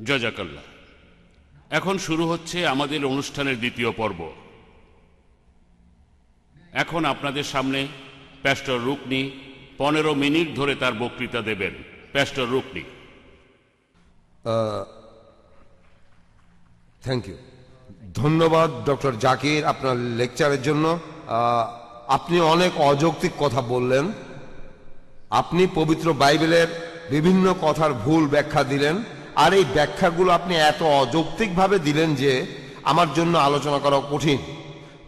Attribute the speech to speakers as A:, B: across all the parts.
A: জাযাকাল্লাহ। এখন শুরু হচ্ছে আমাদের অনুষ্ঠানের দ্বিতীয় পর্ব। এখন আপনাদের সামনে প্যাস্টর রুকনি 15 মিনিট ধরে তার বক্তৃতা দেবেন। প্যাস্টর রুকনি।
B: থ্যাংক ইউ, ধন্যবাদ ডক্টর জাকির আপনার লেকচারের জন্য। আপনি অনেক অযৌক্তিক কথা বললেন। আপনি পবিত্র বাইবেলের বিভিন্ন কথার ভুল ব্যাখ্যা দিলেন, আর এই ব্যাখ্যাগুলো আপনি এত অযৌক্তিকভাবে দিলেন যে আমার জন্য আলোচনা করা কঠিন।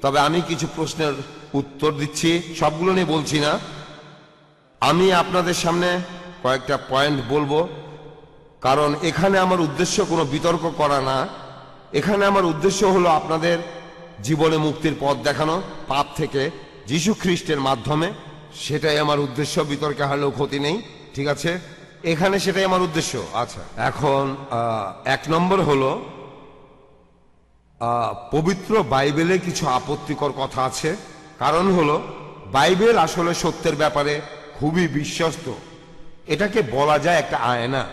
B: তবে আমি কিছু প্রশ্নের উত্তর দিচ্ছি, সবগুলো নিয়ে বলছি না। আমি আপনাদের সামনে কয়েকটা পয়েন্ট বলবো, কারণ এখানে আমার উদ্দেশ্য কোনো বিতর্ক করা না। এখানে আমার উদ্দেশ্য হলো আপনাদের জীবনে মুক্তির পথ দেখানো পাপ থেকে যীশু খ্রিস্টের মাধ্যমে। সেটাই আমার উদ্দেশ্য, বিতর্কে হারলেও ক্ষতি নেই, ঠিক আছে? এখানে সেটাই আমার উদ্দেশ্য। আচ্ছা, এখন 1 নম্বর হলো পবিত্র বাইবেলে কিছু আপত্তিকর কথা আছে। কারণ হলো বাইবেল আসলে সত্যের ব্যাপারে খুবই বিশ্বস্ত। এটাকে বলা যায় একটা আয়না।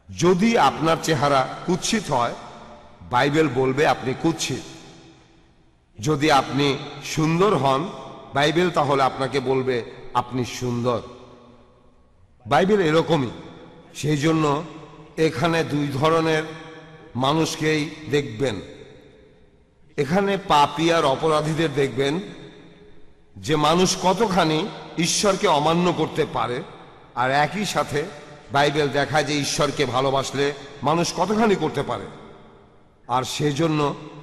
B: যদি আপনার চেহারা কুৎসিত হয়, বাইবেল বলবে আপনি কুৎসিত। যদি আপনি সুন্দর হন, বাইবেল তাহলে আপনাকে বলবে আপনি সুন্দর। বাইবেল এরকমই। সেই জন্য এখানে দুই ধরনের মানুষকেই দেখবেন। এখানে পাপী আর অপরাধীদের দেখবেন, যে মানুষ কতখানি ঈশ্বরকে অমান্য করতে পারে, আর একই সাথে বাইবেল দেখায় যে ঈশ্বরকে ভালোবাসলে মানুষ কতখানি করতে পারে। আর সেজন্য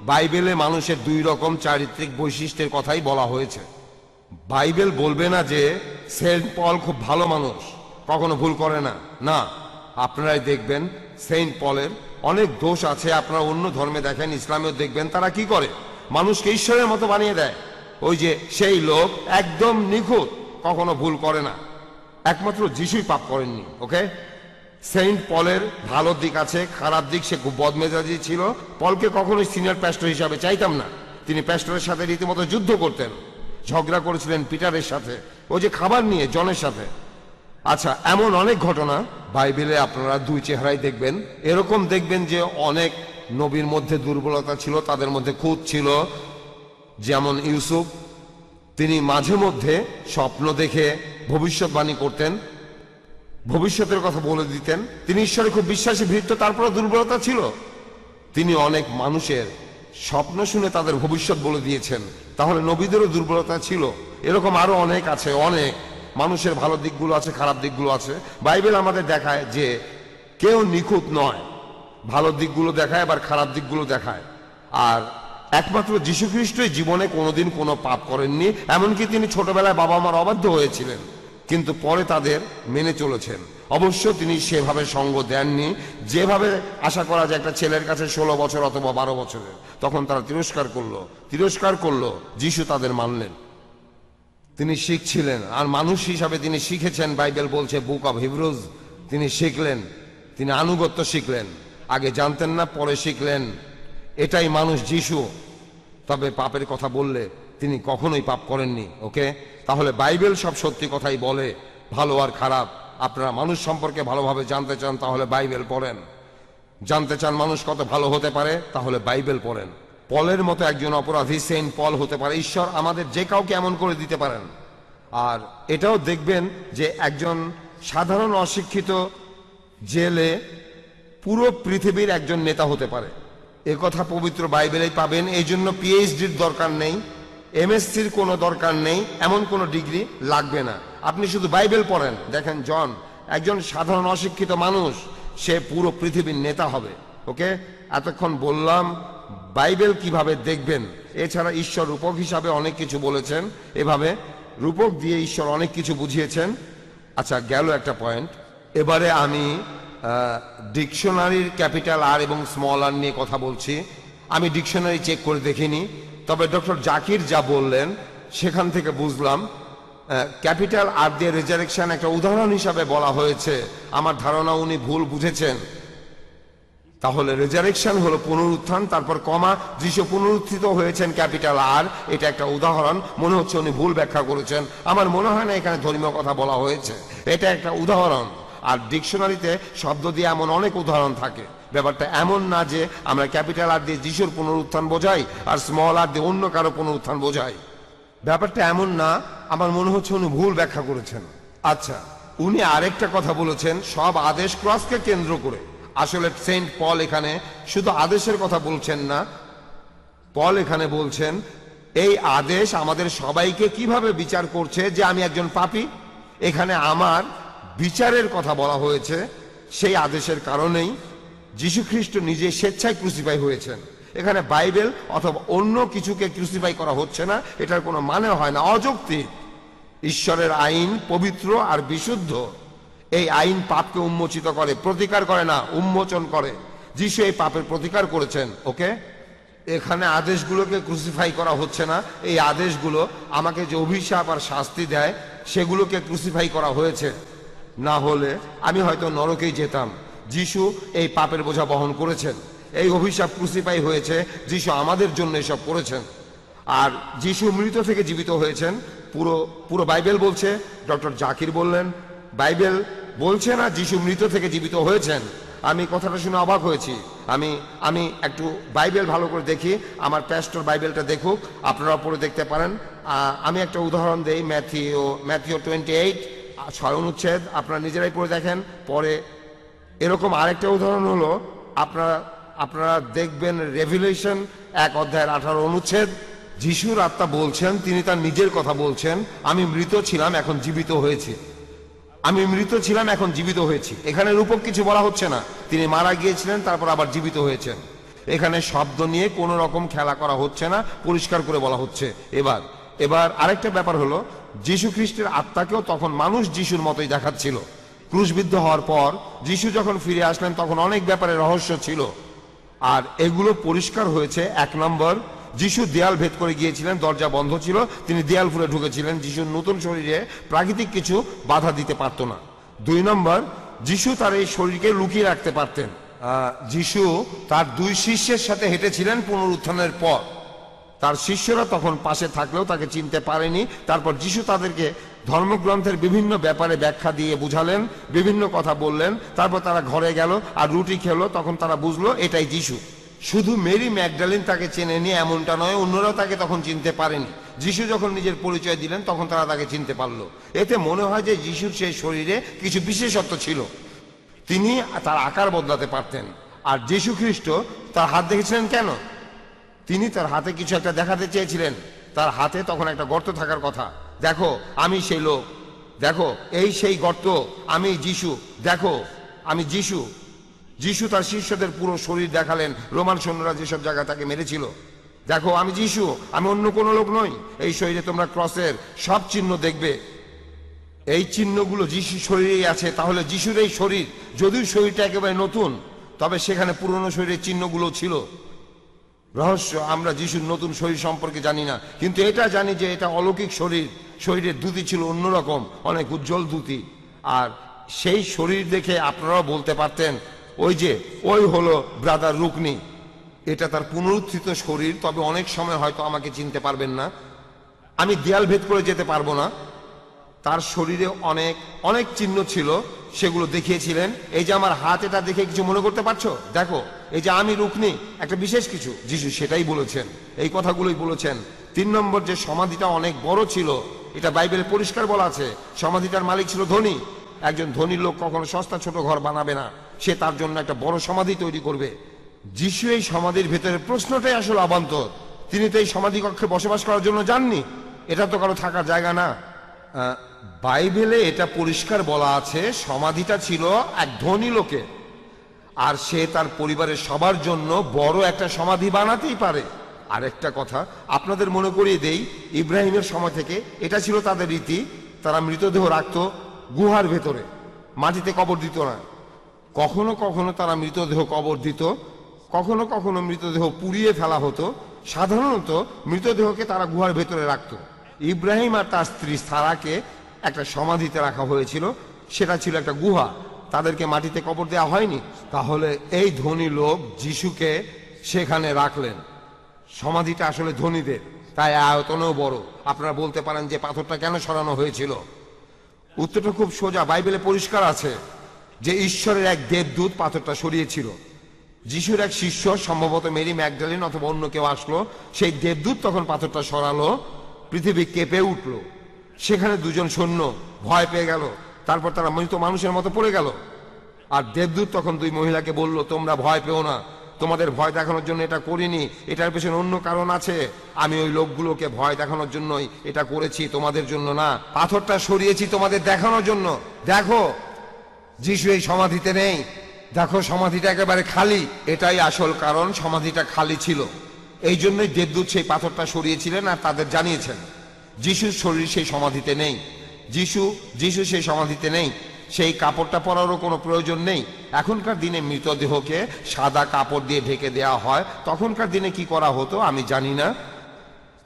B: বাইবেলে মানুষের দুই রকম চারিত্রিক বৈশিষ্ট্যের কথাই বলা হয়েছে। বাইবেল বলবে না যে সেন্ট পল খুব ভালো মানুষ, কখনো ভুল করে না। না, আপনারাই দেখবেন সেন্ট পলের অনেক দোষ আছে। আপনারা অন্য ধর্মে দেখেন, ইসলামেও দেখবেন, তারা কি করে? মানুষকে ঈশ্বরের মতো বানিয়ে দেয়। ওই যে সেই লোক একদম নিখুঁত, কখনো ভুল করে না। একমাত্র যিশুই পাপ করেননি। ওকে, সেন্ট পলের ভালো দিক আছে, খারাপ দিক। সে খুব বদমেজাজি ছিল। পলকে কখনোই সিনিয়র প্যাস্টর হিসাবে চাইতাম না। তিনি প্যাস্টরের সাথে রীতিমতো যুদ্ধ করতেন, ঝগড়া করেছিলেন পিটারের সাথে, ওই যে খাবার নিয়ে জনের সাথে। আচ্ছা, এমন অনেক ঘটনা বাইবেলে আপনারা দুই চেহারাই দেখবেন। এরকম দেখবেন যে অনেক নবীর মধ্যে দুর্বলতা ছিল, তাদের মধ্যে খুঁত ছিল। যেমন ইউসুফ, তিনি মাঝে মধ্যে স্বপ্ন দেখে ভবিষ্যৎবাণী করতেন, ভবিষ্যতের কথা বলে দিতেন। তিনি ঈশ্বরে খুব বিশ্বাসী ভৃত্য, তারপরে দুর্বলতা ছিল। তিনি অনেক মানুষের স্বপ্ন শুনে তাদের ভবিষ্যৎ বলে দিয়েছেন। তাহলে নবীদেরও দুর্বলতা ছিল। এরকম আরো অনেক আছে। অনেক মানুষের ভালো দিকগুলো আছে, খারাপ দিকগুলো আছে। বাইবেল আমাদের দেখায় যে কেউ নিখুঁত নয়। ভালো দিকগুলো দেখায়, আবার খারাপ দিকগুলো দেখায়। আর একমাত্র যীশু খ্রিস্টই জীবনে কোনোদিন কোনো পাপ করেননি। এমনকি তিনি ছোটবেলায় বাবা মার অবাধ্য হয়েছিলেন, কিন্তু পরে তাদের মেনে চলেছেন। অবশ্য তিনি সেভাবে সঙ্গ দেননি যেভাবে আশা করা যায় একটা ছেলের কাছে 16 বছর অথবা 12 বছরের। তখন তারা তিরস্কার করলো। যিশু তাদের মানলেন। তিনি শিখছিলেন, আর মানুষ হিসাবে তিনি শিখেছেন। বাইবেল বলছে, বুক অব হিব্রুজ, তিনি শিখলেন, তিনি আনুগত্য শিখলেন। আগে জানতেন না, পরে শিখলেন। এটাই মানুষ যিশু। তবে পাপের কথা বললে তিনি কখনোই পাপ করেননি। ওকে, তাহলে বাইবেল সব সত্যি কথাই বলে, ভালো আর খারাপ। আপনারা মানুষ সম্পর্কে ভালোভাবে জানতে চান, তাহলে বাইবেল পড়েন। জানতে চান মানুষ কত ভালো হতে পারে, তাহলে বাইবেল পড়েন। পলের মতো একজন অপরাধী সেন্ট পল হতে পারে। ঈশ্বর আমাদের যে কাউকে এমন করে দিতে পারেন। আর এটাও দেখবেন যে একজন সাধারণ অশিক্ষিত জেলে পুরো পৃথিবীর একজন নেতা হতে পারে। এ কথা পবিত্র বাইবেলেই পাবেন। এই জন্য পিএইচডির দরকার নেই, এমএসসির কোনো দরকার নেই, এমন কোনো ডিগ্রি লাগবে না। আপনি শুধু বাইবেল পড়েন, দেখেন জন একজন সাধারণ অশিক্ষিত মানুষ, সে পুরো পৃথিবীর নেতা হবে। ওকে, এতক্ষণ বললাম বাইবেল কিভাবে দেখবেন। এছাড়া ঈশ্বর রূপক হিসাবে অনেক কিছু বলেছেন, এভাবে রূপক দিয়ে ঈশ্বর অনেক কিছু বুঝিয়েছেন। আচ্ছা, গেল একটা পয়েন্ট। এবারে আমি ডিকশনারির ক্যাপিটাল আর এবং স্মল আর নিয়ে কথা বলছি। আমি ডিকশনারি চেক করে দেখিনি, তবে ডক্টর জাকির যা বললেন সেখান থেকে বুঝলাম ক্যাপিটাল আর দিয়ে রেজারেকশন একটা উদাহরণ হিসাবে বলা হয়েছে। আমার ধারণা উনি ভুল বুঝেছেন। তাহলে রেজারেকশন হলো পুনরুত্থান, তারপর কমা, যিশু পুনরুত্থিত হয়েছেন ক্যাপিটাল আর, এটা একটা উদাহরণ। মনে হচ্ছে উনি ভুল ব্যাখ্যা করেছেন। আমার মনে হয় না এখানে ধর্মীয় কথা বলা হয়েছে, এটা একটা উদাহরণ। আর ডিকশনারিতে শব্দ দিয়ে এমন অনেক উদাহরণ থাকে। ব্যাপারটা এমন না যে আমরা ক্যাপিটাল আর দিয়ে যিশুর পুনরুত্থান বোঝাই আর স্মল আর দিয়ে অন্য কারো পুনরুত্থান বোঝাই। ব্যাপারটা এমন না, আমার মনে হচ্ছে উনি ভুল ব্যাখ্যা করেছেন। আচ্ছা, উনি আরেকটা কথা বলেছেন সব আদেশ ক্রসকে কেন্দ্র করে। আসলে সেন্ট পল এখানে শুধু আদেশের কথা বলছেন না, পল এখানে বলছেন এই আদেশ আমাদের সবাইকে কিভাবে বিচার করছে যে আমি একজন পাপী। এখানে আমার বিচারের কথা বলা হয়েছে, সেই আদেশের কারণেই যীশু খ্রিস্ট নিজে স্বেচ্ছায় ক্রুসিফাই হয়েছেন। এখানে বাইবেল অথবা অন্য কিছুকে ক্রুসিফাই করা হচ্ছে না, এটার কোনো মানে হয় না, অযৌক্তিক। ঈশ্বরের আইন পবিত্র আর বিশুদ্ধ। এই আইন পাপকে উন্মোচিত করে, প্রতিকার করে না, উন্মোচন করে। যিশু এই পাপের প্রতিকার করেছেন। ওকে, এখানে আদেশগুলোকে ক্রুসিফাই করা হচ্ছে না, এই আদেশগুলো আমাকে যে অভিশাপ আর শাস্তি দেয় সেগুলোকে ক্রুসিফাই করা হয়েছে। না হলে আমি হয়তো নরকেই যেতাম। যিশু এই পাপের বোঝা বহন করেছেন, এই অভিশাপ ক্রুসিফাই হয়েছে, যিশু আমাদের জন্য এসব করেছেন। আর যিশু মৃত থেকে জীবিত হয়েছেন, পুরো বাইবেল বলছে। ডক্টর জাকির বললেন বাইবেল বলছে না যিশু মৃত থেকে জীবিত হয়েছেন। আমি কথাটা শুনে অবাক হয়েছি। আমি একটু বাইবেল ভালো করে দেখি, আমার প্যাস্টর বাইবেলটা দেখুক, আপনারা পড়ে দেখতে পারেন। আমি একটা উদাহরণ দেই, ম্যাথিও 28 6 অনুচ্ছেদ, আপনারা নিজেরাই পড়ে দেখেন। পরে এরকম আরেকটা উদাহরণ হলো আপনারা দেখবেন রেভিলেশন 1 অধ্যায়ের 18 অনুচ্ছেদ। যিশুর আত্মা বলছেন, তিনি তার নিজের কথা বলছেন, আমি মৃত ছিলাম এখন জীবিত হয়েছি। আমি মৃত ছিলাম এখন জীবিত হয়েছি। এখানে রূপক কিছু বলা হচ্ছে না, তিনি মারা গিয়েছিলেন তারপর আবার জীবিত হয়েছেন। এখানে শব্দ নিয়ে কোনো রকম খেলা করা হচ্ছে না, পরিষ্কার করে বলা হচ্ছে। এবার আরেকটা ব্যাপার হলো, যীশু খ্রিস্টের আত্মাকেও তখন মানুষ যিশুর মতোই দেখাচ্ছিল। ক্রুশবিদ্ধ হওয়ার পর যিশু যখন ফিরে আসলেন তখন অনেক ব্যাপারে রহস্য ছিল, আর এগুলো পরিষ্কার হয়েছে। 1 নম্বর, যিশু দেয়াল ভেদ করে গিয়েছিলেন, দরজা বন্ধ ছিল, তিনি দেয়াল ফুলে ঢুকেছিলেন। যিশুর নতুন শরীরে প্রাকৃতিক কিছু বাধা দিতে পারত না। 2 নম্বর, যিশু তার এই শরীরকে লুকিয়ে রাখতে পারতেন। যিশু তার 2 শিষ্যের সাথে হেঁটেছিলেন পুনরুত্থানের পর। তার শিষ্যরা তখন পাশে থাকলেও তাকে চিনতে পারেনি। তারপর যিশু তাদেরকে ধর্মগ্রন্থের বিভিন্ন ব্যাপারে ব্যাখ্যা দিয়ে বুঝালেন, বিভিন্ন কথা বললেন। তারপর তারা ঘরে গেল আর রুটি খেলো, তখন তারা বুঝলো এটাই যিশু। শুধু মেরি ম্যাগডালিন তাকে চেনেনি এমনটা নয়, অন্যরাও তাকে তখন চিনতে পারেনি। যিশু যখন নিজের পরিচয় দিলেন তখন তারা তাকে চিনতে পারলো। এতে মনে হয় যে যিশুর সেই শরীরে কিছু বিশেষত্ব ছিল, তিনি তার আকার বদলাতে পারতেন। আর যিশু খ্রিস্ট তার হাত দেখেছিলেন কেন? তিনি তার হাতে কিছু একটা দেখাতে চেয়েছিলেন। তার হাতে তখন একটা গর্ত থাকার কথা। দেখো আমি সেই লোক, দেখো এই সেই গর্ত, আমি যিশু, দেখো আমি যিশু। যিশু তার শিষ্যদের পুরো শরীর দেখালেন, রোমান সৈন্যরা যেসব জায়গায় তাকে মেরেছিল। দেখো আমি যিশু, আমি অন্য কোনো লোক নই। এই শরীরে তোমরা ক্রসের সব চিহ্ন দেখবে, এই চিহ্নগুলো যিশুর শরীরেই আছে। তাহলে যিশুর এই শরীর, যদিও শরীরটা একেবারে নতুন, তবে সেখানে পুরনো শরীরের চিহ্নগুলো ছিল। রহস্য, আমরা যিশুর নতুন শরীর সম্পর্কে জানি না, কিন্তু এটা জানি যে এটা অলৌকিক শরীর। শরীরের দ্যুতি ছিল অন্যরকম, অনেক উজ্জ্বল দ্যুতি। আর সেই শরীর দেখে আপনারাও বলতে পারতেন ওই হলো ব্রাদার রুকনি, এটা তার পুনরুত্থিত শরীর। তবে অনেক সময় হয়তো আমাকে চিনতে পারবেন না, আমি দেয়াল ভেদ করে যেতে পারবো না। তার শরীরে অনেক অনেক চিহ্ন ছিল, সেগুলো দেখিয়েছিলেন। এই যে আমার হাত, এটা দেখে কিছু মনে করতে পারছো? দেখো এই যে আমি রুকনি, একটা বিশেষ কিছু। যিশু সেটাই বলেছেন, এই কথাগুলোই বলেছেন। 3 নম্বর, যে সমাধিটা অনেক বড় ছিল, এটা বাইবেলে পরিষ্কার বলা আছে। সমাধিটার মালিক ছিল ধনী। একজন ধনী লোক কখনো সস্তা ছোট ঘর বানাবে না, সে তার জন্য একটা বড় সমাধি তৈরি করবে। যিশু এই সমাধির ভেতরে, প্রশ্নটাই আসলে অবান্তর, তিনি তো এই সমাধি কক্ষে বসবাস করার জন্য যাননি, এটা তো কারো থাকার জায়গা না। বাইবেলে এটা পরিষ্কার বলা আছে সমাধিটা ছিল এক ধনী লোকে, আর সে তার পরিবারের সবার জন্য বড় একটা সমাধি বানাতেই পারে। আরেকটা কথা আপনাদের মনে করিয়ে দেই, ইব্রাহিমের সময় থেকে এটা ছিল তাদের রীতি। তারা মৃতদেহ রাখতো গুহার ভেতরে, মাটিতে কবর দিত না। কখনো কখনো তারা মৃতদেহ কবর দিত, কখনো কখনো মৃতদেহ পুড়িয়ে ফেলা হতো। সাধারণত মৃতদেহকে তারা গুহার ভেতরে রাখতো। ইব্রাহিম আর তার স্ত্রী সারাকে একটা সমাধিতে রাখা হয়েছিল, সেটা ছিল একটা গুহা, তাদেরকে মাটিতে কবর দেওয়া হয়নি। তাহলে এই ধনী লোক যিশুকে সেখানে রাখলেন। সমাধিটা আসলে ধনীদের, তাই আয়তনেও বড়। আপনারা বলতে পারেন যে পাথরটা কেন সরানো হয়েছিল? উত্তরটা খুব সোজা, বাইবেলে পরিষ্কার আছে। যে ঈশ্বরের এক দেবদূত পাথরটা সরিয়েছিল। যিশুর এক শিষ্য, সম্ভবত মেরি ম্যাগডালিন অথবা অন্য কেউ আসলো, সেই দেবদূত তখন পাথরটা সরালো, পৃথিবী কেঁপে উঠলো। সেখানে দুজন সৈন্য ভয় পেয়ে গেল, তারপর তারা মৃত মানুষের মতো পড়ে গেল। আর দেবদূত তখন দুই মহিলাকে বলল, তোমরা ভয় পেও না, তোমাদের ভয় দেখানোর জন্য এটা করিনি, এটার পেছনে অন্য কারণ আছে। আমি ওই লোকগুলোকে ভয় দেখানোর জন্যই এটা করেছি, তোমাদের জন্য না। পাথরটা সরিয়েছি তোমাদের দেখানোর জন্য। দেখো, যিশু এই সমাধিতে নেই, দেখো সমাধিটা একেবারে খালি। এটাই আসল কারণ, সমাধিটা খালি ছিল। এই জন্যই দেবদূত সেই পাথরটা সরিয়েছিলেন আর তাদের জানিয়েছেন যিশুর শরীর সেই সমাধিতে নেই। যিশু সেই সমাধিতে নেই, সেই কাপড়টা পরারও কোনো প্রয়োজন নেই। এখনকার দিনে মৃতদেহকে সাদা কাপড় দিয়ে ঢেকে দেওয়া হয়, তখনকার দিনে কি করা হতো আমি জানি না।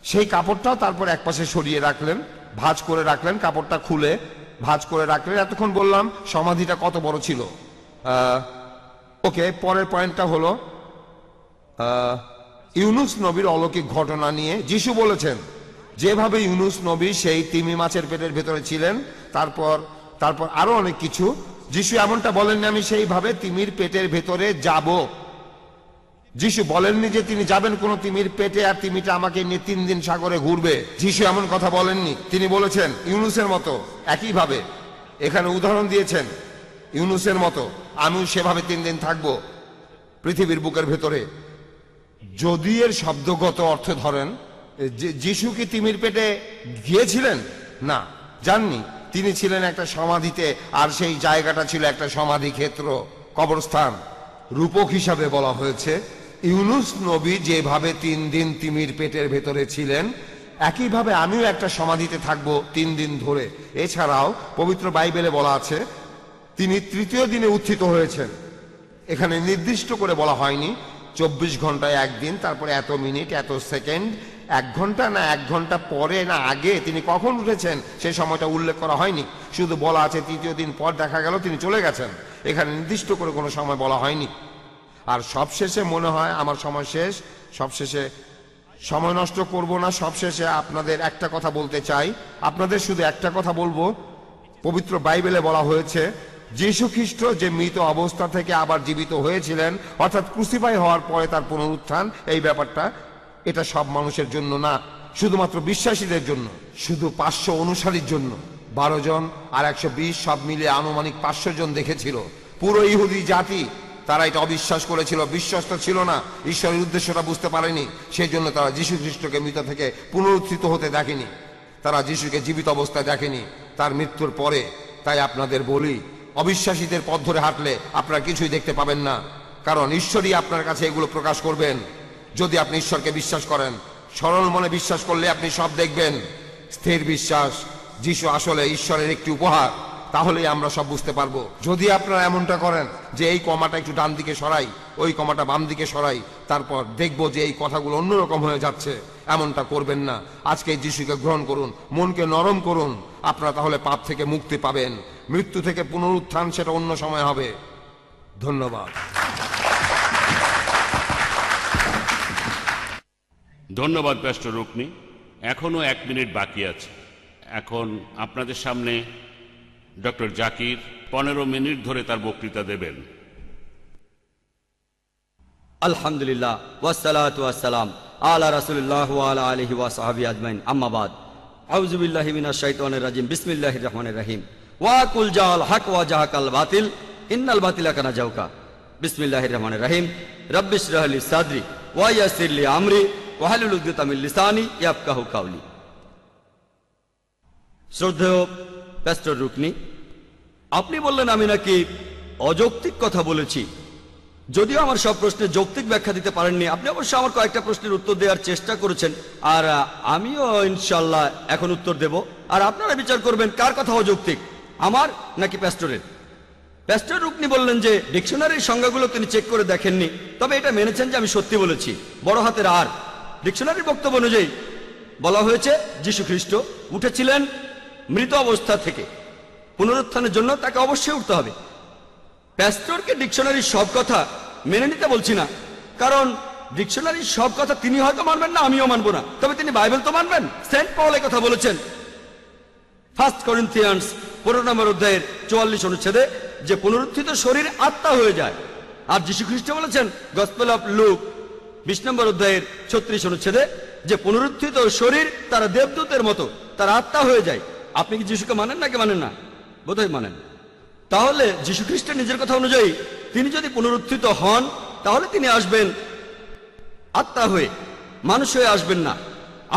B: সেই কাপড়টাও তারপর একপাশে সরিয়ে রাখলেন, ভাঁজ করে রাখলেন, কাপড়টা খুলে ভাঁজ করে রাখলেন। এতক্ষণ বললাম সমাধিটা কত বড় ছিল। ওকে, পরের পয়েন্টটা হলো ইউনুস নবীর অলৌকিক ঘটনা নিয়ে। যিশু বলেছেন যেভাবে ইউনুস নবী সেই তিমি মাছের পেটের ভেতরে ছিলেন, তারপর আরো অনেক কিছু। যিশু এমনটা বলেননি আমি সেইভাবে তিমির পেটের ভেতরে যাব। যিশু বলেননি যে তিনি যাবেন কোন তিমির পেটে আর তিমিটা আমাকে নিয়ে 3 দিন সাগরে ঘুরবে। যিশু এমন কথা বলেননি। তিনি বলেছেন ইউনুসের মতো, একইভাবে এখানে উদাহরণ দিয়েছেন ইউনুসের মতো আমিও সেভাবে 3 দিন থাকবো পৃথিবীর বুকের ভেতরে। যদি এর শব্দগত অর্থ ধরেন, যিশু কি তিমির পেটে গিয়েছিলেন? না, যাননি। তিনি ছিলেন একটা সমাধিতে, আর সেই জায়গাটা ছিল একটা সমাধি ক্ষেত্র, কবরস্থান। রূপক হিসাবে বলা হয়েছে ইউনুস নবী যেভাবে 3 দিন তিমির পেটের ভেতরে ছিলেন, একইভাবে আমিও একটা সমাধিতে থাকবো 3 দিন ধরে। এছাড়াও পবিত্র বাইবেলে বলা আছে তিনি তৃতীয় দিনে উত্থিত হয়েছেন। এখানে নির্দিষ্ট করে বলা হয়নি 24 ঘন্টায় একদিন, তারপরে এত মিনিট, এত সেকেন্ড, 1 ঘন্টা না 1 ঘন্টা পরে না আগে তিনি কখন উঠেছেন সেই সময়টা উল্লেখ করা হয়নি। শুধু বলা আছে তৃতীয় দিন পর দেখা গেল তিনি চলে গেছেন। এখানে নির্দিষ্ট করে কোনো সময় বলা হয়নি। আর সবশেষে মনে হয় আমার সময় শেষ, সবশেষে সময় নষ্ট করব না, সবশেষে আপনাদের একটা কথা বলতে চাই। আপনাদের শুধু একটা কথা বলবো, পবিত্র বাইবেলে বলা হয়েছে যীশু খ্রিস্ট যে মৃত অবস্থা থেকে আবার জীবিত হয়েছিলেন, অর্থাৎ ক্রুসিফাই হওয়ার পরে তার পুনরুত্থান, এই ব্যাপারটা এটা সব মানুষের জন্য না, শুধুমাত্র বিশ্বাসীদের জন্য, শুধু 500 অনুসারীর জন্য। 12 জন আর 120 সব মিলে আনুমানিক 500 জন দেখেছিল। পুরো ইহুদি জাতি তারা এটা অবিশ্বাস করেছিল, বিশ্বস্ত ছিল না, ঈশ্বরের উদ্দেশ্যটা বুঝতে পারেনি। সেই জন্য তারা যীশু খ্রিস্টকে মৃত থেকে পুনরুত্থিত হতে দেখেনি, তারা যীশুকে জীবিত অবস্থায় দেখেনি তার মৃত্যুর পরে। তাই আপনাদের বলি, অবিশ্বাসীদের পথ ধরে হাঁটলে আপনারা কিছুই দেখতে পাবেন না, কারণ ঈশ্বরই আপনার কাছে এগুলো প্রকাশ করবেন। যদি আপনি ঈশ্বরকে বিশ্বাস করেন, সরল মনে বিশ্বাস করলে আপনি সব দেখবেন। স্থির বিশ্বাস, যিশু আসলে ঈশ্বরের একটি উপহার, তাহলেই আমরা সব বুঝতে পারবো। যদি আপনারা এমনটা করেন যে এই কমাটা একটু ডান দিকে সরাই, ওই কমাটা বাম দিকে সরাই, তারপর দেখবো যে এই কথাগুলো অন্যরকম হয়ে যাচ্ছে, এমনটা করবেন না। আজকে যিশুকে গ্রহণ করুন, মনকে নরম করুন, আপনারা তাহলে পাপ থেকে মুক্তি পাবেন। মৃত্যু থেকে পুনরুত্থান সেটা অন্য সময় হবে। ধন্যবাদ।
A: ধন্যবাদ প্যাস্টর রুকনি। এখনো 1 মিনিট বাকি আছে। এখন আপনাদের সামনে ডক্টর জাকির 15 মিনিট ধরে তার বক্তৃতা দেবেন।
C: আলহামদুলিল্লাহ ওয়াসসালাতু ওয়াসসালাম আলা রাসূলিল্লাহ ওয়া আলা আলিহি ওয়া সাহবিহি আজমাইন, আম্মা বাদ। আউযু বিল্লাহি মিনাশ শাইতানির রাজিম, বিসমিল্লাহির রহমানির রহিম। ওয়া কুল জাল হক ওয়া জাহাকাল বাতিল ইন্নাল বাতিলা কানা জাউকা। বিসমিল্লাহির রহমানির রহিম। রাব্বিশ রাহ লি সাদরি ওয়া ইয়াসসির লি আমরি ওয়াহলুল উকদাতাম মিন লিসানি ইয়াফকাহু কাওলি। শ্রদ্ধেয় প্যাস্টর রুকনি, আপনি বললেন আমি নাকি অযৌক্তিক কথা বলেছি। যদিও আমার সব প্রশ্নের যৌক্তিক ব্যাখ্যা দিতে পারেননি, আপনি অবশ্যই আমার কয়েকটা প্রশ্নের উত্তর দেওয়ার চেষ্টা করেছেন, আর আমিও ইনশাল্লাহ এখন উত্তর দেব। আর আপনারা বিচার করবেন কার কথা অযৌক্তিক, আমার নাকি প্যাস্টরের। প্যাস্টর রুকনি বললেন যে ডিকশনারির সংজ্ঞাগুলো তিনি চেক করে দেখেননি, তবে এটা মেনেছেন যে আমি সত্যি বলেছি। বড় হাতের আর ডিকশনারির বক্তব্য অনুযায়ী বলা হয়েছে যীশু খ্রিস্ট উঠেছিলেন মৃত অবস্থা থেকে, পুনরুত্থানের জন্য তাকে অবশ্যই উঠতে হবে। প্যাস্টরকে ডিকশনারির সব কথা মেনে নিতে বলছি না, কারণ ডিকশনারির সব কথা তিনি হয়তো মানবেন না, আমিও মানবো না, তবে তিনি বাইবেল তো মানবেন। সেন্ট পল এই কথা বলেছেন 1 Corinthians 15 নম্বর অধ্যায়ের 44 অনুচ্ছেদে যে পুনরুত্থিত শরীর আত্মা হয়ে যায়। আর যীশু খ্রিস্ট বলেছেন গসপেল অফ লুক 20 নম্বর অধ্যায়ের 36 অনুচ্ছেদে যে পুনরুত্থিত শরীর তারা দেবদূতের মতো, তারা আত্মা হয়ে যায়। আপনি কি যীশুকে মানেন নাকি মানেন না? বোধহয় মানেন। তাহলে যীশু খ্রিস্টের নিজের কথা অনুযায়ী তিনি যদি পুনরুত্থিত হন তাহলে তিনি আসবেন আত্মা হয়ে, মানুষ হয়ে আসবেন না।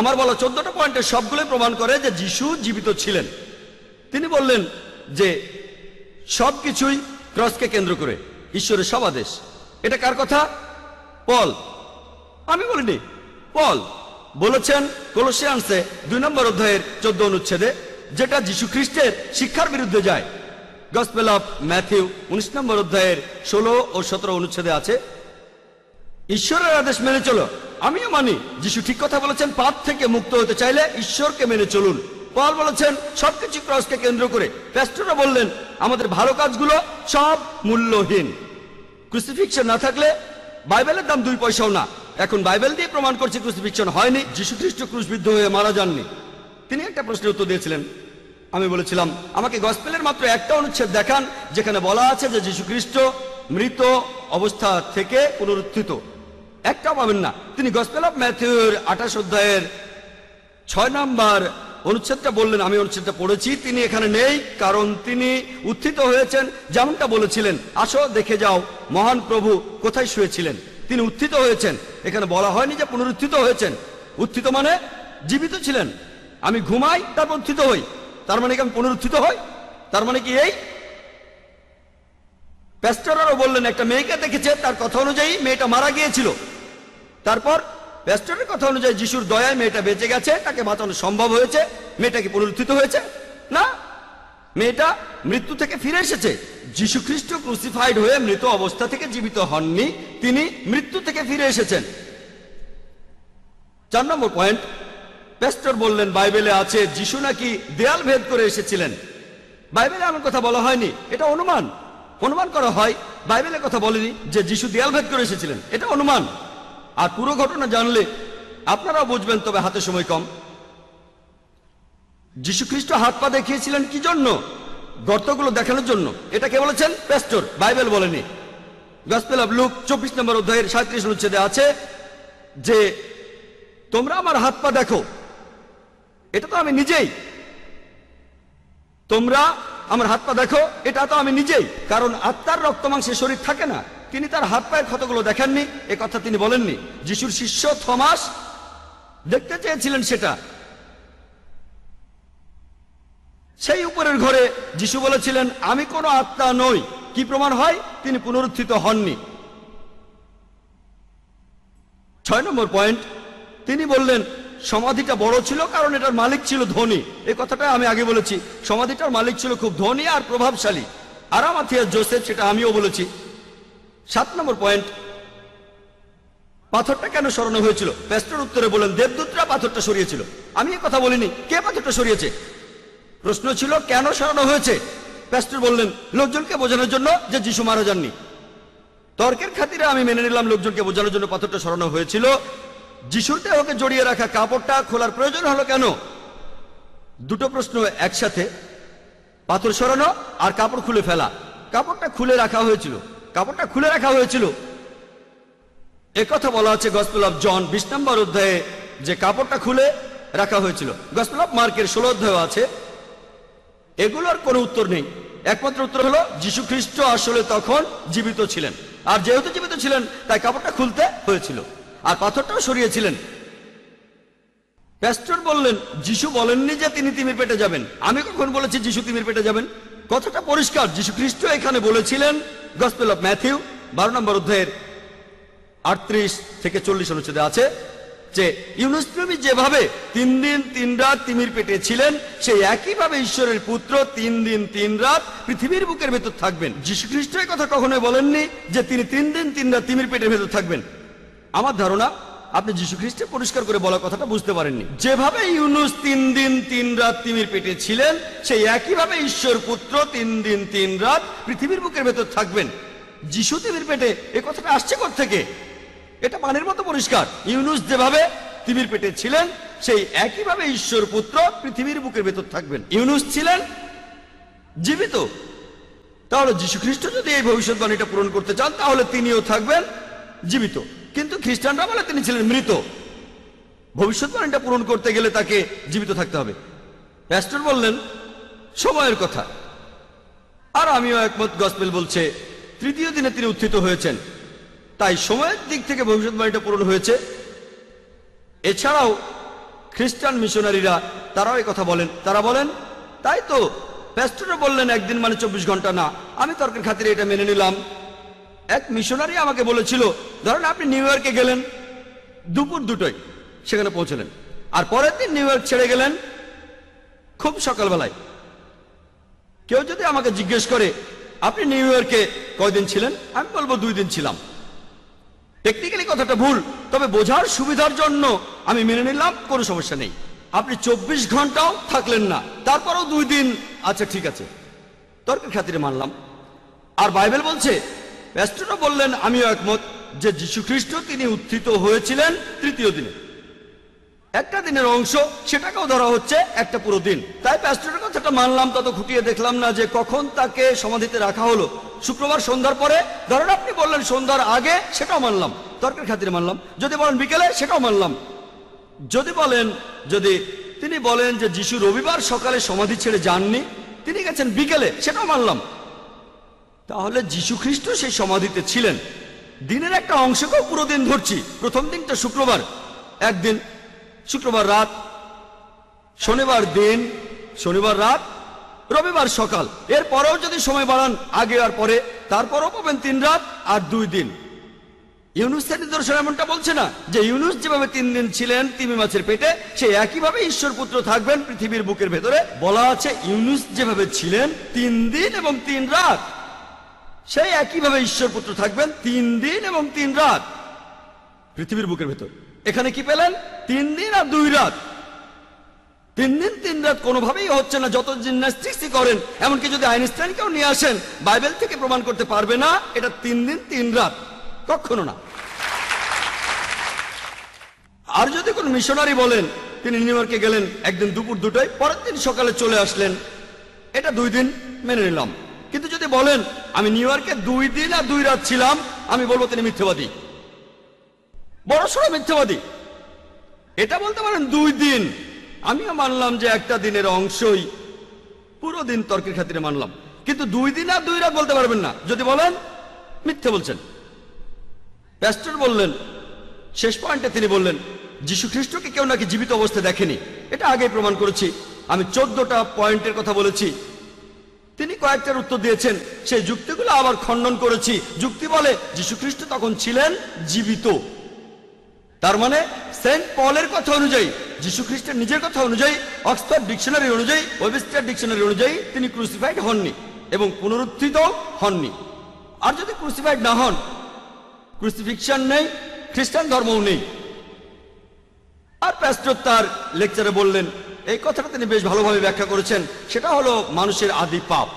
C: আমার বলা 14টা পয়েন্টের সবগুলোই প্রমাণ করে যে যীশু জীবিত ছিলেন। তিনি বললেন যে সবকিছুই ক্রসকে কেন্দ্র করে, ঈশ্বরের সব আদেশ। এটা কার কথা? পল। আমি বলিনি, পল বলেছেন কলোসিয়ান্সে 2 নম্বর অধ্যায়ের 14 অনুচ্ছেদে, যেটা যীশু খ্রিস্টের শিক্ষার বিরুদ্ধে যায়। গসপেল অফ ম্যাথিউ 19 নম্বর অধ্যায়ের 16 ও 17 অনুচ্ছেদে আছে ঈশ্বরের আদেশ মেনে চলো। আমিও মানি যীশু ঠিক কথা বলেছেন, পাপ থেকে মুক্ত হতে চাইলে ঈশ্বরকে মেনে চলুন। পল বলেছেন সবকিছু ক্রসকে কেন্দ্র করে। প্যাস্টররা বললেন আমাদের ভালো কাজগুলো সব মূল্যহীন। ক্রুসিফিকশন না থাকলে বাইবেলের দাম 2 পয়সাও না। এখন বাইবেল দিয়ে প্রমাণ করছে ক্রুসিফিকশন হয়নি, যীশু খ্রিস্ট ক্রুশবিদ্ধ হয়ে মারা যাননি। তিনি একটা প্রশ্নের উত্তর দিয়েছিলেন। আমি বলেছিলাম আমাকে গসপেলের মাত্র একটা অনুচ্ছেদ দেখান যেখানে বলা আছে যে যীশু খ্রিস্ট মৃত অবস্থা থেকে পুনরুত্থিত। একটাও পাবেন না। তিনি গসপেল অফ ম্যাথিউর 28 অধ্যায়ের 6 নম্বর অনুচ্ছেদটা বললেন, আমি অনুচ্ছেদটা পড়েছি। তিনি এখানে নেই কারণ তিনি উত্থিত হয়েছেন, যেমনটা বলেছিলেন আসো দেখে যাও মহান প্রভু কোথায় শুয়েছিলেন। তিনি উত্থিত হয়েছেন। এখানে বলা হয়নি যে পুনরুত্থিত হয়েছেন। উত্থিত মানে জীবিত ছিলেন। আমি ঘুমাই তারপর উত্থিত হই, তার মানে কি আমি পুনরুত্থিত হই? তার মানে কি এই? প্যাস্টররাও বললেন একটা মেয়েকে দেখেছে, তার কথা অনুযায়ী মেয়েটা মারা গিয়েছিল। তারপর প্যাস্টরের কথা অনুযায়ী যিশুর দয়ায় মেয়েটা বেঁচে গেছে, তাকে বাঁচানো সম্ভব হয়েছে। মেয়েটা কি পুনরুত্থিত হয়েছে? না, মেয়েটা মৃত্যু থেকে ফিরে এসেছে। যীশু খ্রিস্ট ক্রুসিফাইড হয়ে মৃত অবস্থা থেকে জীবিত হননি, তিনি মৃত্যু থেকে ফিরে এসেছেন। 4 নম্বর পয়েন্ট, প্যাস্টর বললেন বাইবেলে আছে যিশু নাকি দেয়াল ভেদ করে এসেছিলেন। বাইবেলে এমন কথা বলা হয়নি, এটা অনুমান। অনুমান করা হয়, বাইবেলের কথা বলেনি যে যিশু দেয়াল ভেদ করে এসেছিলেন, এটা অনুমান। আর পুরো ঘটনা জানলে আপনারাও বুঝবেন, তবে হাতে সময় কম। যীশু খ্রিস্ট হাত পা দেখিয়েছিলেন কি জন্য? গর্তগুলো দেখানোর জন্য। এটা কে বলেছেন? প্যাস্টর, বাইবেল বলেনি। গসপেল অফ লুক 24 নম্বর অধ্যায়ের 37 অনুচ্ছেদে আছে যে তোমরা আমার হাত পা দেখো, এটা তো আমি নিজেই। তোমরা আমার হাত পা দেখো, এটা তো আমি নিজেই। কারণ আত্মার রক্ত মাংসে শরীর থাকে না। তিনি তার হাত পায়ের ক্ষতগুলো দেখাননি, এ কথা তিনি বলেননি। যিশুর শিষ্য থমাস দেখতে চেয়েছিলেন সেটা। সেই উপরের ঘরে যিশু বলেছিলেন আমি কোনো আত্মা নই। কি প্রমাণ হয়? তিনি পুনরুত্থিত হননি। 6 নম্বর পয়েন্ট, তিনি বললেন সমাধিটা বড় ছিল কারণ এটার মালিক ছিল ধনী। এই কথাটা আমি আগে বলেছি। সমাধিটার মালিক ছিল খুব ধনী আর প্রভাবশালী। আরামাথিয়াস জোসেফ, সেটা আমিও বলেছি। 7 নম্বর পয়েন্ট, পাথরটা কেন সরানো হয়েছিল? প্যাস্টর উত্তরে বলেন দেবদূতরা পাথরটা সরিয়েছিল। আমি এ কথা বলিনি। কে পাথরটা সরিয়েছে? প্রশ্ন ছিল কেন সরানো হয়েছে? প্যাস্টর বললেন লোকজনকে বোঝানোর জন্য যে যিশু মারা যাননি। তর্কের খাতিরে আমি মেনে নিলাম লোকজনকে বোঝানোর জন্য পাথরটা সরানো হয়েছিল। যিশুর দেহকে জড়িয়ে রাখা কাপড়টা খোলার প্রয়োজন হলো কেন? দুটো প্রশ্ন একসাথে, পাথর সরানো আর কাপড় খুলে ফেলা। কাপড়টা খুলে রাখা হয়েছিল, কাপড়টা খুলে রাখা হয়েছিল। একথা বলা আছে গসপেল অফ জন 20 নম্বর অধ্যায়ে যে কাপড়টা খুলে রাখা হয়েছিল। গসপেল অফ মার্কের 16 অধ্যায় আছে। এগুলোর কোনো উত্তর নেই। একমাত্র উত্তর হলো যীশু খ্রিস্ট আসলে তখন জীবিত ছিলেন, আর যেহেতু জীবিত ছিলেন তাই কাপড়টা খুলতে হয়েছিল, আর পাথরটাও সরিয়েছিলেন। প্যাস্টর বললেন যিশু বলেননি যে তিনি তিমির পেটে যাবেন। আমি কখন বলেছি যিশু তিমির পেটে যাবেন? কথাটা পরিষ্কার। যীশু খ্রিস্ট এখানে বলেছিলেন গসপেল অফ ম্যাথিউ 12 নম্বর অধ্যায়ের 38 থেকে 40 অনুচ্ছেদে আছে যে ইউনুস নবী যেভাবে 3 দিন 3 রাত তিমির পেটে ছিলেন, সেই একইভাবে ঈশ্বরের পুত্র 3 দিন 3 রাত পৃথিবীর বুকের ভেতর থাকবেন। যীশু খ্রিস্ট এই কথা কখনোই বলেননি যে তিনি 3 দিন 3 রাত তিমির পেটের ভেতর থাকবেন। আমার ধারণা আপনি যীশু খ্রিস্টের পরিষ্কার করে বলা কথাটা বুঝতে পারেননি। যেভাবে ইউনুস 3 দিন 3 রাত তিমির পেটে ছিলেন, সেই একইভাবে ঈশ্বর পুত্র 3 দিন 3 রাত পৃথিবীর বুকের ভেতর থাকবেন। যিশু তিমির পেটে, এ কথাটা আসছে কোত্থেকে? এটা পানির মতো পরিষ্কার। ইউনুস যেভাবে তিমির পেটে ছিলেন, সেই একইভাবে ঈশ্বর পুত্র পৃথিবীর বুকের ভেতর থাকবেন। ইউনুস ছিলেন জীবিত। তাহলে যীশুখ্রিস্ট যদি এই ভবিষ্যৎবাণীটা পূরণ করতে চান তাহলে তিনিও থাকবেন জীবিত, কিন্তু খ্রিস্টানরা বলে তিনি ছিলেন মৃত। ভবিষ্যৎবাণীটা পূরণ করতে গেলে তাকে জীবিত থাকতে হবে। প্যাস্টর বললেন সময়ের কথা, আর আমিও একমত। গসপেল বলছে তৃতীয় দিনে তিনি উত্থিত হয়েছেন, তাই সময়ের দিক থেকে ভবিষ্যৎবাণীটা পূরণ হয়েছে। এছাড়াও খ্রিস্টান মিশনারিরা তারাও এই কথা বলেন। তারা বলেন তাই তো, প্যাস্টররা বললেন একদিন মানে 24 ঘন্টা না। আমি তর্কের খাতিরে এটা মেনে নিলাম। এক মিশনারি আমাকে বলেছিল, ধরেন আপনি নিউ ইয়র্কে গেলেন দুপুর 2টায়, সেখানে পৌঁছলেন, আর পরের দিন নিউ ইয়র্ক ছেড়ে গেলেন খুব সকালবেলায়। কেউ যদি আমাকে জিজ্ঞেস করে আপনি নিউ ইয়র্কে কয়দিন ছিলেন, আমি বলবো 2 দিন ছিলাম। টেকনিক্যালি কথাটা ভুল, তবে বোঝার সুবিধার জন্য আমি মেনে নিলাম, কোনো সমস্যা নেই। আপনি 24 ঘন্টাও থাকলেন না, তারপরেও 2 দিন, আচ্ছা ঠিক আছে, তর্কের খাতিরে মানলাম। আর বাইবেল বলছে, প্যাস্টররা বললেন আমিও একমত, যে যীশুখ্রিস্ট তিনি উত্থিত হয়েছিলেন তৃতীয় দিনে। একটা দিনের অংশ, সেটাকেও ধরা হচ্ছে একটা পুরো দিন। তাই প্যাস্টরের কথাটা মানলাম, তত খুঁটিয়ে দেখলাম না যে কখন তাকে সমাধিতে রাখা হলো। শুক্রবার সন্ধ্যার পরে, ধরেন আপনি বললেন সন্ধ্যার আগে, সেটাও মানলাম, তর্কের খাতিরে মানলাম। যদি বলেন বিকেলে, সেটাও মানলাম। যদি তিনি বলেন যে যিশু রবিবার সকালে সমাধি ছেড়ে যাননি, তিনি গেছেন বিকেলে, সেটাও মানলাম। তাহলে যীশুখ্রিস্ট সেই সমাধিতে ছিলেন। দিনের একটা অংশকেও পুরো দিন ধরছি। প্রথম দিনটা শুক্রবার, একদিন, শুক্রবার রাত, শনিবার দিন, শনিবার রাত, রবিবার সকাল। এর পরেও যদি সময় বাড়ান আগে আর পরে, তারপরও পাবেন 3 রাত আর 2 দিন। ইউনুসের নিদর্শন এমনটা বলছে না যে ইউনুস যেভাবে 3 দিন ছিলেন তিমি মাছের পেটে, সে একইভাবে ঈশ্বর পুত্র থাকবেন পৃথিবীর বুকের ভেতরে। বলা আছে ইউনুস যেভাবে ছিলেন 3 দিন এবং 3 রাত, সেই একইভাবে ঈশ্বর পুত্র থাকবেন 3 দিন এবং 3 রাত পৃথিবীর বুকের ভেতর। এখানে কি পেলেন? 3 দিন আর 2 রাত। 3 দিন 3 রাত কোনোভাবেই হচ্ছে না, যত জিমন্যাস্টিক্সই করেন। এমনকি যদি আইনস্টাইনকেও নিয়ে আসেন, বাইবেল থেকে প্রমাণ করতে পারবে না এটা 3 দিন 3 রাত, কখনো না। আর যদি কোন মিশনারি বলেন তিনি নিউ ইয়র্কে গেলেন একদিন দুপুর 2টায়, পরের দিন সকালে চলে আসলেন, এটা 2 দিন মেনে নিলাম। কিন্তু যদি বলেন আমি নিউ ইয়র্কে 2 দিন আর 2 রাত ছিলাম, আমি বলবো তিনি মিথ্যাবাদী, বড়সড় মিথ্যাবাদী। এটা বলতে পারেন 2 দিন, আমিও মানলাম যে একটা দিনের অংশই পুরো দিন, তর্কের খাতিরে মানলাম। কিন্তু 2 দিন আর 2 রাত বলতে পারবেন না। যদি বলেন মিথ্যে বলছেন। প্যাস্টর বললেন, শেষ পয়েন্টে তিনি বললেন যীশুখ্রিস্টকে কেউ নাকি জীবিত অবস্থায় দেখেনি। এটা আগেই প্রমাণ করেছি। আমি 14টা পয়েন্টের কথা বলেছি, তিনি কয়েকটার উত্তর দিয়েছেন। সেই যুক্তিগুলো আবার খণ্ডন করেছি। যুক্তি বলে যীশুখ্রিস্ট তখন ছিলেন জীবিত। তার মানে সেন্ট পলের কথা অনুযায়ী, যীশুখ্রিস্টের নিজের কথা অনুযায়ী, অক্সফোর্ড ডিকশনারি অনুযায়ী, ওয়েবস্টার ডিকশনারি অনুযায়ী তিনি ক্রুসিফাইড হননি এবং পুনরুত্থিত হননি। আর যদি ক্রুসিফাইড না হন, ক্রুসিফিকশন নেই, খ্রিস্টান ধর্মও নেই। আর প্যাস্টর তার লেকচারে বললেন, এই কথাটা তিনি বেশ ভালোভাবে ব্যাখ্যা করেছেন। সেটা হলো মানুষের আদি পাপ,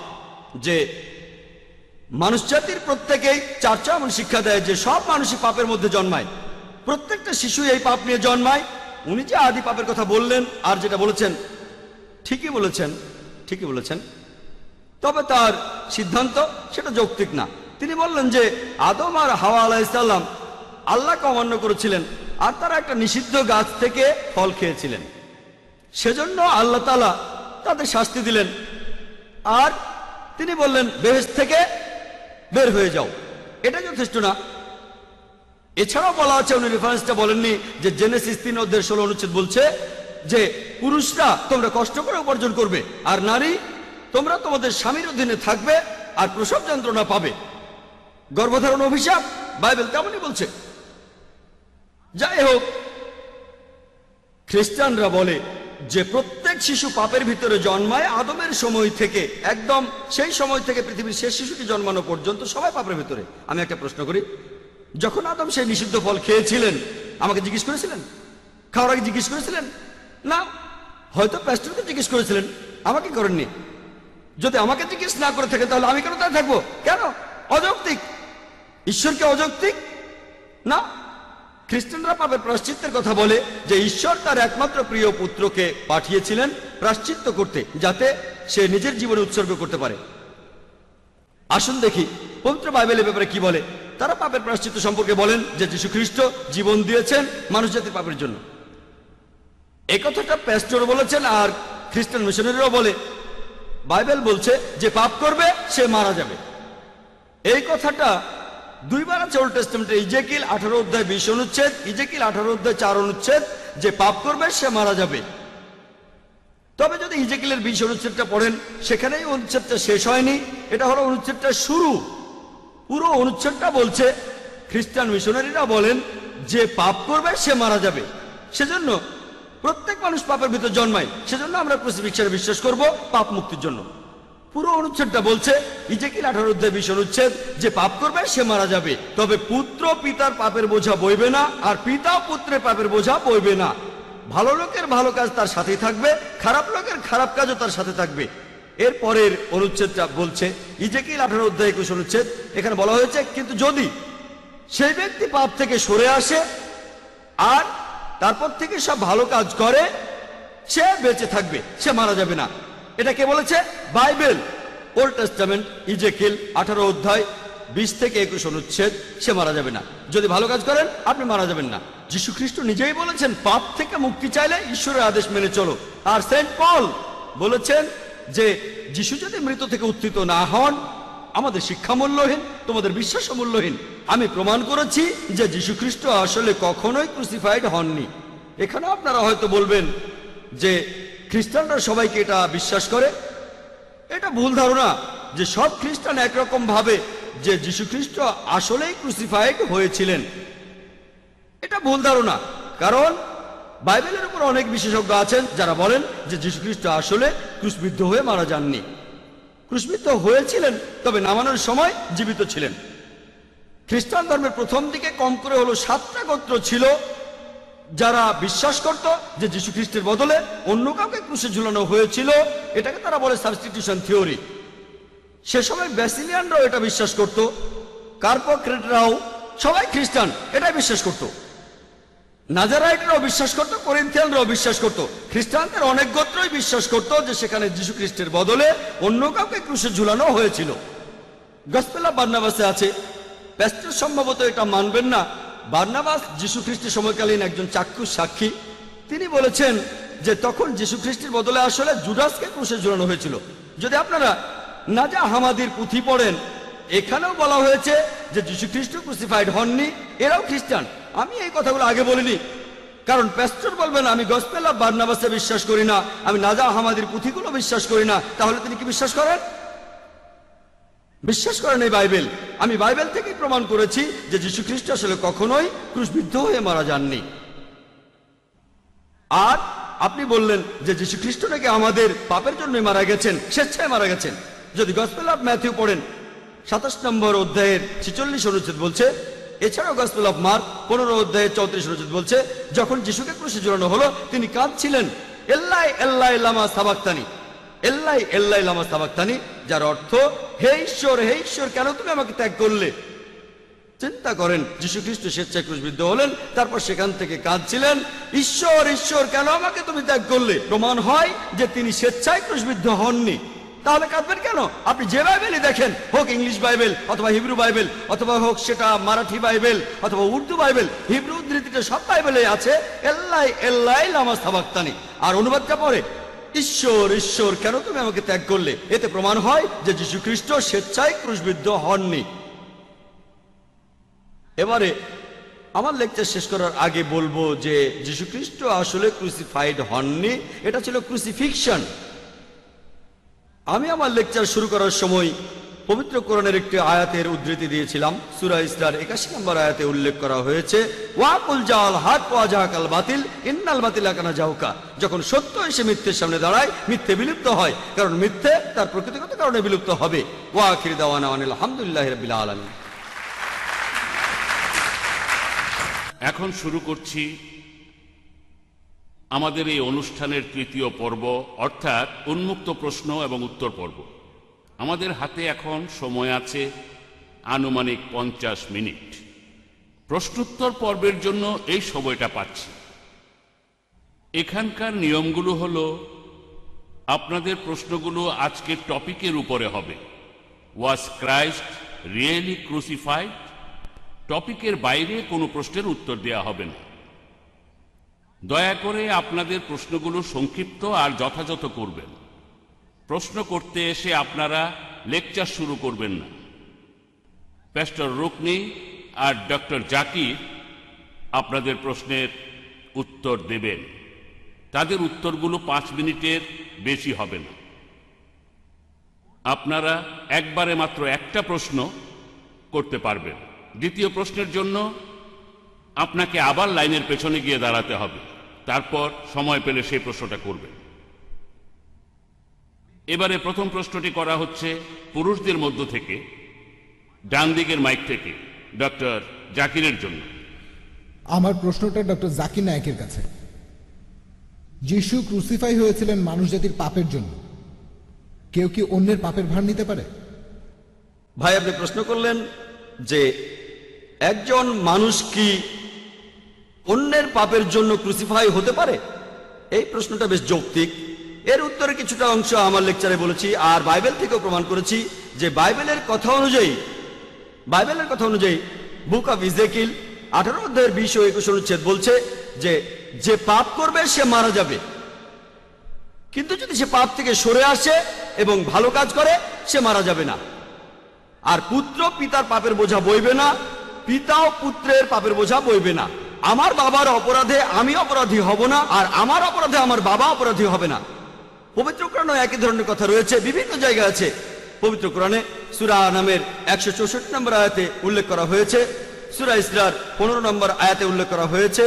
C: যে মানুষ জাতির প্রত্যেকেই চার্চা এমন শিক্ষা দেয় যে সব মানুষই পাপের মধ্যে জন্মায়, প্রত্যেকটা শিশু এই পাপ নিয়ে জন্মায়। উনি যে আদি পাপের কথা বললেন আর যেটা বলেছেন, ঠিকই বলেছেন, তবে তার সিদ্ধান্ত সেটা যৌক্তিক না। তিনি বললেন যে আদম আর হাওয়া আলাইহিসসালাম আল্লাহকে অমান্য করেছিলেন, আর তারা একটা নিষিদ্ধ গাছ থেকে ফল খেয়েছিলেন, সেজন্য আল্লাহ তাআলা তাদের শাস্তি দিলেন। আর তিনি বললেন বেহেশত থেকে বের হয়ে যাও। এটা যথেষ্ট না। এছাড়াও বলা আছে, উনি রেফারেন্সটা বলেননি, যে জেনেসিস 3:16 অনুচ্ছেদ বলছে যে পুরুষরা তোমরা কষ্ট করে উপার্জন করবে, আর নারী তোমরা তোমাদের স্বামীর অধীনে থাকবে আর প্রসব যন্ত্রণা পাবে। গর্ভধারণ অভিশাপ, বাইবেল তেমনই বলছে। যাই হোক, খ্রিস্টানরা বলে যে প্রত্যেক শিশু পাপের ভিতরে জন্মায় আদমের সময় থেকে, একদম সেই সময় থেকে পৃথিবীর শেষ শিশুটি জন্মানো পর্যন্ত সবাই পাপের ভিতরে। আমি একটা প্রশ্ন করি, যখন আদম সেই নিষিদ্ধ ফল খেয়েছিলেন, আমাকে জিজ্ঞেস করেছিলেন? খাওয়ার আগে জিজ্ঞেস করেছিলেন? না। হয়তো প্যাস্টরকে জিজ্ঞেস করেছিলেন, আমাকে করেননি। যদি আমাকে জিজ্ঞেস না করে থাকেন, তাহলে আমি কেন তাই থাকবো? কেন? অযৌক্তিক। ঈশ্বরকে অযৌক্তিক না। খ্রিস্টানরা পাপের প্রায়শ্চিত্তের কথা বলে যে ঈশ্বর তার একমাত্র প্রিয় পুত্রকে পাঠিয়েছিলেন প্রায়শ্চিত্ত করতে, যাতে সে নিজের জীবনে উৎসর্গ করতে পারে। আসুন দেখি পবিত্র বাইবেলের ব্যাপারে কি বলে। তারা পাপের প্রায়শ্চিত্ত সম্পর্কে বলেন যে যীশু খ্রিস্ট জীবন দিয়েছেন মানুষ জাতির পাপের জন্য। এই কথাটা প্যাস্টর বলেছেন, আর খ্রিস্টান মিশনারিরাও বলে। বাইবেল বলছে যে পাপ করবে সে মারা যাবে। এই কথাটা দুইবার আছে ওল্ড টেস্টামেন্টে, ইজেকিল 18 অধ্যায় 20 অনুচ্ছেদ, ইজেকিল 18 অধ্যায় 4 অনুচ্ছেদ, যে পাপ করবে সে মারা যাবে। তবে যদি ইজেকিলের 20 অনুচ্ছেদটা পড়েন, সেখানেই অনুচ্ছেদটা শেষ হয়নি, এটা হলো অনুচ্ছেদটা শুরু। পুরো অনুচ্ছেদটা বলছে খ্রিস্টান মিশনারিরা বলেন যে পাপ করবে সে মারা যাবে। সেজন্য প্রত্যেক মানুষ পাপের ভিতর জন্মায়, সেজন্য আমরা ক্রুসিফিক্সনে বিশ্বাস করব পাপ মুক্তির জন্য। পুরো অনুচ্ছেদটা বলছে ইজেকিল 18 অধ্যায় 20 অনুচ্ছেদ যে পাপ করবে সে মারা যাবে। তবে পুত্র পিতার পাপের বোঝা বইবে না, আর পিতা পুত্রের পাপের বোঝা বইবে না। ভালো লোকের ভালো কাজ তার সাথেই থাকবে, খারাপ লোকের খারাপ কাজও তার সাথে থাকবে। এর পরের অনুচ্ছেদটা বলছে ইজেকিল 18 অধ্যায় 21 অনুচ্ছেদ, এখানে বলা হয়েছে কিন্তু যদি সেই ব্যক্তি পাপ থেকে সরে আসে আর তারপর থেকে সব ভালো কাজ করে, সে বেঁচে থাকবে, সে মারা যাবে না। এটা কে বলেছে? বাইবেল, ওল্ড টেস্টামেন্ট, ইজেকিল 18 অধ্যায় 20 থেকে 21 অনুচ্ছেদ। সে মারা যাবে না। যদি ভালো কাজ করেন আপনি মারা যাবেন না। যীশু খ্রিস্ট নিজেই বলেছেন পাপ থেকে মুক্তি চাইলে ঈশ্বরের আদেশ মেনে চলো। আর সেন্ট পল বলেছেন যে যীশু যদি মৃত থেকে উত্থিত না হন, আমাদের শিক্ষা মূল্যহীন, তোমাদের বিশ্বাস মূল্যহীন। আমি প্রমাণ করেছি যে যীশু খ্রিস্ট আসলে কখনোই ক্রুসিফাইড হননি। এখানে আপনারা হয়তো বলবেন যে খ্রিস্টানরা সবাইকে এটা বিশ্বাস করে। এটা ভুল ধারণা যে সব খ্রিস্টান একরকম ভাবে যে যীশু খ্রিস্ট আসলেই ক্রুসিফাইড হয়েছিলেন। এটা ভুল ধারণা, কারণ বাইবেলের উপর অনেক বিশেষজ্ঞ আছেন যারা বলেন যে যীশু খ্রিস্ট আসলে ক্রুশবিদ্ধ হয়ে মারা যাননি। ক্রুশবিদ্ধ হয়েছিলেন, তবে নামানোর সময় জীবিত ছিলেন। খ্রিস্টান ধর্মের প্রথম দিকে কম করে হলো 7টা গোত্র ছিল যারা বিশ্বাস করত যে যীশু খ্রিস্টের বদলে অন্য কাউকে ক্রুশে ঝুলানো হয়েছিল। এটাকে তারা বলে সাবস্টিটিউশন থিওরি। সে সময় ব্যাসিলিয়ানরাও এটা বিশ্বাস করত, কার্পোক্রেটরাও, সবাই খ্রিস্টান এটাই বিশ্বাস করত। নাজারাইটরাও বিশ্বাস করত, করিন্থিয়ানরাও বিশ্বাস করত। খ্রিস্টানদের অনেক গোত্রই বিশ্বাস করত যে সেখানে যীশু খ্রিস্টের বদলে অন্য কাউকে ক্রুশে ঝুলানো হয়েছিল। গসপেল অফ বার্নাবাসে আছে। প্যাস্টর সম্ভবত এটা মানবেন না, বার্নাবাস যীশু খ্রিস্টের সময়কালীন একজন চাক্ষুষ সাক্ষী। তিনি বলেছেন যে তখন যীশু খ্রিস্টের বদলে আসলে জুডাসকে ক্রুশে ঝুলানো হয়েছিল। যদি আপনারা নাজা হামাদির পুঁথি পড়েন, এখানেও বলা হয়েছে যে যীশু খ্রিস্ট ক্রুসিফাইড হননি। এরাও খ্রিস্টান। আমি এই কথাগুলো আগে বলিনি, কারণ প্যাস্টর বলবেন আমি গসপেল অফ বার্নাবাসে বিশ্বাস করি না, আমি নাজা হামাদির পুঁথিগুলো বিশ্বাস করি না। তাহলে তিনি কি বিশ্বাস করেন? বিশ্বাস করেন এই বাইবেল। আমি বাইবেল থেকেই প্রমাণ করেছি যে যীশু খ্রিস্ট আসলে কখনোই ক্রুশবিদ্ধ হয়ে মারা যাননি। আর আপনি বললেন যে যীশু খ্রিস্ট নাকি আমাদের পাপের জন্য মারা গেছেন, স্বেচ্ছায় মারা গেছেন। যদি গসপেল অফ ম্যাথিউ পড়েন 27 নম্বর অধ্যায়ের 46 অনুচ্ছেদ বলছে। এছাড়াও গসপেল অফ মার্ক 15 অধ্যায়ের 34 অনুচ্ছেদ বলছে যখন যীশুকে ক্রুশে ঝুলানো হলো তিনি কাঁদছিলেন, এল্লাই এল্লাই লামা সাবাক্তানি, এল্লাই এল্লাই লামা সাবাক্তানি, যার অর্থ হে ঈশ্বর কেন তুমি আমাকে ত্যাগ করলে। চিন্তা করেন, যীশু খ্রিস্ট স্বেচ্ছায় ক্রুশবিদ্ধ হলেন, তারপর সেখান থেকে কাঁদছিলেন, ঈশ্বর কেন আমাকে তুমি ত্যাগ করলে। প্রমাণ হয় যে তিনি স্বেচ্ছায় ক্রুশবিদ্ধ হননি। তাহলে কাঁদবেন কেন? আপনি যে বাইবেলই দেখেন, হোক ইংলিশ বাইবেল অথবা হিব্রু বাইবেল, অথবা হোক সেটা মারাঠি বাইবেল অথবা উর্দু বাইবেল, হিব্রু উদ্ধৃতিটা সব বাইবেলে আছে এল্লাই এল্লাই লামা সাবাক্তানি। আর অনুবাদটা পড়ে ঈশ্বর কেন তুমি আমাকে ত্যাগ করলে। এতে প্রমাণ হয় যে যীশু খ্রিস্ট স্বেচ্ছায় ক্রুশবিদ্ধ হননি। এবারে আমার লেকচার শেষ করার আগে বলবো যে যীশু খ্রিস্ট আসলে ক্রুসিফাইড হননি, এটা ছিল ক্রুসিফিকশন। আমি আমার লেকচার শুরু করার সময় পবিত্র কোরআনের একটি আয়াতের উদ্ধৃতি দিয়েছিলাম। সূরা ইসরার 81 নম্বর আয়াতে উল্লেখ করা হয়েছে ওয়াকুল জাল হক ওয়া জাহাকাল বাতিল ইন্নাল বাতিলা কানা জাহুকা। যখন সত্য এসে মিথ্যের সামনে দাঁড়ায়, মিথ্যে বিলুপ্ত হয়, কারণ মিথ্যে তার প্রকৃতিগত কারণে বিলুপ্ত হবে। ওয়া আখির দাওয়ানা আলহামদুলিল্লাহি রাব্বিল আলামিন।
A: এখন শুরু করছি আমাদের এই অনুষ্ঠানের তৃতীয় পর্ব, অর্থাৎ উন্মুক্ত প্রশ্ন এবং উত্তর পর্ব। আমাদের হাতে এখন সময় আছে আনুমানিক 50 মিনিট। প্রশ্নোত্তর পর্বের জন্য এই সময়টা পাচ্ছি। এখানকার নিয়মগুলো হলো আপনাদের প্রশ্নগুলো আজকের টপিকের উপরে হবে। ওয়াজ ক্রাইস্ট রিয়েলি ক্রুসিফাইড? টপিকের বাইরে কোনো প্রশ্নের উত্তর দেওয়া হবে না। দয়া করে আপনাদের প্রশ্নগুলো সংক্ষিপ্ত আর যথাযথ করবেন। প্রশ্ন করতে এসে আপনারা লেকচার শুরু করবেন না। প্যাস্টর রুকনি আর ডক্টর জাকির আপনাদের প্রশ্নের উত্তর দেবেন। তাদের উত্তরগুলো 5 মিনিটের বেশি হবে না। আপনারা একবারে মাত্র একটা প্রশ্ন করতে পারবেন। দ্বিতীয় প্রশ্নের জন্য আপনাকে আবার লাইনের পেছনে গিয়ে দাঁড়াতে হবে। তারপর সময় পেলে সেই প্রশ্নটা করবেন। এবারে প্রথম প্রশ্নটি করা হচ্ছে পুরুষদের মধ্য থেকে, ডান দিকের মাইক থেকে ডক্টর জাকিরের জন্য।
D: আমার প্রশ্নটা ডক্টর জাকির নায়েকের কাছে। যিশু ক্রুসিফাই হয়েছিলেন মানুষ জাতির পাপের জন্য। কেউ কি অন্যের পাপের ভার নিতে পারে?
C: ভাই, আপনি প্রশ্ন করলেন যে একজন মানুষ কি অন্যের পাপের জন্য ক্রুসিফাই হতে পারে। এই প্রশ্নটা বেশ যৌক্তিক। এর উত্তরে কিছুটা অংশ আমার লেকচারে বলেছি, আর বাইবেল থেকেও প্রমাণ করেছি যে বাইবেলের কথা অনুযায়ী বুক অফ ইজেকিল 18 অধ্যায়ের 20 ও 21 অনুচ্ছেদ বলছে যে যে পাপ করবে সে মারা যাবে, কিন্তু যদি সে পাপ থেকে সরে আসে এবং ভালো কাজ করে সে মারা যাবে না। আর পুত্র পিতার পাপের বোঝা বইবে না, পিতাও পুত্রের পাপের বোঝা বইবে না। আমার বাবার অপরাধে আমি অপরাধী হব না, আর আমার অপরাধে আমার বাবা অপরাধী হবে না। পবিত্র কোরআনে একই ধরনের কথা রয়েছে, বিভিন্ন জায়গায় আছে। পবিত্র কোরআনে সূরা নামের 164 নম্বর আয়াতে উল্লেখ করা হয়েছে, সূরা ইসরার 15 নম্বর আয়াতে উল্লেখ করা হয়েছে।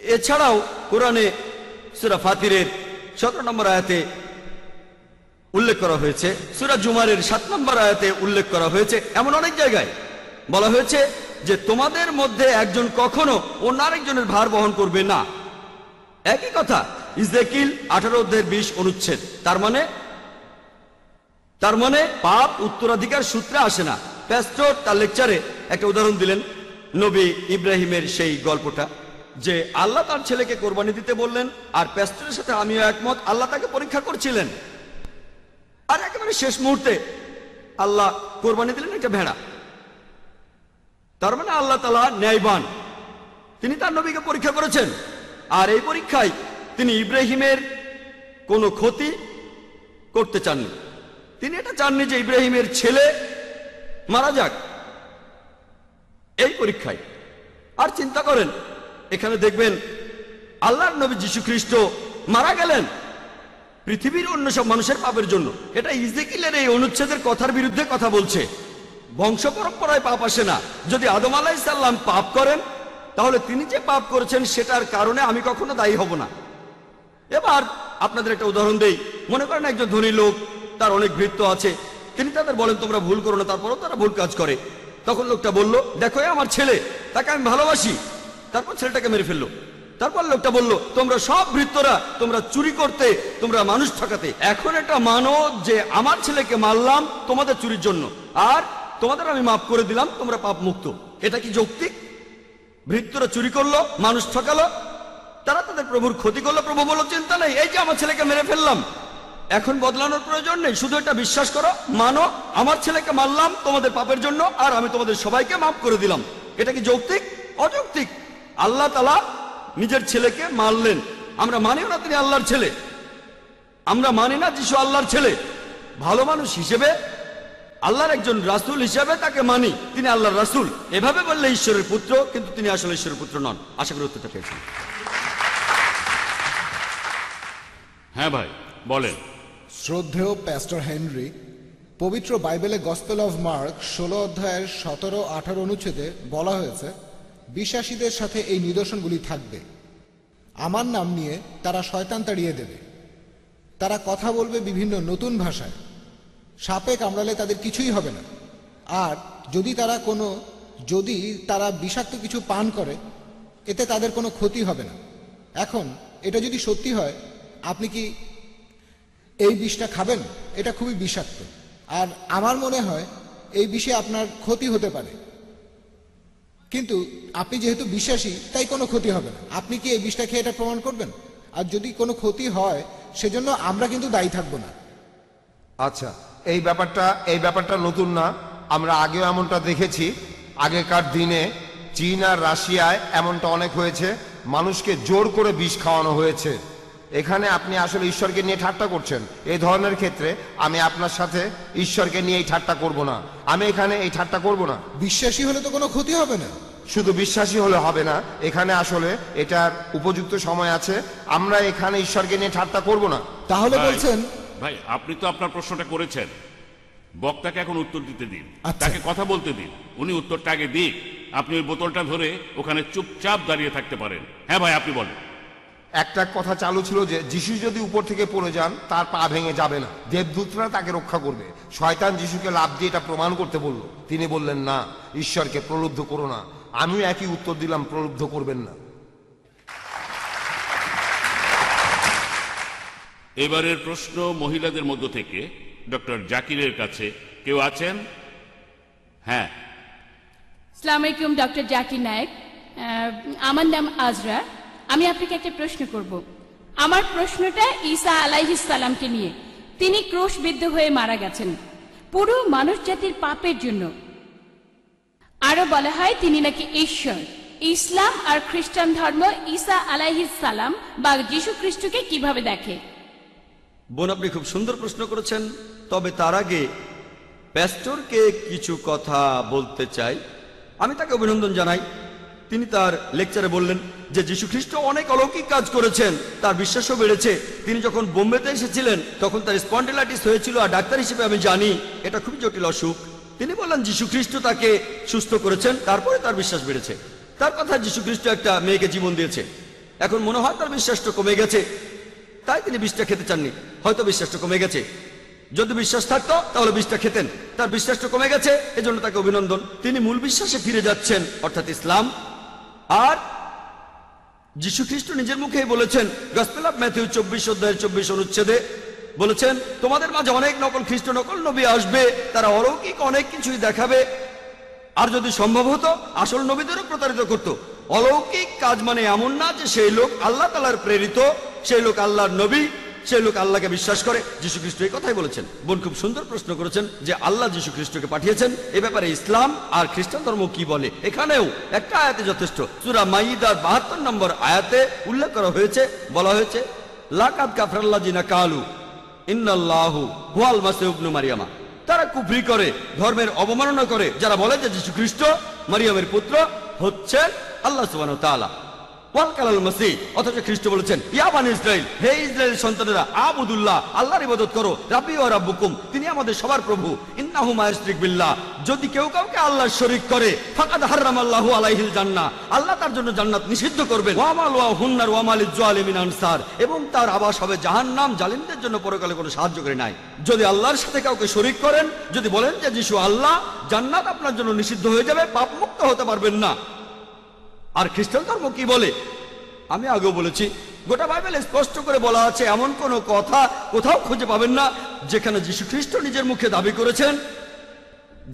C: এছাড়াও কোরআনে সূরা ফাতিরের 17 নম্বর আয়াতে উল্লেখ করা হয়েছে, সূরা জুমারের 7 নম্বর আয়াতে উল্লেখ করা হয়েছে। এমন অনেক জায়গায় বলা হয়েছে যে তোমাদের মধ্যে একজন কখনো অন্য আরেকজনের ভার বহন করবে না। একই কথা ইজেকিল 18 অধ্যায়ের 20 অনুচ্ছেদ। তার মানে পাপ উত্তরাধিকার সূত্রে আসে না। প্যাস্টর তার লেকচারে একটা উদাহরণ দিলেন, নবী ইব্রাহিমের সেই গল্পটা, যে আল্লাহ তার ছেলেকে কোরবানি দিতে বললেন, আর প্যাস্টরের সাথে আমিও একমত, আল্লাহ তাকে পরীক্ষা করছিলেন। আর একেবারে শেষ মুহূর্তে আল্লাহ কোরবানি দিলেন একটা ভেড়া। তার মানে আল্লাহ তাআলা ন্যায়বান, তিনি তার নবীকে পরীক্ষা করেছেন। আর এই পরীক্ষায় তিনি ইব্রাহিমের কোনো ক্ষতি করতে চাননি। তিনি এটা চাননি যে ইব্রাহিমের ছেলে মারা যাক এই পরীক্ষায়। আর চিন্তা করেন, এখানে দেখবেন আল্লাহর নবী যীশু খ্রিস্ট মারা গেলেন পৃথিবীর অন্য সব মানুষের পাপের জন্য। এটা ইজেকিলের এই অনুচ্ছেদের কথার বিরুদ্ধে কথা বলছে। বংশ পরম্পরায় পাপ আসে না। যদি আদম আলাইহিস সালাম পাপ করেন, তাহলে তিনি যে পাপ করেছেন সেটার কারণে আমি কখনো দায়ী হব না। এবার আপনাদের একটা উদাহরণ দেই। মনে করেন একজন ধনী লোক, তার অনেক ভৃত্য আছে, তিনি তাদের বলেন তোমরা ভুল করো না, তারপরও তারা ভুল কাজ করে। তখন লোকটা বলল, দেখো আমার ছেলে, তাকে আমি ভালোবাসি। তারপর ছেলেটাকে মেরে ফেললো। তারপর লোকটা বলল, তোমরা সব ভৃত্যরা তোমরা চুরি করতে, তোমরা মানুষ ঠকাতে। এখন এটা মানো যে আমার ছেলেকে মারলাম তোমাদের চুরির জন্য, আর তোমাদের আমি মাফ করে দিলাম, তোমরা পাপ মুক্ত। এটা কি যৌক্তিক? ভৃত্যরা চুরি করলো, মানুষ ঠকালো, তারা তাদের প্রভুর ক্ষতি করলো। প্রভু বলল, চিন্তা নেই, এই যে আমার ছেলেকে মেরে ফেললাম, এখন বদলানোর প্রয়োজন নেই, শুধু এটা বিশ্বাস করো, মানো, আমার ছেলেকে মারলাম তোমাদের পাপের জন্য, আর আমি তোমাদের সবাইকে মাফ করে দিলাম। এটা কি যৌক্তিক? অযৌক্তিক। আল্লাহ তাআলা নিজের ছেলেকে মারলেন। আমরা মানিও না তিনি আল্লাহর ছেলে, আমরা মানি না যিশু আল্লাহর ছেলে। ভালো মানুষ হিসেবে, আল্লাহর একজন রাসূল হিসেবে তাকে মানি, তিনি আল্লাহর রাসূল। এভাবে বললে ঈশ্বরের পুত্র, কিন্তু তিনি আসলে ঈশ্বরের পুত্র নন। আশা করি উত্তরটা পেয়েছেন।
A: হ্যাঁ ভাই, বলেন।
D: শ্রদ্ধেয় প্যাস্টর হেনরি, পবিত্র বাইবেলে গসপেল অফ মার্ক 16 অধ্যায়ের 17-18 অনুচ্ছেদে বলা হয়েছে, বিশ্বাসীদের সাথে এই নিদর্শনগুলি থাকবে। আমার নাম নিয়ে তারা শয়তান তাড়িয়ে দেবে, তারা কথা বলবে বিভিন্ন নতুন ভাষায়, সাপে কামড়ালে তাদের কিছুই হবে না, আর যদি তারা বিষাক্ত কিছু পান করে, এতে তাদের কোনো ক্ষতি হবে না। এখন এটা যদি সত্যি হয়, আপনি কি এই বিষটা খাবেন? এটা খুবই বিষাক্ত, আর আমার মনে হয় এই বিষে আপনার ক্ষতি হতে পারে। কিন্তু আপনি যেহেতু বিশ্বাসী, তাই কোনো ক্ষতি হবে না। আপনি কি এই বিষটা খেয়ে এটা প্রমাণ করবেন? আর যদি কোনো ক্ষতি হয়, সেজন্য আমরা কিন্তু দায়ী থাকবো না।
B: আচ্ছা, এই ব্যাপারটা নতুন না, আমরা আগেও এমনটা দেখেছি। আগেকার দিনে চীন আর রাশিয়ায় এমনটা অনেক হয়েছে, মানুষকে জোর করে বিষ খাওয়ানো হয়েছে। এখানে আপনি আসলে ঈশ্বরকে নিয়ে ঠাট্টা করছেন। এই ধরনের ক্ষেত্রে আমি আপনার সাথে ঈশ্বরকে নিয়ে এই ঠাট্টা করব না। আমি এখানে এই ঠাট্টা করব না।
D: বিশ্বাসী হলে তো কোনো ক্ষতি হবে না।
B: শুধু বিশ্বাসী হলে হবে না, এখানে আসলে এটার উপযুক্ত সময় আছে। আমরা এখানে ঈশ্বরকে নিয়ে ঠাট্টা করব না।
D: তাহলে
A: ভাই,
D: বলছেন
A: ভাই আপনি তো আপনার প্রশ্নটা করেছেন, বক্তাকে এখন উত্তর দিতে দিন,
D: আচ্ছা।
A: তাকে কথা বলতে দিন, উনি উত্তরটা আগে দিক। আপনি ওই বোতলটা ধরে ওখানে চুপচাপ দাঁড়িয়ে থাকতে পারেন। হ্যাঁ ভাই, আপনি বলেন।
B: একটা কথা চালু ছিল যে যিশু যদি উপর থেকে পড়ে যান তার পা ভেঙে যাবে না, দেবদূতরা তাকে রক্ষা করবে। শয়তান যিশুকে লাফ দিয়ে এটা প্রমাণ করতে বলল, তিনি বললেন না, ঈশ্বরকে প্রলুব্ধ করো না। আমিও একই উত্তর দিলাম, প্রলুব্ধ করবেন না।
A: এবারের প্রশ্ন মহিলাদের মধ্য থেকে ডক্টর জাকিরের কাছে কেউ আছেন? হ্যাঁ।
E: আসসালামু আলাইকুম, ডক্টর জাকির নায়েক। আমার নাম আজরা। আমি আপনাকে একটা প্রশ্ন করব। আমার প্রশ্নটা ঈসা আলাইহিস সালামকে নিয়ে। তিনি ক্রুশবিদ্ধ হয়ে মারা গেছেন পুরো মানুষ জাতির পাপের জন্য। আরো বলা হয় তিনি নাকি ঈশ্বর। ইসলাম আর খ্রিস্টান ধর্ম ঈসা আলাইহিস সালাম বা যীশু খ্রিস্টকে কিভাবে দেখে?
C: বোন, আপনি খুব সুন্দর প্রশ্ন করেছেন। তবে তার আগে প্যাস্টরকে কিছু কথা বলতে চাই। আমি তাকে অভিনন্দন জানাই। তিনি তার লেকচারে বললেন যে যীশু খ্রিস্ট অনেক অলৌকিক কাজ করেছেন, তার বিশ্বাসও বেড়েছে। তিনি যখন বোম্বেতে এসেছিলেন তখন তার স্পন্ডিলাইটিস হয়েছিল, আর ডাক্তার হিসেবে আমি জানি এটা খুবই জটিল অসুখ। তিনি বললেন যীশু খ্রিস্ট তাকে সুস্থ করেছেন, তারপরে তার বিশ্বাস বেড়েছে। তার কথা যীশু খ্রিস্ট একটা মেয়েকে জীবন দিয়েছে। এখন মনে হয় তার বিশ্বাসটা কমে গেছে, তাই তিনি বিষটা খেতে চাননি। হয়তো বিশ্বাসটা কমে গেছে। যদি বিশ্বাস থাকতো তাহলে বিষটা খেতেন। তার বিশ্বাসটা কমে গেছে, এজন্য তাকে অভিনন্দন। তিনি মূল বিশ্বাসে ফিরে যাচ্ছেন, অর্থাৎ ইসলাম। আর যীশু খ্রিস্ট নিজের মুখেই বলেছেন, গসপেল অফ ম্যাথিউ 24 অধ্যায়ের 24 অনুচ্ছেদে বলেছেন, তোমাদের মাঝে অনেক নকল খ্রিস্ট, নকল নবী আসবে, তারা অলৌকিক অনেক কিছুই দেখাবে। আর যদি সম্ভব হতো আসল নবীদেরও প্রতারিত করত। অলৌকিক কাজ মানে এমন না যে সেই লোক আল্লাহ তাআলার প্রেরিত, সেই লোক আল্লাহর নবী, সেই লোক আল্লাহকে বিশ্বাস করে। যীশু খ্রিস্ট এই কথাই বলেছেন। বোন খুব সুন্দর প্রশ্ন করেছেন যে আল্লাহ যীশু খ্রিস্টকে পাঠিয়েছেন, এ ব্যাপারে ইসলাম আর খ্রিস্টান ধর্ম কি বলে। এখানেও একটা আয়াতে যথেষ্ট। সূরা মাইদার 72 নম্বর আয়াতে উল্লেখ করা হয়েছে, বলা হয়েছে, লাকাদ কাফারাল্লাযিনা কালু ইন্নাল্লাহু হুয়াল মাসীহু ইবনু মারইয়ামা। তারা কুফরি করে, ধর্মের অবমাননা করে, যারা বলে যে যীশু খ্রিস্ট মারিয়ামের পুত্র হচ্ছেন আল্লাহ সুবহানাহু ওয়া তাআলা। অথচ খ্রিস্ট বলেছেন, ইয়া বানি ইসরাইল, হে ইসরায়েলের সন্তানেরা, আবুদুল্লাহ, আল্লাহর ইবাদত করো, রাব্বি ওয়া রাব্বুকুম, তিনি আমাদের সবার প্রভু। ইন্নাহু মা ইউশরিক বিল্লাহ, যদি কেউ কাউকে আল্লাহর শরীক করে, ফাকাদ হারামাল্লাহু আলাইহিল জান্নাহ, আল্লাহ তার জন্য জান্নাত নিষিদ্ধ করবেন। ওয়া মালওয়াহুন নার ওয়া মালিজ জালিমিন আনসার, এবং তার আবাস হবে জাহান্নাম, জালিমদের জন্য পরকালে কোনো সাহায্য করে নাই। যদি আল্লাহর সাথে কাউকে শরীক করেন, যদি বলেন যে যিশু আল্লাহ, জান্নাত আপনার জন্য নিষিদ্ধ হয়ে যাবে, পাপ মুক্ত হতে পারবেন না। আর খ্রিস্টান ধর্ম কি বলে? আমি আগেও বলেছি, গোটা বাইবেলে স্পষ্ট করে বলা আছে, এমন কোন কথা কোথাও খুঁজে পাবেন না যেখানে যীশু খ্রিস্ট নিজের মুখে দাবি করেছেন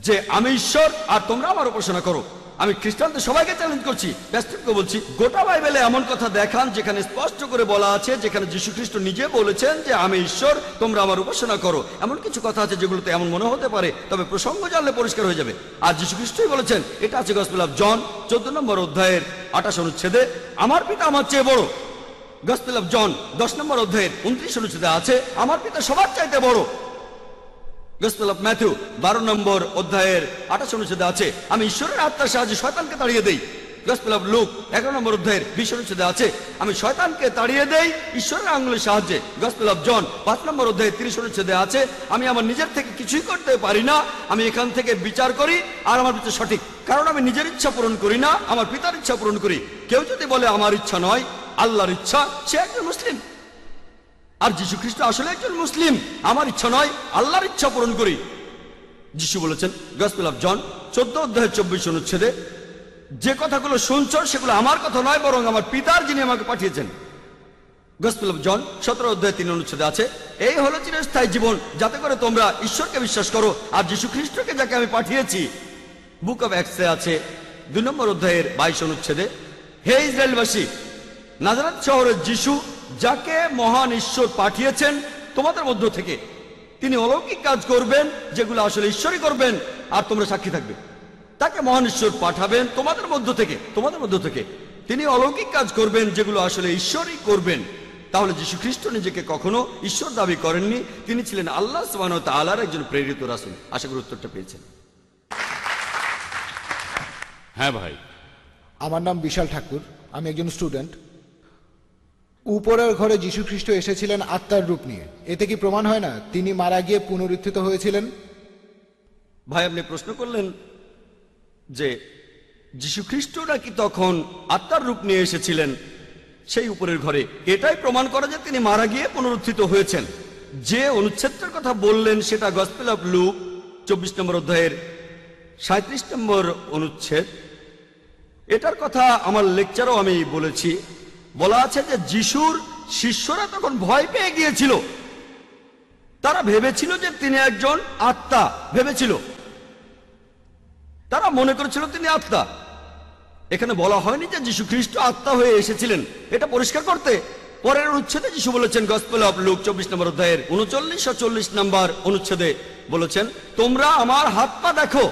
C: যে আমি ঈশ্বর আর তোমরা আমার উপাসনা করো। আমি খ্রিস্টানদের সবাইকে চ্যালেঞ্জ করছি, ব্যস্তকে বলছি, গোটা বাইবেলে এমন কথা দেখান যেখানে স্পষ্ট করে বলা আছে, যেখানে যীশু খ্রিস্ট নিজে বলেছেন যে আমি ঈশ্বর, তোমরা আমার উপাসনা করো। এমন কিছু কথা আছে যেগুলোতে এমন মনে হতে পারে, তবে প্রসঙ্গ জানলে পরিষ্কার হয়ে যাবে। আর যীশু খ্রিস্টই বলেছেন, এটা আছে গসপেল অফ জন 14 নম্বর অধ্যায়ের 28 অনুচ্ছেদে, আমার পিতা আমার চেয়ে বড়। গসপেল অফ জন 10 নম্বর অধ্যায়ের 29 অনুচ্ছেদে আছে, আমার পিতা সবার চাইতে বড়। গসপেল অফ ম্যাথিউ 12 নম্বর অধ্যায়ের 28 অনুচ্ছেদে আছে, আমি ঈশ্বরের আত্মার সাহায্যে শয়তানকে তাড়িয়ে দেই। গসপেল অফ লুক 11 নম্বর অধ্যায়ের 20 অনুচ্ছেদে আছে, আমি শয়তানকে তাড়িয়ে দেই ঈশ্বরের আঙ্গুলের সাহায্যে। গসপেল অফ জন 5 নম্বর অধ্যায়ের 30 অনুচ্ছেদে আছে, আমি আমার নিজের থেকে কিছুই করতে পারি না, আমি এখান থেকে বিচার করি, আর আমার বিচার সঠিক, কারণ আমি নিজের ইচ্ছা পূরণ করি না, আমার পিতার ইচ্ছা পূরণ করি। কেউ যদি বলে আমার ইচ্ছা নয়, আল্লাহর ইচ্ছা, সে একজন মুসলিম। আর যীশু খ্রিস্ট আসলে একজন মুসলিম, আমার ইচ্ছা নয়, আল্লাহর ইচ্ছা পূরণ করি। যীশু বলেছেন গসপেল অফ জন 14 অধ্যায়ের 24 অনুচ্ছেদে, যে কথাগুলো শুনছ সেগুলো আমার কথা নয়, বরং আমার পিতার যিনি আমাকে পাঠিয়েছেন। গসপেল অফ জন 17 অধ্যায় 3 অনুচ্ছেদে আছে, এই হলো চিরস্থায়ী জীবন, যাতে করে তোমরা ঈশ্বরকে বিশ্বাস করো আর যীশু খ্রিস্টকে যাকে আমি পাঠিয়েছি। বুক অফ অ্যাক্টসে আছে 2 নম্বর অধ্যায়ের 22 অনুচ্ছেদে, হে ইসরায়েলবাসী, নাজারেত শহরের যীশু যাকে মহান ঈশ্বর পাঠিয়েছেন তোমাদের মধ্য থেকে। তিনি অলৌকিক কাজ করবেন যেগুলো আসলে ঈশ্বরই করবেন, আর তোমরা সাক্ষী থাকবে। তাকে মহান ঈশ্বর পাঠাবেন তোমাদের মধ্য থেকে। তিনি অলৌকিক কাজ করবেন যেগুলো আসলে ঈশ্বরই করবেন। তাহলে যীশু খ্রিস্ট নিজেকে কখনো ঈশ্বর দাবি করেননি, তিনি ছিলেন আল্লাহ সুবহানাহু ওয়া তাআলার একজন প্রেরিত রাসূল। আশা করি উত্তরটা পেয়েছেন।
A: হ্যাঁ ভাই।
D: আমার নাম বিশাল ঠাকুর, আমি একজন স্টুডেন্ট। উপরের ঘরে যীশু খ্রিস্ট এসেছিলেন আত্মার রূপ নিয়ে, এতে কি প্রমাণ হয় না তিনি মারা গিয়ে পুনরুত্থিত হয়েছিলেন?
C: ভাই, আপনি প্রশ্ন করলেন যে যীশু খ্রিস্ট নাকি তখন আত্মার রূপ নিয়ে এসেছিলেন সেই উপরের ঘরে। এটাই প্রমাণ করে যে তিনি মারা গিয়ে পুনরুত্থিত হয়েছেন। যে অনুচ্ছেদটার কথা বললেন সেটা গসপেল অফ লুক 24 নম্বর অধ্যায়ের 37 নম্বর অনুচ্ছেদ। এটার কথা আমার লেকচারও আমি বলেছি। বলা আছে যে যিশুর শিষ্যরা তখন ভয় পেয়ে গিয়েছিল। তারা ভেবেছিল যে তিনি একজন আত্মা, তারা মনে করেছিল তিনি আত্মা। এখানে বলা হয়নি যে যীশু খ্রিস্ট আত্মা হয়ে এসেছিলেন, এটা পরিষ্কার করতে পরের অনুচ্ছেদে যীশু বলেছেন, গসপেল অফ লুক 24 নম্বর অধ্যায়ের 39 ও 40 নম্বর অনুচ্ছেদে বলেছেন, তোমরা আমার হাত পা দেখো।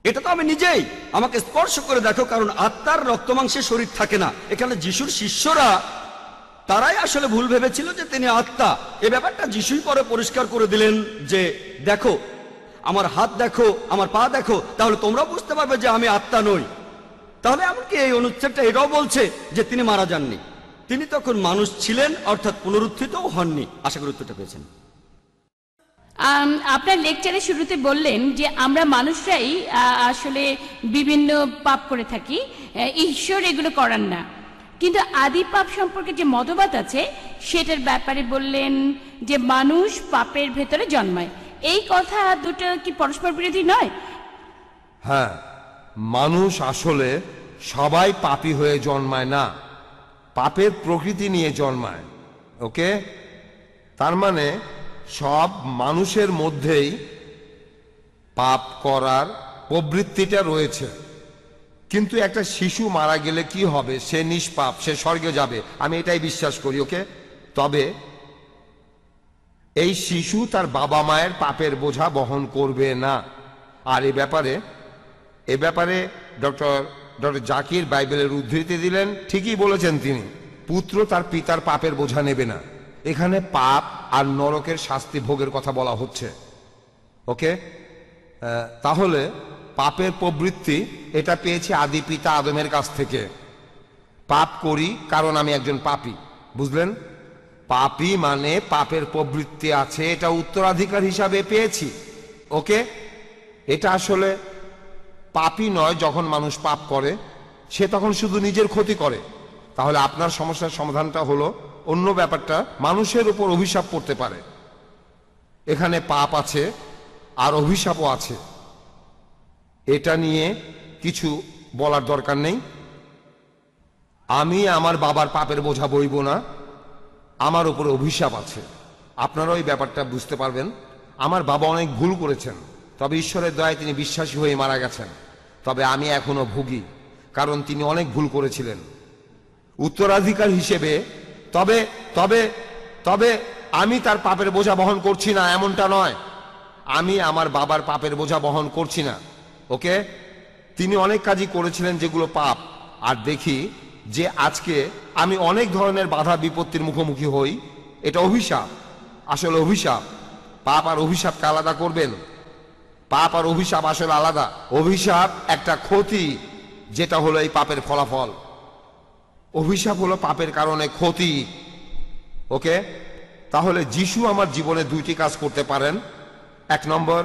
C: এটা তো আমি নিজেই, আমাকে স্পর্শ করে দেখো, কারণ আত্মার রক্তমাংসে শরীর থাকে না। এখানে যিশুর শিষ্যরা তারাই আসলে ভুল ভেবেছিল যে তিনি আত্মা। এ ব্যাপারটা যিশুই পরে পরিষ্কার করে দিলেন যে দেখো, আমার হাত দেখো, আমার পা দেখো, তাহলে তোমরা বুঝতে পারবে যে আমি আত্মা নই। তাহলে এমনকি এই অনুচ্ছেদটা এটাও বলছে যে তিনি মারা যাননি, তিনি তখন মানুষ ছিলেন, অর্থাৎ পুনরুত্থিতও হননি। আশা করি উত্তরটা পেয়েছেন।
E: আপনার লেকচারের শুরুতে বললেন যে আমরা মানুষরাই আসলে বিভিন্ন পাপ করে থাকি, ঈশ্বর এগুলো করান না। কিন্তু আদি পাপ সম্পর্কে যে মতবাদ আছে সেটার ব্যাপারে বললেন যে মানুষ পাপের ভেতরে জন্মায়। এই কথা দুটো কি পরস্পর বিরোধী নয়?
B: হ্যাঁ, মানুষ আসলে সবাই পাপী হয়ে জন্মায় না, পাপের প্রকৃতি নিয়ে জন্মায়। ওকে, তার মানে সব মানুষের মধ্যেই পাপ করার প্রবৃত্তিটা রয়েছে। কিন্তু একটা শিশু মারা গেলে কি হবে? সে নিষ্পাপ, সে স্বর্গে যাবে, আমি এটাই বিশ্বাস করি। ওকে, তবে এই শিশু তার বাবা মায়ের পাপের বোঝা বহন করবে না। আর এ ব্যাপারে ডক্টর জাকির বাইবেলের উদ্ধৃতি দিলেন, ঠিকই বলেছেন তিনি, পুত্র তার পিতার পাপের বোঝা নেবে না। এখানে পাপ আর নরকের শাস্তি ভোগের কথা বলা হচ্ছে। ওকে, তাহলে পাপের প্রবৃত্তি এটা পেয়েছি আদি পিতা আদমের কাছ থেকে। পাপ করি কারণ আমি একজন পাপী, বুঝলেন? পাপী মানে পাপের প্রবৃত্তি আছে, এটা উত্তরাধিকার হিসাবে পেয়েছি। ওকে, এটা আসলে পাপই নয়। যখন মানুষ পাপ করে সে তখন শুধু নিজের ক্ষতি করে। তাহলে আপনার সমস্যার সমাধানটা হলো অন্য ব্যাপারটা, মানুষের উপর অভিশাপ পড়তে পারে। এখানে পাপ আছে আর অভিশাপও আছে, এটা নিয়ে কিছু বলার দরকার নেই। আমি আমার বাবার পাপের বোঝা বইব না, আমার উপরে অভিশাপ আছে। আপনারা ওই ব্যাপারটা বুঝতে পারবেন। আমার বাবা অনেক ভুল করেছেন, তবে ঈশ্বরের দয়ায় তিনি বিশ্বাসী হয়ে মারা গেছেন। তবে আমি এখনো ভুগি, কারণ তিনি অনেক ভুল করেছিলেন। উত্তরাধিকার হিসেবে তবে তবে তবে আমি তার পাপের বোঝা বহন করছি না, এমনটা নয়। আমি আমার বাবার পাপের বোঝা বহন করছি না। ওকে, তিনি অনেক কাজই করেছিলেন যেগুলো পাপ। আর দেখি যে আজকে আমি অনেক ধরনের বাধা বিপত্তির মুখোমুখি হই, এটা অভিশাপ। আসলে অভিশাপ, পাপ আর অভিশাপকে আলাদা করবেন। পাপ আর অভিশাপ আসলে আলাদা। অভিশাপ একটা ক্ষতি, যেটা হলো এই পাপের ফলাফল। অভিশাপ হলো পাপের কারণে ক্ষতি। ওকে, তাহলে যিশু আমার জীবনে দুইটি কাজ করতে পারেন। এক নম্বর,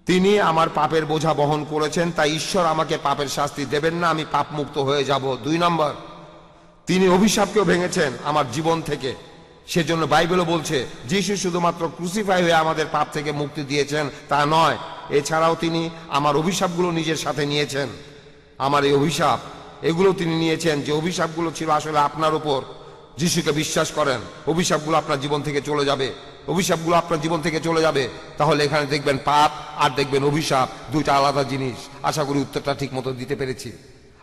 B: তিনি আমার পাপের বোঝা বহন করেছেন, তাই ঈশ্বর আমাকে পাপের শাস্তি দেবেন না, আমি পাপ মুক্ত হয়ে যাব। দুই নম্বর, তিনি অভিশাপকেও ভেঙেছেন আমার জীবন থেকে। সেজন্য বাইবেলও বলছে যিশু শুধুমাত্র ক্রুসিফাই হয়ে আমাদের পাপ থেকে মুক্তি দিয়েছেন তা নয়, এছাড়াও তিনি আমার অভিশাপগুলো নিজের সাথে নিয়েছেন। আমার এই অভিশাপ, এগুলো তিনি নিয়েছেন, যে অভিশাপগুলো ছিল আসলে আপনার উপর। যিশুকে বিশ্বাস করেন, অভিশাপগুলো আপনার জীবন থেকে চলে যাবে। অভিশাপগুলো আপনার জীবন থেকে চলে যাবে। তাহলে এখানে দেখবেন পাপ আর দেখবেন অভিশাপ, দুইটা আলাদা জিনিস। আশা করি উত্তরটা ঠিক মতো দিতে পেরেছি।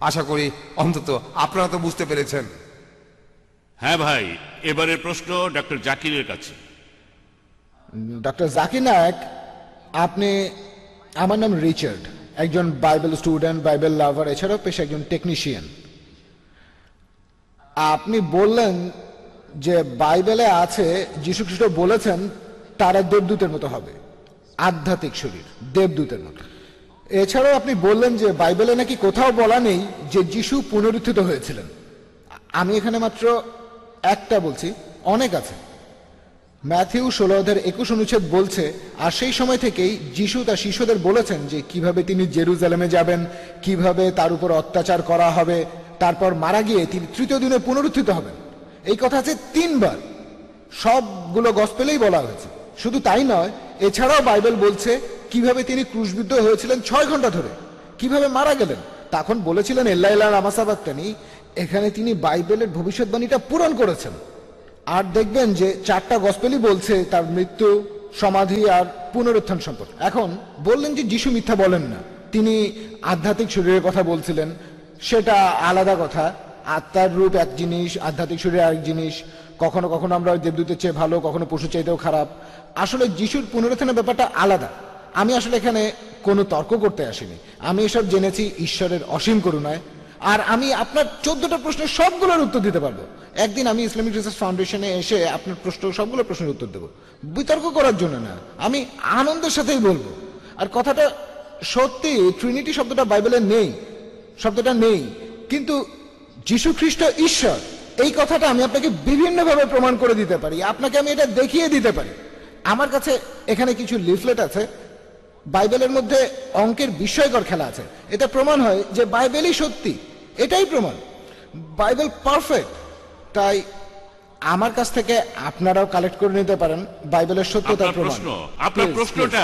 B: আশা করি অন্তত আপনারা তো বুঝতে পেরেছেন।
A: হ্যাঁ ভাই, এবারের প্রশ্ন ডক্টর জাকিরের কাছে।
D: ডক্টর জাকির নায়েক, আমার নাম রিচার্ড, একজন বাইবেল স্টুডেন্ট, বাইবেল লাভার, এছাড়াও পেশা একজন টেকনিশিয়ান। আপনি বললেন যে বাইবেলে আছে যীশু খ্রিস্ট বলেছেন তারা দেবদূতের মতো হবে, আধ্যাত্মিক শরীর দেবদূতের মতো। এছাড়াও আপনি বললেন যে বাইবেলে নাকি কোথাও বলা নেই যে যীশু পুনরুত্থিত হয়েছিলেন। আমি এখানে মাত্র একটা বলছি, অনেক আছে। ম্যাথিউ 16:21 অনুচ্ছেদ বলছে, আর সেই সময় থেকেই যীশু তার শিষ্যদের বলেছেন যে কিভাবে তিনি জেরুজালেমে যাবেন, কিভাবে তার উপর অত্যাচার করা হবে, তারপর মারা গিয়ে তিনি তৃতীয় দিনে পুনরুত্থিত হবেন। এই কথা আছে 3 বার, সবগুলো গসপেলেই বলা হয়েছে। শুধু তাই নয়, এছাড়াও বাইবেল বলছে কিভাবে তিনি ক্রুশবিদ্ধ হয়েছিলেন 6 ঘন্টা ধরে, কিভাবে মারা গেলেন। তখন বলেছিলেন এল্লাইলা রামাসাবাক্তানি, এখানে তিনি বাইবেলের ভবিষ্যৎবাণীটা পূরণ করেছেন। আর দেখবেন যে 4টা গসপেলই বলছে তার মৃত্যু, সমাধি আর পুনরুত্থান সম্পর্কে। এখন বললেন যে যীশু মিথ্যা বলেন না, তিনি আধ্যাত্মিক শরীরের কথা বলছিলেন, সেটা আলাদা কথা। আত্মার রূপ এক জিনিস, আধ্যাত্মিক শরীর আরেক জিনিস। কখনো কখনো আমরা দেবদূতের চেয়ে ভালো, কখনো পশু চাইতেও খারাপ। আসলে যিশুর পুনরুত্থানের ব্যাপারটা আলাদা। আমি আসলে এখানে কোনো তর্ক করতে আসিনি, আমি এসব জেনেছি ঈশ্বরের অসীম করুণায়। আর আমি আপনার 14টা প্রশ্নের সবগুলোর উত্তর দিতে পারবো। একদিন আমি ইসলামিক রিসার্চ ফাউন্ডেশনে এসে আপনার সবগুলো প্রশ্নের উত্তর দেবো, বিতর্ক করার জন্য না, আমি আনন্দের সাথেই বলবো। আর কথাটা সত্যি, ট্রিনিটি শব্দটা বাইবেলে নেই, শব্দটা নেই, কিন্তু যীশু খ্রিস্ট ঈশ্বর, এই কথাটা আমি আপনাকে বিভিন্নভাবে প্রমাণ করে দিতে পারি, আপনাকে আমি এটা দেখিয়ে দিতে পারি। আমার কাছে এখানে কিছু লিফলেট আছে, বাইবেলের মধ্যে অঙ্কের বিস্ময়কর খেলা আছে। এটা প্রমাণ হয় যে বাইবেলই সত্যি, এটাই প্রমাণ, বাইবেল পারফেক্ট। তাই আমার কাছ থেকে আপনারাও কালেক্ট করে নিতে পারেন বাইবেলের সত্যতার প্রমাণ।
A: আপনার প্রশ্নটা,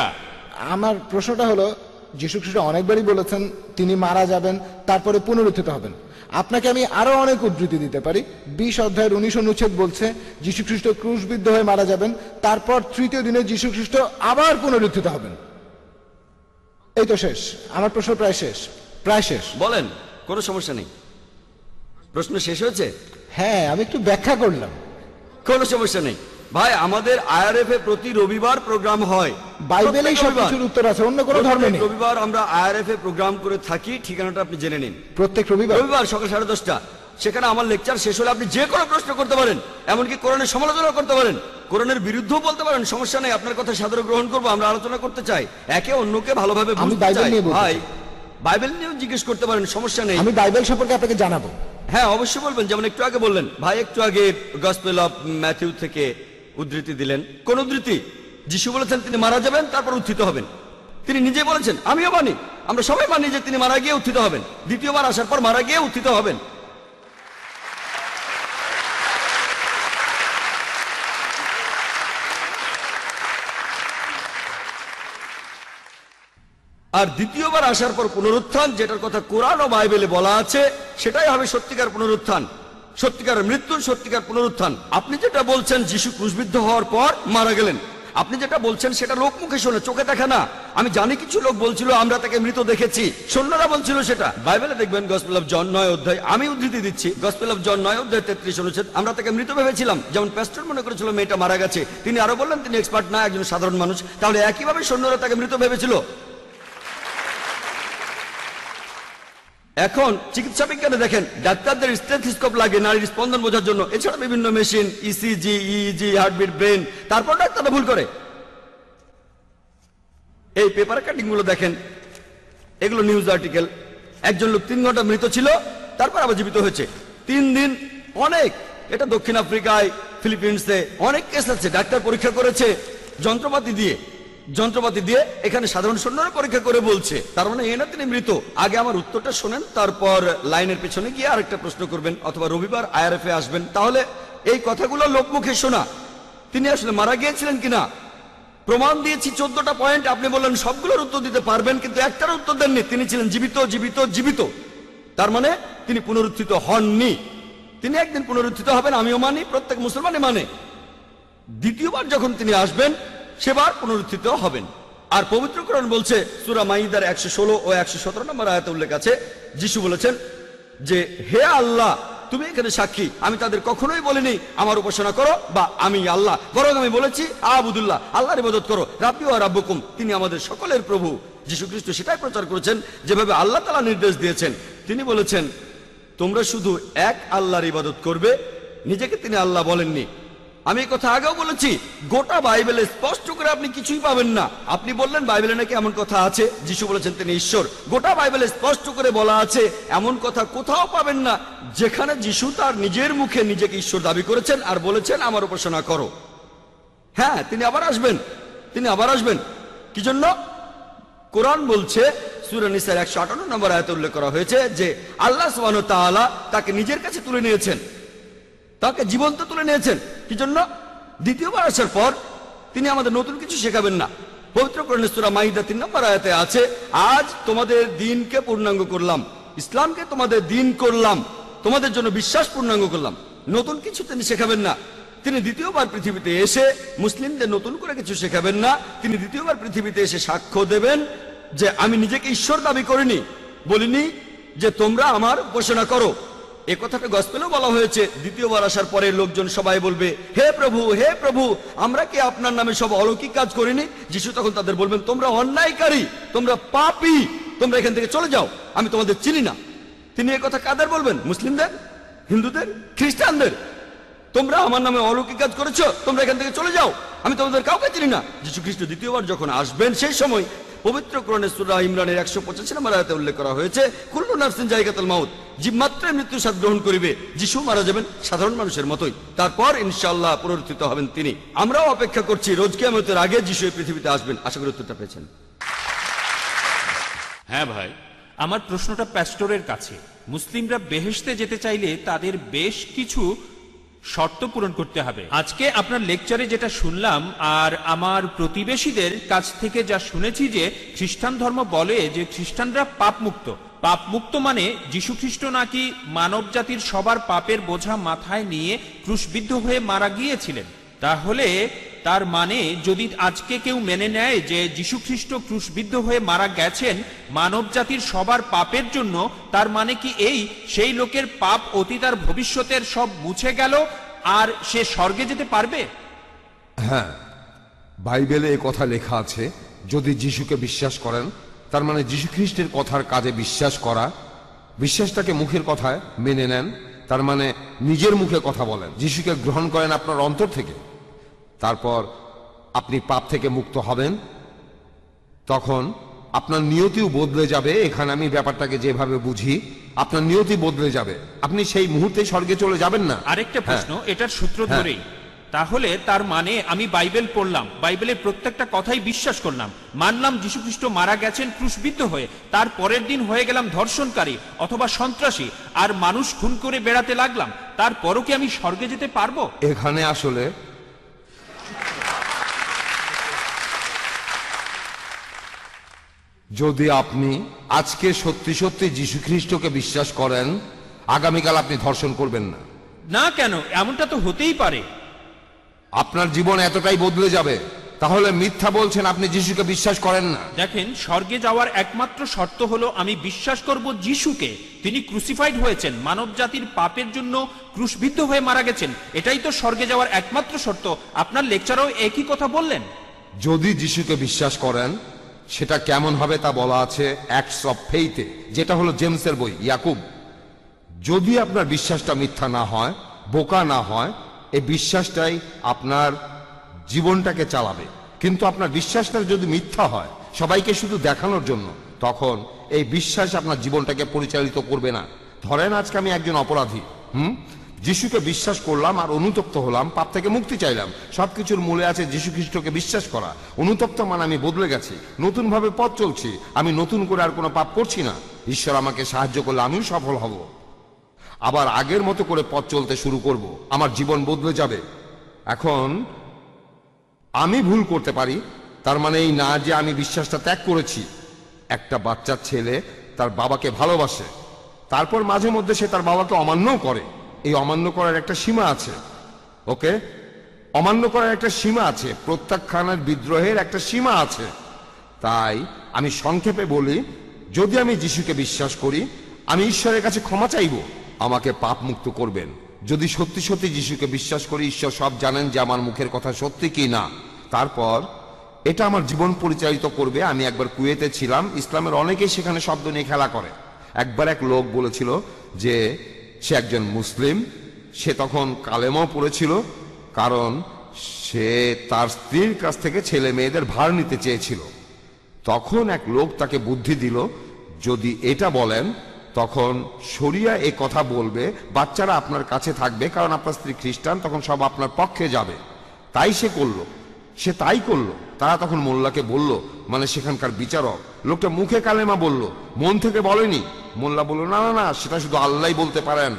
D: আমার প্রশ্নটা হলো, যীশু খ্রিস্ট অনেকবারই বলেছেন তিনি মারা যাবেন, তারপরে পুনরুত্থিত হবেন। আপনাকে আমি আরো অনেক উদ্ধৃতি দিতে পারি। 20:19 অনুচ্ছেদ বলছে যীশু খ্রিস্ট ক্রুশবিদ্ধ হয়ে মারা যাবেন, তারপর তৃতীয় দিনে যীশু খ্রিস্ট আবার পুনরুত্থিত হবেন। এই তো শেষ, আমার প্রশ্ন প্রায় শেষ, প্রায় শেষ।
C: বলেন, কোনো সমস্যা নেই। প্রশ্ন শেষ হয়েছে?
D: হ্যাঁ, আমি একটু ব্যাখ্যা করলাম।
C: কোনো সমস্যা নেই ভাই, আমাদের আইআরএফ এ প্রতি রবিবার প্রোগ্রাম হয়।
D: বাইবেলেই সবকিছুর উত্তর আছে, অন্য কোনো ধর্মে নেই।
C: রবিবার আমরা আইআরএফ এ প্রোগ্রাম করে থাকি, ঠিকানাটা আপনি জেনে নিন।
D: প্রত্যেক রবিবার
C: সকাল 10:30। সেখানে আমার লেকচার শেষ হলে আপনি যে কোনো প্রশ্ন করতে পারেন, এমনকি কোরআনের সমালোচনা করতে পারেন, কোরআনের বিরুদ্ধেও বলতে পারেন, সমস্যা নেই। আপনার কথা সাদরে গ্রহণ করবো, আমরা আলোচনা করতে চাই, একে অন্যকে ভালোভাবে বুঝতে চাই। ভাই, বাইবেল নিয়েও জিজ্ঞেস করতে পারেন, সমস্যা নেই।
D: আমি বাইবেল সম্পর্কে আপনাকে জানাবো।
C: হ্যাঁ, অবশ্যই বলবেন। যেমন একটু আগে বললেন ভাই, একটু আগে গসপেল অফ ম্যাথিউ থেকে উদ্ধৃতি দিলেন। কোন উদ্ধৃতি? যিশু বলেছেন তিনি মারা যাবেন, তারপর উত্থিত হবেন। তিনি নিজে বলেছেন, আমিও মানি, আমরা সবাই মানি যে তিনি মারা গিয়ে উত্থিত হবেন, দ্বিতীয়বার আসার পর মারা গিয়ে উত্থিত হবেন। আর দ্বিতীয়বার আসার পর পুনরুত্থান, যেটার কথা কোরআন ও বাইবেলে বলা আছে, সেটাই হবে সত্যিকার পুনরুত্থান, সত্যিকার মৃত্যু, সত্যিকার পুনরুত্থান। আপনি যেটা বলছেন যিশু ক্রুশবিদ্ধ হওয়ার পর মারা গেলেন, আপনি যেটা বলছেন সেটা লোক মুখে শোনে, চোখে দেখা না। আমি জানি কিছু লোক বলছিল আমরা তাকে মৃত দেখেছি, সৈন্যরা বলছিল সেটা। বাইবেলে দেখবেন গসপেল অফ জন 9 অধ্যায়, আমি উদ্ধৃতি দিচ্ছি, গসপেল অফ জন 9 অধ্যায় 33 অনুচ্ছেদ, আমরা তাকে মৃত ভেবেছিলাম। যেমন প্যাস্টর মনে করেছিল মেয়েটা মারা গেছে, তিনি আরো বললেন তিনি এক্সপার্ট না, একজন সাধারণ মানুষ। তাহলে একইভাবে সৈন্যরা তাকে মৃত ভেবেছিল। এখন চিকিৎসা বিজ্ঞানে দেখেন, ডাক্তারদের স্টেথোস্কোপ লাগে নারীর স্পন্দন বোঝার জন্য, এছাড়া বিভিন্ন machine, ECG, EEG, heartbeat, brain. তারপর ডাক্তাররা ভুল করে। এই পেপার কাটিং গুলো দেখেন, এগুলো নিউজ আর্টিকেল। একজন লোক 3 ঘন্টা মৃত ছিল, তারপর আবার জীবিত হয়েছে 3 দিন। অনেক, এটা দক্ষিণ আফ্রিকায়, ফিলিপিন্সে অনেক কেস আছে। ডাক্তার পরীক্ষা করেছে যন্ত্রপাতি দিয়ে, এখানে সাধারণ সৈন্যরা পরীক্ষা করে বলছে, তার মানে না তিনি মৃত। আগে আমার উত্তরটা শোনেন, তারপর লাইনের পেছনে গিয়ে আরেকটা প্রশ্ন করবেন, অথবা রবিবার আইআরএফ এ আসবেন। তাহলে এই কথাগুলো লোকমুখে শোনা, তিনি আসলে মারা গিয়েছিলেন কিনা প্রমাণ দিয়েছি। 14টা পয়েন্ট, আপনি বললেন সবগুলোর উত্তর দিতে পারবেন, কিন্তু একটার উত্তর দেননি। তিনি ছিলেন জীবিত, জীবিত, জীবিত। তার মানে তিনি পুনরুত্থিত হননি। তিনি একদিন পুনরুত্থিত হবেন, আমিও মানি, প্রত্যেক মুসলমানই মানে। দ্বিতীয়বার যখন তিনি আসবেন, সেবার পুনরুত্থিত হবেন। আর পবিত্র কোরআন বলছে, সূরা মাইদার 116 ও 117 নম্বর আয়াতে উল্লেখ আছে, যিশু বলেছেন, যে হে আল্লাহ, তুমি এখানে সাক্ষী, আমি তাদের কখনোই বলিনি আমার উপাসনা করো বা আমি আল্লাহ, বরং আমি বলেছি আবুদুল্লাহ, আল্লাহর ইবাদত করো, রাব্বি ওয়া রাব্বুকুম, তিনি আমাদের সকলের প্রভু। যীশু খ্রিস্ট সেটাই প্রচার করেছেন যেভাবে আল্লাহ তাআলা নির্দেশ দিয়েছেন। তিনি বলেছেন তোমরা শুধু এক আল্লাহর ইবাদত করবে, নিজেকে তিনি আল্লাহ বলেননি। আমি এই কথা আগেও বলেছি, গোটা বাইবেলে স্পষ্ট করে আপনি কিছুই পাবেন না। আপনি বললেন বাইবেলে নাকি এমন কথা আছে, যিশু বলেছেন তিনি ঈশ্বর। গোটা বাইবেলে স্পষ্ট করে বলা আছে, এমন কথা কোথাও পাবেন না যেখানে যিশু তার নিজের মুখে নিজেকে ঈশ্বর দাবি করেছেন আর বলেছেন আমার উপাসনা করো। হ্যাঁ, তিনি আবার আসবেন, তিনি আবার আসবেন। কি জন্য? কোরআন বলছে, সূরা নিসার 158 নম্বর আয়াতে উল্লেখ করা হয়েছে যে আল্লাহ সুবহানাহু ওয়া তাআলা তাকে নিজের কাছে তুলে নিয়েছেন, তাকে জীবন্ত তুলে নিয়েছেন। কি জন্য? দ্বিতীয়বার আসার পর তিনি আমাদের নতুন কিছু শেখাবেন না। পবিত্র কোরআনের সূরা মাইদা 3 নম্বর আয়াতে আছে, আজ তোমাদের দ্বীনকে পূর্ণাঙ্গ করলাম, ইসলামকে তোমাদের দ্বীন করলাম, তোমাদের জন্য বিশ্বাস পূর্ণাঙ্গ করলাম। নতুন কিছু তিনি শেখাবেন না। তিনি দ্বিতীয়বার পৃথিবীতে এসে মুসলিমদের নতুন করে কিছু শেখাবেন না। তিনি দ্বিতীয়বার পৃথিবীতে এসে সাক্ষ্য দেবেন যে আমি নিজেকে ঈশ্বর দাবি করিনি, বলিনি যে তোমরা আমার উপাসনা করো। এ কথাটা গসপেলেও বলা হয়েছে, দ্বিতীয়বার আসার পরে লোকজন সবাই বলবে হে প্রভু, হে প্রভু, আমরা কি আপনার নামে সব অলৌকিক কাজ করিনি? যিশু তখন তাদের বলবেন তোমরা অন্যায়কারী, তোমরা পাপী, তোমরা এখান থেকে চলে যাও, আমি তোমাদের চিনি না। তিনি এ কথা কাদের বলবেন? মুসলিমদের, হিন্দুদের, খ্রিস্টানদের। তোমরা আমার নামে অলৌকিক কাজ করেছো, তোমরা এখান থেকে চলে যাও, আমি তোমাদের কাউকে চিনি না। যীশু খ্রিস্ট দ্বিতীয়বার যখন আসবেন সেই সময় পবিত্র কোরআনের সূরা ইমরানের 185 নম্বর আয়াতে উল্লেখ করা হয়েছে, কুল্লু নাফসিন যায়কাতুল মাউত, জীব মাত্রই মৃত্যু স্বাদ গ্রহণ করিবে। যিশু মারা যাবেন সাধারণ মানুষের মতোই, তারপর ইনশাআল্লাহ পুনরুত্থিত হবেন তিনি। আমরাও অপেক্ষা করছি রোজ কিয়ামতের আগে যিশু এই পৃথিবীতে আসবেন। আশা করি উত্তরটা পেয়েছেন।
A: হ্যাঁ ভাই,
F: আমার প্রশ্নটা প্যাস্টরের কাছে। মুসলিমরা বেহেশতে যেতে চাইলে তাদের বেশ কিছু শর্ত পূরণ করতে হবে। আজকে আপনার লেকচারে যেটা শুনলাম আর আমার প্রতিবেশীদের কাছ থেকে যা শুনেছি যে খ্রিস্টান ধর্ম বলে যে খ্রিস্টানরা পাপমুক্ত। পাপমুক্ত মানে যীশু খ্রিস্ট নাকি মানব জাতির সবার পাপের বোঝা মাথায় নিয়ে ক্রুশবিদ্ধ হয়ে মারা গিয়েছিলেন। তাহলে তার মানে যদি আজকে কেউ মেনে নেয় যে যীশু খ্রিস্ট ক্রুশবিদ্ধ হয়ে মারা গেছেন মানব জাতির সবার পাপের জন্য, তার মানে কি এই সেই লোকের পাপ অতীত আর ভবিষ্যতের সব মুছে গেল আর সে স্বর্গে যেতে পারবে?
B: হ্যাঁ, বাইবেলে এ কথা লেখা আছে, যদি যিশুকে বিশ্বাস করেন, তার মানে যীশু খ্রিস্টের কথার কাজে বিশ্বাস করা। বিশ্বাসটাকে মুখের কথায় মেনে নেন, তার মানে নিজের মুখে কথা বলেন, যিশুকে গ্রহণ করেন আপনার অন্তর থেকে, তারপর আপনি পাপ থেকে মুক্ত হবেন। তখন আপনার নিয়তিও বদলে যাবে। এখানে আমি ব্যাপারটাকে যেভাবে বুঝি, আপনার নিয়তি বদলে যাবে, আপনি সেই মুহূর্তে স্বর্গে চলে যাবেন না।
F: আরেকটা প্রশ্ন, এটার সূত্র
B: হ্যাঁ।
F: ধরেই, তাহলে তার মানে আমি বাইবেল পড়লাম, বাইবেলের প্রত্যেকটা কথাই বিশ্বাস করলাম, মানলাম যীশু খ্রিস্ট মারা গেছেন ক্রুশবিদ্ধ হয়ে, তার পরের দিন হয়ে গেলাম ধর্ষণকারী অথবা সন্ত্রাসী আর মানুষ খুন করে বেড়াতে লাগলাম, তারপরও কি আমি স্বর্গে যেতে পারবো?
B: এখানে আসলে যদি আপনি আজকে সত্যি সত্যি যীশু খ্রিস্টকে বিশ্বাস করেন, আগামীকাল আপনি ধর্ষণ করবেন না।
F: না কেন? এমনটা তো হতেই পারে।
B: আপনার জীবন এতটাই বদলে যাবে। তাহলে মিথ্যা বলছেন, আপনি যিশুকে বিশ্বাস করেন না।
F: দেখেন, স্বর্গে যাওয়ার একমাত্র শর্ত হলো আমি বিশ্বাস করব যিশুকে, তিনি ক্রুসিফাইড হয়েছেন, মানব জাতির পাপের জন্য ক্রুশবিদ্ধ হয়ে মারা গেছেন। এটাই তো স্বর্গে যাওয়ার একমাত্র শর্ত। আপনার লেকচারেও একই কথা বললেন।
B: যদি যিশুকে বিশ্বাস করেন, সেটা কেমন হবে তা বলা আছে অ্যাক্টস অফ ফেইথে, যেটা হলো জেমসের বই, ইয়াকুব। যদি আপনার বিশ্বাসটা মিথ্যা না হয়, বোকা না হয়, এই বিশ্বাসটাই আপনার জীবনটাকে চালাবে। কিন্তু আপনার বিশ্বাসটা যদি মিথ্যা হয়, সবাইকে শুধু দেখানোর জন্য, তখন এই বিশ্বাস আপনার জীবনটাকে পরিচালিত করবে না। ধরেন আজকে আমি একজন অপরাধী, যিশুকে বিশ্বাস করলাম আর অনুতপ্ত হলাম, পাপ থেকে মুক্তি চাইলাম। সবকিছুর মূলে আছে যিশু খ্রিস্টকে বিশ্বাস করা। অনুতপ্ত মানে আমি বদলে গেছি, নতুন ভাবে পথ চলছি, আমি নতুন করে আর কোনো পাপ করছি না। ঈশ্বর আমাকে সাহায্য করলে আমিও সফল হব, আবার আগের মতো করে পথ চলতে শুরু করব, আমার জীবন বদলে যাবে। এখন আমি ভুল করতে পারি, তার মানে এই না যে আমি বিশ্বাসটা ত্যাগ করেছি। একটা বাচ্চার ছেলে তার বাবাকে ভালোবাসে, তারপর মাঝে মধ্যে সে তার বাবাকে অমান্যও করে। এই অমান্য করার একটা সীমা আছে, ওকে? অমান্য করার একটা সীমা আছে, প্রত্যাখ্যানের বিদ্রোহের একটা সীমা আছে। তাই আমি সংক্ষেপে বলি, যদি আমি যিশুকে বিশ্বাস করি, আমি ঈশ্বরের কাছে ক্ষমা চাইব, আমাকে পাপ মুক্ত করবেন। যদি সত্যি সত্যি যিশুকে বিশ্বাস করি, ঈশ্বর সব জানেন যে আমার মুখের কথা সত্যি কি না। তারপর এটা আমার জীবন পরিচালিত করবে। আমি একবার কুয়েতে ছিলাম, ইসলামের অনেকেই সেখানে শব্দ নিয়ে খেলা করে। একবার এক লোক বলেছিল যে সে একজন মুসলিম, সে তখন কালেমাও পড়েছিল, কারণ সে তার স্ত্রীর কাছ থেকে ছেলে মেয়েদের ভার নিতে চেয়েছিল। তখন এক লোক তাকে বুদ্ধি দিল, যদি এটা বলেন তখন শরিয়া এ কথা বলবে, বাচ্চারা আপনার কাছে থাকবে, কারণ আপনার স্ত্রী খ্রিস্টান, তখন সব আপনার পক্ষে যাবে। তাই সে করলো, সে তাই করলো। তারা তখন মোল্লাকে বলল, মানে সেখানকার বিচারক, লোকটা মুখে কালেমা বলল, মন থেকে বলেনি। মোল্লা বলল, না না না, সেটা শুধু আল্লাহই বলতে পারেন।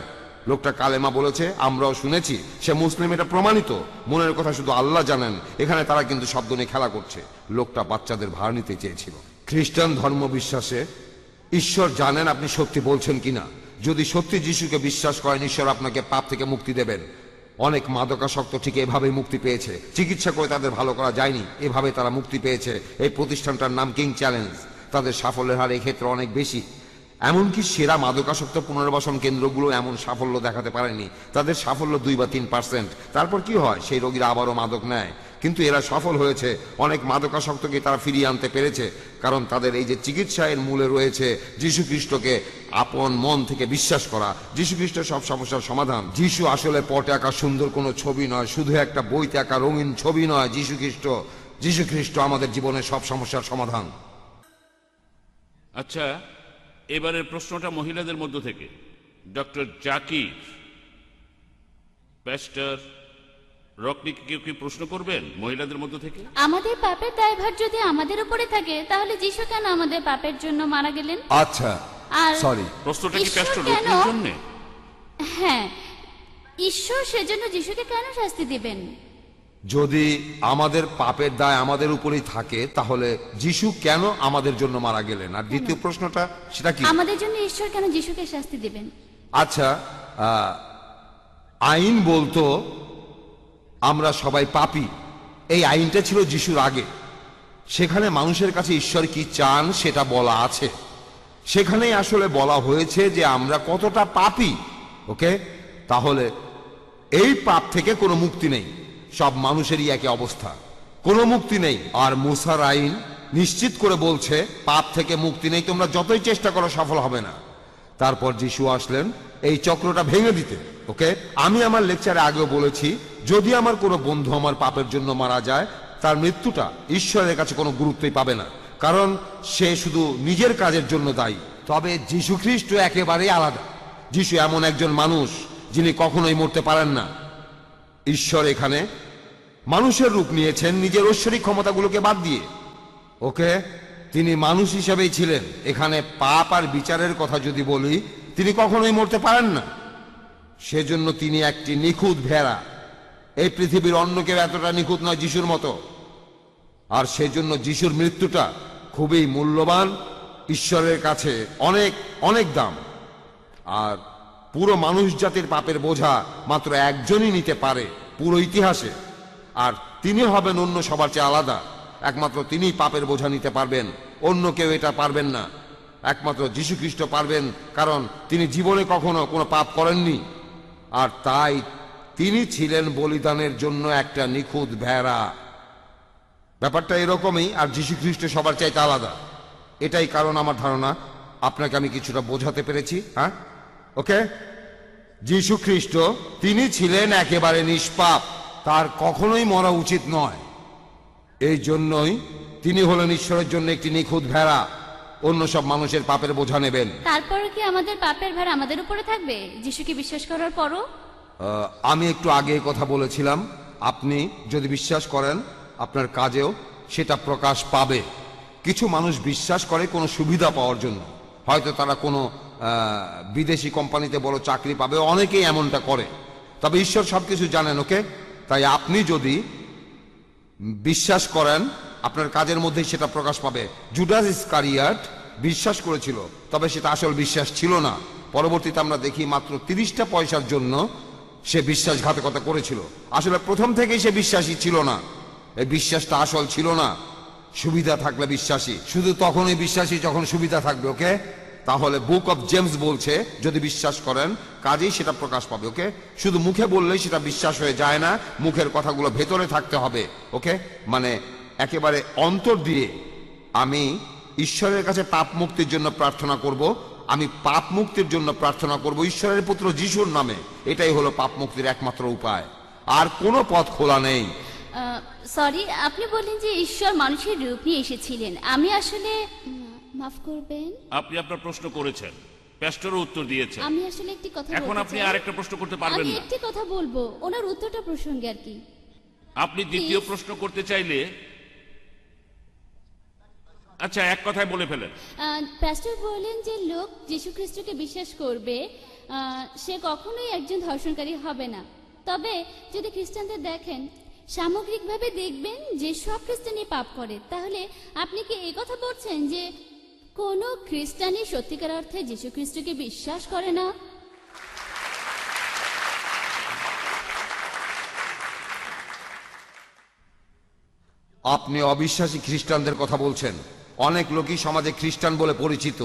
B: লোকটা কালেমা বলেছে, আমরাও শুনেছি, সে মুসলিম, এটা প্রমাণিত, মনের কথা শুধু আল্লাহ জানেন। এখানে তারা কিন্তু শব্দ নিয়ে খেলা করছে। লোকটা বাচ্চাদের ভার নিতে চেয়েছিল। খ্রিস্টান ধর্ম বিশ্বাসে ঈশ্বর জানেন আপনি সত্যি বলছেন কিনা। যদি সত্যি যিশুকে বিশ্বাস করেন, ঈশ্বর আপনাকে পাপ থেকে মুক্তি দেবেন। অনেক মাদকাসক্ত ঠিক এভাবেই মুক্তি পেয়েছে, চিকিৎসা করে তাদের ভালো করা যায়নি, এভাবে তারা মুক্তি পেয়েছে। এই প্রতিষ্ঠানটার নাম কিং চ্যালেঞ্জ। তাদের সাফল্যের হার এই ক্ষেত্রে অনেক বেশি। এমনকি সেরা মাদকাসক্ত পুনর্বাসন কেন্দ্রগুলো এমন সাফল্য দেখাতে পারেনি। তাদের সাফল্য 2 বা 3%। তারপর কি হয়, সেই রোগীরা আবারও মাদক নেয়। কিন্তু এরা সফল হয়েছে, অনেক মাদকাসক্তকে তারা ফিরিয়ে আনতে পেরেছে, কারণ তাদের এই যে চিকিৎসা, এর মূলে রয়েছে যীশু খ্রিস্টকে আপন মন থেকে বিশ্বাস করা। যীশু খ্রিস্ট সব সমস্যার সমাধান। যীশু আসলে পটে আঁকা সুন্দর কোনো ছবি নয়, শুধু একটা বইতে আঁকা রঙিন ছবি নয়। যীশু খ্রিস্ট আমাদের জীবনের সব সমস্যার সমাধান।
A: আচ্ছা, এবারের প্রশ্নটা মহিলাদের মধ্য থেকে। ডক্টর জাকির, প্যাস্টর রকনিকে কেউ কি প্রশ্ন করবেন মহিলাদের মধ্য থেকে?
E: আমাদের পাপের দায়ভার যদি আমাদের উপরে থাকে, তাহলে যিশু কেন আমাদের পাপের জন্য মারা গেলেন?
B: আচ্ছা,
E: আর
B: সরি,
A: প্রশ্নটা কি
E: ঈশ্বর
A: প্যাস্টর
E: কেন-
A: রকনির জন্য?
E: হ্যাঁ, ঈশ্বর সেজন্য যিশুকে কেন শাস্তি দিবেন?
B: যদি আমাদের পাপের দায় আমাদের উপরেই থাকে, তাহলে যিশু কেন আমাদের জন্য মারা গেলেন? আর দ্বিতীয় প্রশ্নটা সেটা কি?
E: আমাদের জন্য ঈশ্বর কেন যিশুকে শাস্তি দিবেন?
B: আচ্ছা, আইন বলতো আমরা সবাই পাপী। এই আইনটা ছিল যিশুর আগে। সেখানে মানুষের কাছে ঈশ্বর কি চান সেটা বলা আছে। সেখানেই আসলে বলা হয়েছে যে আমরা কতটা পাপী। ওকে, তাহলে এই পাপ থেকে কোনো মুক্তি নেই, সব মানুষেরই একই অবস্থা, কোনো মুক্তি নেই। আর মুসার আইন নিশ্চিত করে বলছে পাপ থেকে মুক্তি নেই, তোমরা যতই চেষ্টা করো সফল হবে না। তারপর যিশু আসলেন এই চক্রটা ভেঙে দিতে। ওকে, আমি আমার লেকচারে আগেও বলেছি, যদি আমার কোনো বন্ধু আমার পাপের জন্য মারা যায়, তার মৃত্যুটা ঈশ্বরের কাছে কোনো গুরুত্বই পাবে না, কারণ সে শুধু নিজের কাজের জন্য দায়ী। তবে যীশু খ্রিস্ট একেবারেই আলাদা। যিশু এমন একজন মানুষ যিনি কখনোই মরতে পারেন না। ঈশ্বর এখানে মানুষের রূপ নিয়েছেন নিজের ঐশ্বরিক ক্ষমতাগুলোকে বাদ দিয়ে। ওকে, তিনি মানুষ হিসেবেই ছিলেন। এখানে পাপ আর বিচারের কথা যদি বলি, তিনি কখনোই মরতে পারেন না। সেজন্য তিনি একটি নিখুঁত ভেড়া। এই পৃথিবীর অন্য কেউ এতটা নিখুঁত নয় যিশুর মতো। আর সেজন্য যিশুর মৃত্যুটা খুবই মূল্যবান, ঈশ্বরের কাছে অনেক অনেক দাম। আর পুরো মানুষ জাতির পাপের বোঝা মাত্র একজনই নিতে পারে পুরো ইতিহাসে, আর তিনি হবেন অন্য সবার চেয়ে আলাদা। একমাত্র তিনিই পাপের বোঝা নিতে পারবেন, অন্য কেউ এটা পারবেন না। একমাত্র যীশু খ্রিস্ট পারবেন, কারণ তিনি জীবনে কখনো কোনো পাপ করেননি। আর তাই তিনি ছিলেন বলিদানের জন্য একটা নিখুঁত ভেড়া। ব্যাপারটা এরকমই। আর যীশু খ্রিস্ট সবার চাইতে আলাদা। এটাই কারণ আমার ধারণা আপনাকে আমি কিছুটা বোঝাতে পেরেছি। হ্যাঁ, ওকে, যীশু খ্রিস্ট তিনি ছিলেন একেবারে নিষ্পাপ, তার কখনোই মরা উচিত নয়। এই জন্যই তিনি হলেন ঈশ্বরের জন্য একটি নিখুঁত ভেড়া, অন্য সব মানুষের পাপের বোঝা নেবেন।
E: তারপরে কি আমাদের পাপের ভার আমাদের উপরে থাকবে যিশুকে বিশ্বাস করার পরও?
B: আমি একটু আগে কথা বলেছিলাম, আপনি যদি বিশ্বাস করেন আপনার কাজেও সেটা প্রকাশ পাবে। কিছু মানুষ বিশ্বাস করে কোনো সুবিধা পাওয়ার জন্য, হয়তো তারা কোনো বিদেশি কোম্পানিতে বড় চাকরি পাবে, অনেকেই এমনটা করে। তবে ঈশ্বর সবকিছু জানেন। ওকে, তাই আপনি যদি বিশ্বাস করেন আপনার কাজের মধ্যেই সেটা প্রকাশ পাবে। জুডাস ইসকারিয়াত বিশ্বাস করেছিল, তবে সেটা আসল বিশ্বাস ছিল না। পরবর্তীতে আমরা দেখি মাত্র 30টা পয়সার জন্য সে বিশ্বাসঘাতকতা করেছিল। আসলে প্রথম থেকেই সে বিশ্বাসী ছিল না। এই বিশ্বাসটা আসল ছিল না। সুবিধা থাকলে বিশ্বাসী, শুধু তখনই বিশ্বাসী যখন সুবিধা থাকবে। ওকে, তাহলে বুক অফ জেমস বলছে যদি বিশ্বাস করেন কাজেই সেটা প্রকাশ পাবে। ওকে, শুধু মুখে বললেই সেটা বিশ্বাস হয়ে যায় না, মুখের কথাগুলো ভেতরে থাকতে হবে। ওকে, মানে একেবারে অন্তর দিয়ে আমি ঈশ্বরের কাছে পাপ মুক্তির জন্য প্রার্থনা করব, আমি পাপ মুক্তির জন্য প্রার্থনা করব ঈশ্বরের পুত্র যিশুর নামে। এটাই হলো পাপ মুক্তির একমাত্র উপায়, আর কোনো পথ খোলা নেই।
G: সরি, আপনি বললেন যে ঈশ্বর মানুষের রূপ নিয়ে এসেছিলেন। আমি আসলে মাফ করবেন,
A: আপনি আপনার প্রশ্ন করেছেন, প্যাস্টরও উত্তর দিয়েছেন।
G: আমি আসলে একটি কথা
A: এখন
G: বলতে
A: আপনি
G: চাই।
A: আরেকটা প্রশ্ন করতে পারবেন
G: আমি
A: না।
G: একটি কথা বলবো, ওনার উত্তরটা প্রসঙ্গে আর কি।
A: আপনি দ্বিতীয় প্রশ্ন করতে চাইলে আচ্ছা এক কথায় বলে ফেলেন।
G: প্যাস্টর বললেন যে লোক যীশু খ্রিস্টকে বিশ্বাস করবে, সে কখনোই একজন ধর্ষণকারী হবে না। তবে যদি খ্রিস্টানদের দেখেন, সামগ্রিকভাবে দেখবেন যে সব খ্রিস্টানই পাপ করে। তাহলে আপনি কি এই কথা বলছেন যে কোনো খ্রিস্টানই সত্যিকার অর্থে যীশু খ্রিস্টকে বিশ্বাস করে না?
B: আপনি অবিশ্বাসী খ্রিস্টানদের কথা বলছেন। অনেক লোকই সমাজে খ্রিস্টান বলে পরিচিত,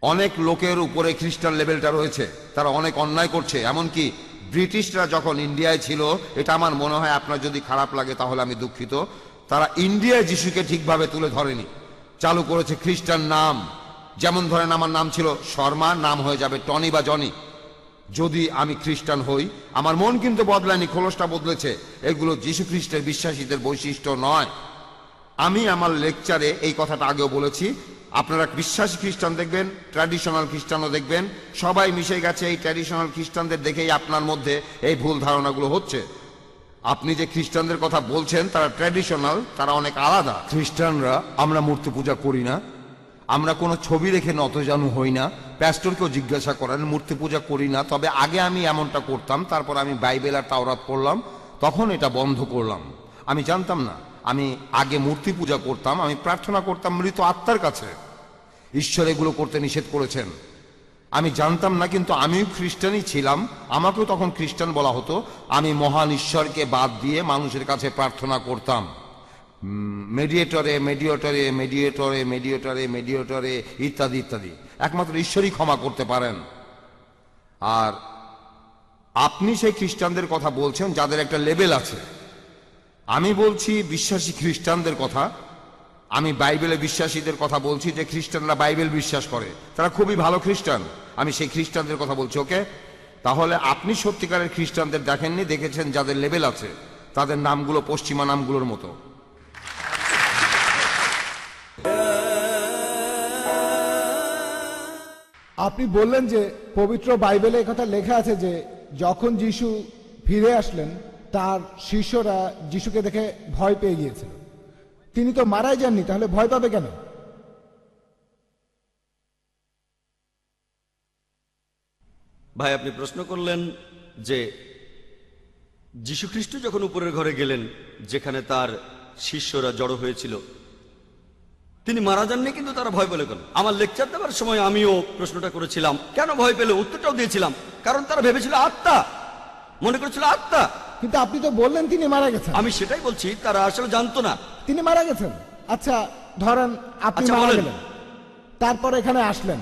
B: অনেক লোকের উপরে খ্রিস্টান লেভেলটা রয়েছে, তারা অনেক অন্যায় করছে। এমনকি ব্রিটিশরা যখন ইন্ডিয়ায় ছিল, এটা আমার মনে হয় আপনার যদি খারাপ লাগে তাহলে আমি দুঃখিত, তারা ইন্ডিয়ায় যিশুকে ঠিকভাবে তুলে ধরেনি, চালু করেছে খ্রিস্টান নাম। যেমন ধরেন আমার নাম ছিল শর্মা, নাম হয়ে যাবে টনি বা জনি। যদি আমি খ্রিস্টান হই, আমার মন কিন্তু বদলায়নি, খোলসটা বদলেছে। এগুলো যীশু খ্রিস্টের বিশ্বাসীদের বৈশিষ্ট্য নয়। আমি আমার লেকচারে এই কথাটা আগেও বলেছি, আপনারা বিশ্বাসী খ্রিস্টান দেখবেন, ট্র্যাডিশনাল খ্রিস্টানও দেখবেন, সবাই মিশে গেছে। এই ট্র্যাডিশনাল খ্রিস্টানদের দেখেই আপনার মধ্যে এই ভুল ধারণাগুলো হচ্ছে। আপনি যে খ্রিস্টানদের কথা বলছেন তারা ট্র্যাডিশনাল, তারা অনেক আলাদা। খ্রিস্টানরা আমরা মূর্তি পূজা করি না, আমরা কোনো ছবি রেখে নতজানু হই না। প্যাস্টরকেও জিজ্ঞাসা করেন, মূর্তি পূজা করি না। তবে আগে আমি এমনটা করতাম, তারপর আমি বাইবেল আর তাওরাত পড়লাম, তখন এটা বন্ধ করলাম। আমি জানতাম না, আমি আগে মূর্তি পূজা করতাম, আমি প্রার্থনা করতাম মৃত আত্মার কাছে। ঈশ্বর এগুলো করতে নিষেধ করেছেন, আমি জানতাম না, কিন্তু আমিও খ্রিস্টানই ছিলাম, আমাকেও তখন খ্রিস্টান বলা হতো। আমি মহান ঈশ্বরকে বাদ দিয়ে মানুষের কাছে প্রার্থনা করতাম, মেডিয়েটরে মেডিয়েটরে মেডিয়েটরে মেডিয়েটরে মেডিয়েটরে ইত্যাদি ইত্যাদি। একমাত্র ঈশ্বরই ক্ষমা করতে পারেন। আর আপনি সেই খ্রিস্টানদের কথা বলছেন যাদের একটা লেভেল আছে, আমি বলছি বিশ্বাসী খ্রিস্টানদের কথা। আমি বাইবেলে বিশ্বাসীদের কথা বলছি, যে খ্রিস্টানরা বাইবেল বিশ্বাস করে, তারা খুবই ভালো খ্রিস্টান। আমি সেই খ্রিস্টানদের কথা বলছি। ওকে, তাহলে আপনি সত্যিকারের খ্রিস্টানদের দেখেননি, দেখেছেন যাদের লেভেল আছে, তাদের নামগুলো পশ্চিমা নামগুলোর মতো।
D: আপনি বললেন যে পবিত্র বাইবেলে একথা লেখা আছে যে যখন যিশু ফিরে আসলেন, তার শিষ্যরা যিশুকে দেখে ভয় পেয়ে গিয়েছিল। তিনি তো মারাই যাননি, তাহলে ভয় পাবে কেন?
C: ভাই, আপনি প্রশ্ন করলেন যে যীশুখ্রিস্ট যখন উপরের ঘরে গেলেন, যেখানে তার শিষ্যরা জড়ো হয়েছিল, তিনি মারা যাননি, কিন্তু তারা ভয় পেল কেন? আমার লেকচার দেওয়ার সময় আমিও প্রশ্নটা করেছিলাম, কেন ভয় পেল, উত্তরটাও দিয়েছিলাম। কারণ তারা ভেবেছিল আত্মা, মনে করেছিল আত্মা।
D: কিন্তু আপনি তো বললেন তিনি মারা গেছেন।
C: আমি সেটাই বলছি, তারা আসলে জানতো না
D: তিনি মারা গেছেন। আচ্ছা, ধরেন আপনি
C: আচ্ছা,
D: মারা
C: বলেন।
D: গেলেন, তারপর এখানে আসলেন,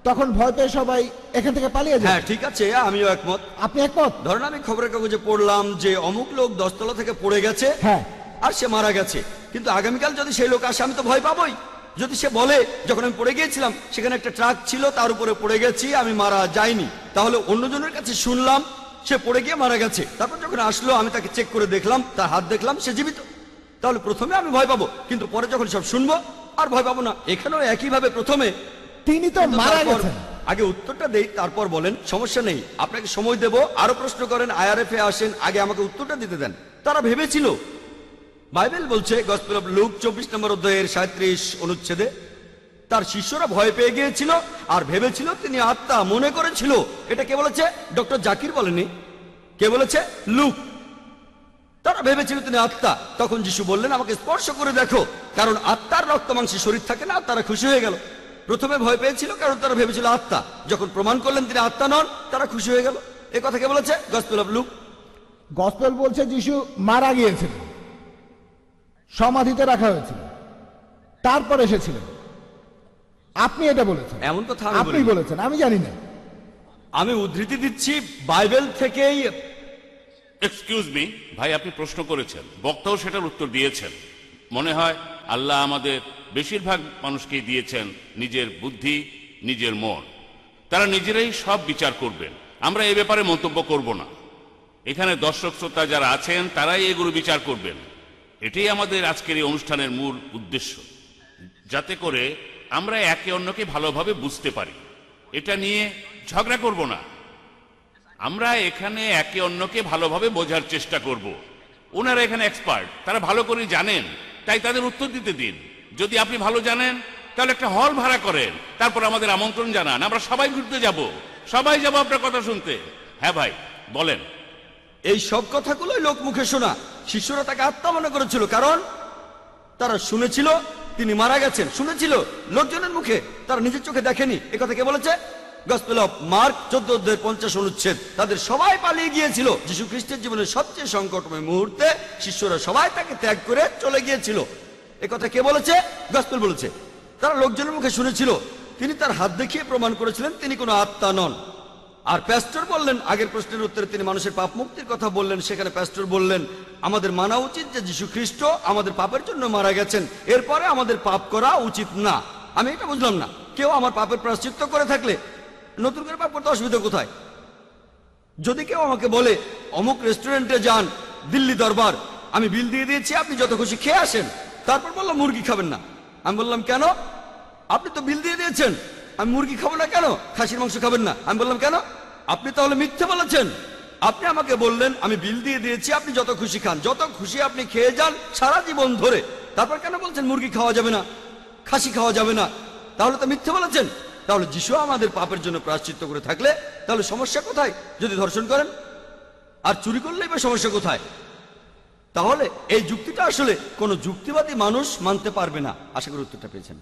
D: তখন ভয় পেয়ে সবাই এখান থেকে পালিয়ে যায়।
C: হ্যাঁ, ঠিক আছে, আমিও একমত।
D: আপনি একমত?
C: ধরেন আমি খবরের কাগজে পড়লাম যে অমুক লোক 10 তলা থেকে পড়ে গেছে,
D: হ্যাঁ,
C: আর সে মারা গেছে। কিন্তু আগামীকাল যদি সেই লোক আসে, আমি তো ভয় পাবোই। যদি সে বলে যখন আমি পড়ে গিয়েছিলাম সেখানে একটা ট্রাক ছিল, তার উপরে পড়ে গেছি, আমি মারা যাইনি, তাহলে অন্যজনের কাছে শুনলাম সে পড়ে গিয়ে মারা গেছে, তারপর যখন আসলো আমি তাকে চেক করে দেখলাম, তার হাত দেখলাম, সে জীবিত, তাহলে প্রথমে আমি ভয় পাবো, কিন্তু পরে যখন সব শুনবো আর ভয় পাবো না। এখানেও একইভাবে প্রথমে
D: তিনি তো
C: কিন্তু
D: মারা
C: তারপর
D: গেছেন।
C: আগে উত্তরটা দেই, তারপর বলেন, সমস্যা নেই, আপনাকে সময় দেব, আরো প্রশ্ন করেন, IRF এ আসেন, আগে আমাকে উত্তরটা দিতে দেন। তারা ভেবেছিল, বাইবেল বলছে গসপেল অফ লুক 24 নম্বর অধ্যায়ের 37 অনুচ্ছেদে, তার শিষ্যরা ভয় পেয়ে গিয়েছিল আর ভেবেছিল তিনি আত্মা, মনে করেছিল। এটা কে বলেছে? ডক্টর জাকির বলেনি, কে বলেছে? লুক। তারা ভেবেছিল তিনি আত্মা। তখন যিশু বললেন, আমাকে স্পর্শ করে দেখো, কারণ আত্মার রক্ত মাংসে শরীর থাকে না। তারা খুশি হয়ে গেল। প্রথমে ভয় পেয়েছিল কারণ তারা ভেবেছিল আত্মা, যখন প্রমাণ করলেন তিনি আত্মা নন, তারা খুশি হয়ে গেল। এ কথা কে বলেছে? Gospel of look.
D: গসপেল বলছে যিশু মারা গিয়েছিলেন, সমাধিতে রাখা হয়েছিল, তারপর এসেছিলেন। আপনি এটা বলেছেন,
C: এমন কথা আমি
D: আপনি
C: বলিনি।
D: বলেছেন, আমি জানি না।
C: আমি উদ্ধৃতি দিচ্ছি বাইবেল থেকেই।
A: এক্সকিউজ মি ভাই, আপনি প্রশ্ন করেছেন, বক্তাও সেটার উত্তর দিয়েছেন। মনে হয় আল্লাহ আমাদের বেশিরভাগ মানুষকেই দিয়েছেন নিজের বুদ্ধি, নিজের মন। তারা নিজেরাই সব বিচার করবেন, আমরা এ ব্যাপারে মন্তব্য করব না। এখানে দর্শক শ্রোতা যারা আছেন তারাই এগুলো বিচার করবেন। এটাই আমাদের আজকের এই অনুষ্ঠানের মূল উদ্দেশ্য, যাতে করে আমরা একে অন্যকে ভালোভাবে বুঝতে পারি। এটা নিয়ে ঝগড়া করব না, আমরা এখানে একে অন্যকে ভালোভাবে বোঝার চেষ্টা করব। ওনারা এখানে এক্সপার্ট, তারা ভালো করে জানেন, তাই তাদের উত্তর দিতে দিন। যদি আপনি ভালো জানেন তাহলে একটা হল ভাড়া করেন, তারপর আমাদের আমন্ত্রণ জানান, আমরা সবাই ঘুরতে যাব, সবাই যাব আপনার কথা শুনতে। হ্যাঁ ভাই বলেন।
C: এই সব কথাগুলোই লোক মুখে শোনা। শিষ্যরা তাকে আত্মা মনে করেছিল, কারণ তারা শুনেছিল তিনি মারা গেছেন, শুনেছিল লোকজনের মুখে, তারা নিজের চোখে দেখেনি। এ কথা কে বলেছে? গসপেল অফ মার্ক 14:50 অনুচ্ছেদ। তাদের সবাই পালিয়ে গিয়েছিল। যীশু খ্রিস্টের জীবনের সবচেয়ে সংকটময় মুহূর্তে শিষ্যরা সবাই তাকে ত্যাগ করে চলে গিয়েছিল। এ কথা কে বলেছে? গসপেল বলেছে। তারা লোকজনের মুখে শুনেছিল, তিনি তার হাত দেখিয়ে প্রমাণ করেছিলেন তিনি কোনো আত্মা নন। আর প্যাস্টর বললেন, আগের প্রশ্নের উত্তরে তিনি মানুষের পাপ মুক্তির কথা বললেন, সেখানে প্যাস্টর বললেন আমাদের মানা উচিত যে যীশু খ্রিস্ট আমাদের পাপের জন্য মারা গেছেন, এরপরে আমাদের পাপ করা উচিত না। আমি এটা বুঝলাম না, কেউ আমার পাপের প্রায়শ্চিত্ত করে থাকলে নতুন করে পাপ করতে অসুবিধা কোথায়? যদি কেউ আমাকে বলে অমুক রেস্টুরেন্টে যান, দিল্লি দরবার, আমি বিল দিয়ে দিয়েছি, আপনি যত খুশি খেয়ে আসেন, তারপর বললাম মুরগি খাবেন না। আমি বললাম কেন? আপনি তো বিল দিয়ে দিয়েছেন, আমি মুরগি খাবো না কেন? খাসির মাংস খাবেন না, আমি বললাম কেন? আপনি তাহলে মিথ্যে বলেছেন। আপনি আমাকে বললেন আমি বিল দিয়ে দিয়েছি, আপনি যত খুশি খান, যত খুশি আপনি খেয়ে যান সারা জীবন ধরে, তারপর কেন বলছেন মুরগি খাওয়া যাবে না, খাসি খাওয়া যাবে না? তাহলে তো মিথ্যে বলেছেন। তাহলে যিশু আমাদের পাপের জন্য প্রায়শ্চিত্ত করে থাকলে তাহলে সমস্যা কোথায়? যদি ধর্ষণ করেন আর চুরি করলেই বা সমস্যা কোথায়? তাহলে এই যুক্তিটা আসলে কোনো যুক্তিবাদী মানুষ মানতে পারবে না। আশা করি উত্তরটা পেয়েছেন।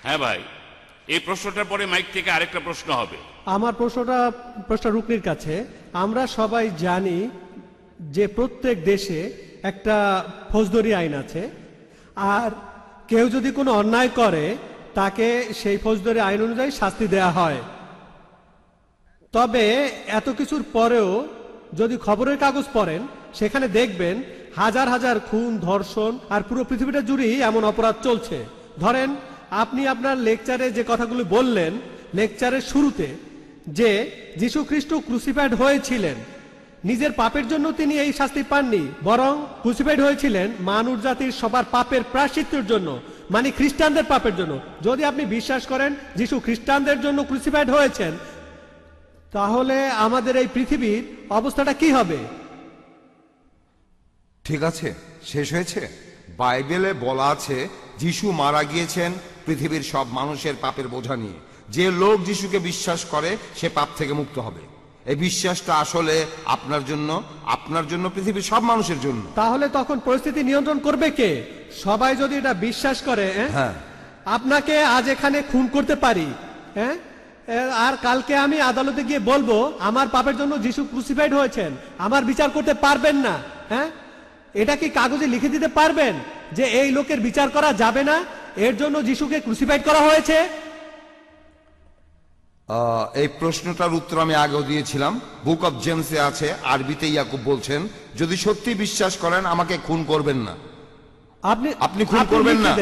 A: হ্যাঁ ভাই, এই প্রশ্নটার পরে মাইক থেকে আরেকটা প্রশ্ন হবে।
H: আমার প্রশ্নটা রুকনির কাছে। আমরা সবাই জানি যে প্রত্যেক দেশে একটা ফৌজদারি আইন আছে, আর কেউ যদি কোনো অন্যায় করে তাকে সেই ফৌজদারি আইন অনুযায়ী শাস্তি দেয়া হয়। তবে এত কিছুর পরেও যদি খবরের কাগজ পড়েন, সেখানে দেখবেন হাজার হাজার খুন, ধর্ষণ, আর পুরো পৃথিবীটা জুড়েই এমন অপরাধ চলছে। ধরেন আপনি আপনার লেকচারে যে কথাগুলো বললেন, লেকচারের শুরুতে, যে যীশু খ্রিস্ট ক্রুসিফাইড হয়েছিলেন, নিজের পাপের জন্য তিনি এই শাস্তি পাননি, বরং ক্রুসিফাইড হয়েছিলেন মানব জাতির সবার পাপের প্রায়শ্চিত্তের জন্য, মানে খ্রিস্টানদের পাপের জন্য। যদি আপনি বিশ্বাস করেন যীশু খ্রিস্টানদের জন্য ক্রুসিফাইড হয়েছেন, তাহলে আমাদের এই পৃথিবীর অবস্থাটা কি হবে?
B: ঠিক আছে, শেষ হয়েছে। বাইবেলে বলা আছে যিশু মারা গিয়েছেন পৃথিবীর সব মানুষের পাপের বোঝা নিয়ে। যে লোক যিশুকে বিশ্বাস করে সে পাপ থেকে মুক্ত হবে। এই বিশ্বাসটা আসলে আপনার জন্য, পৃথিবীর সব মানুষের জন্য।
H: তাহলে তখন পরিস্থিতি নিয়ন্ত্রণ করবে কে? সবাই যদি এটা বিশ্বাস করে,
B: হ্যাঁ,
H: আপনাকে আজ এখানে খুন করতে পারি, হ্যাঁ, আর কালকে আমি আদালতে গিয়ে বলবো আমার পাপের জন্য যিশু ক্রুসিফাইড হয়েছেন, আমার বিচার করতে পারবেন না। হ্যাঁ, এটা কি কাগজে লিখে দিতে পারবেন যে এই লোকের বিচার করা যাবে না, এর জন্য যিশুকে ক্রুসিফাইড করা হয়েছে?
B: এই প্রশ্নটার উত্তর আমি আগেও দিয়েছিলাম। বুক অফ জেমসে আছে, আরবিতে ইয়াকুব বলছেন যদি সত্যি বিশ্বাস করেন আমাকে খুন করবেন না। আপনি খুন করবেন না,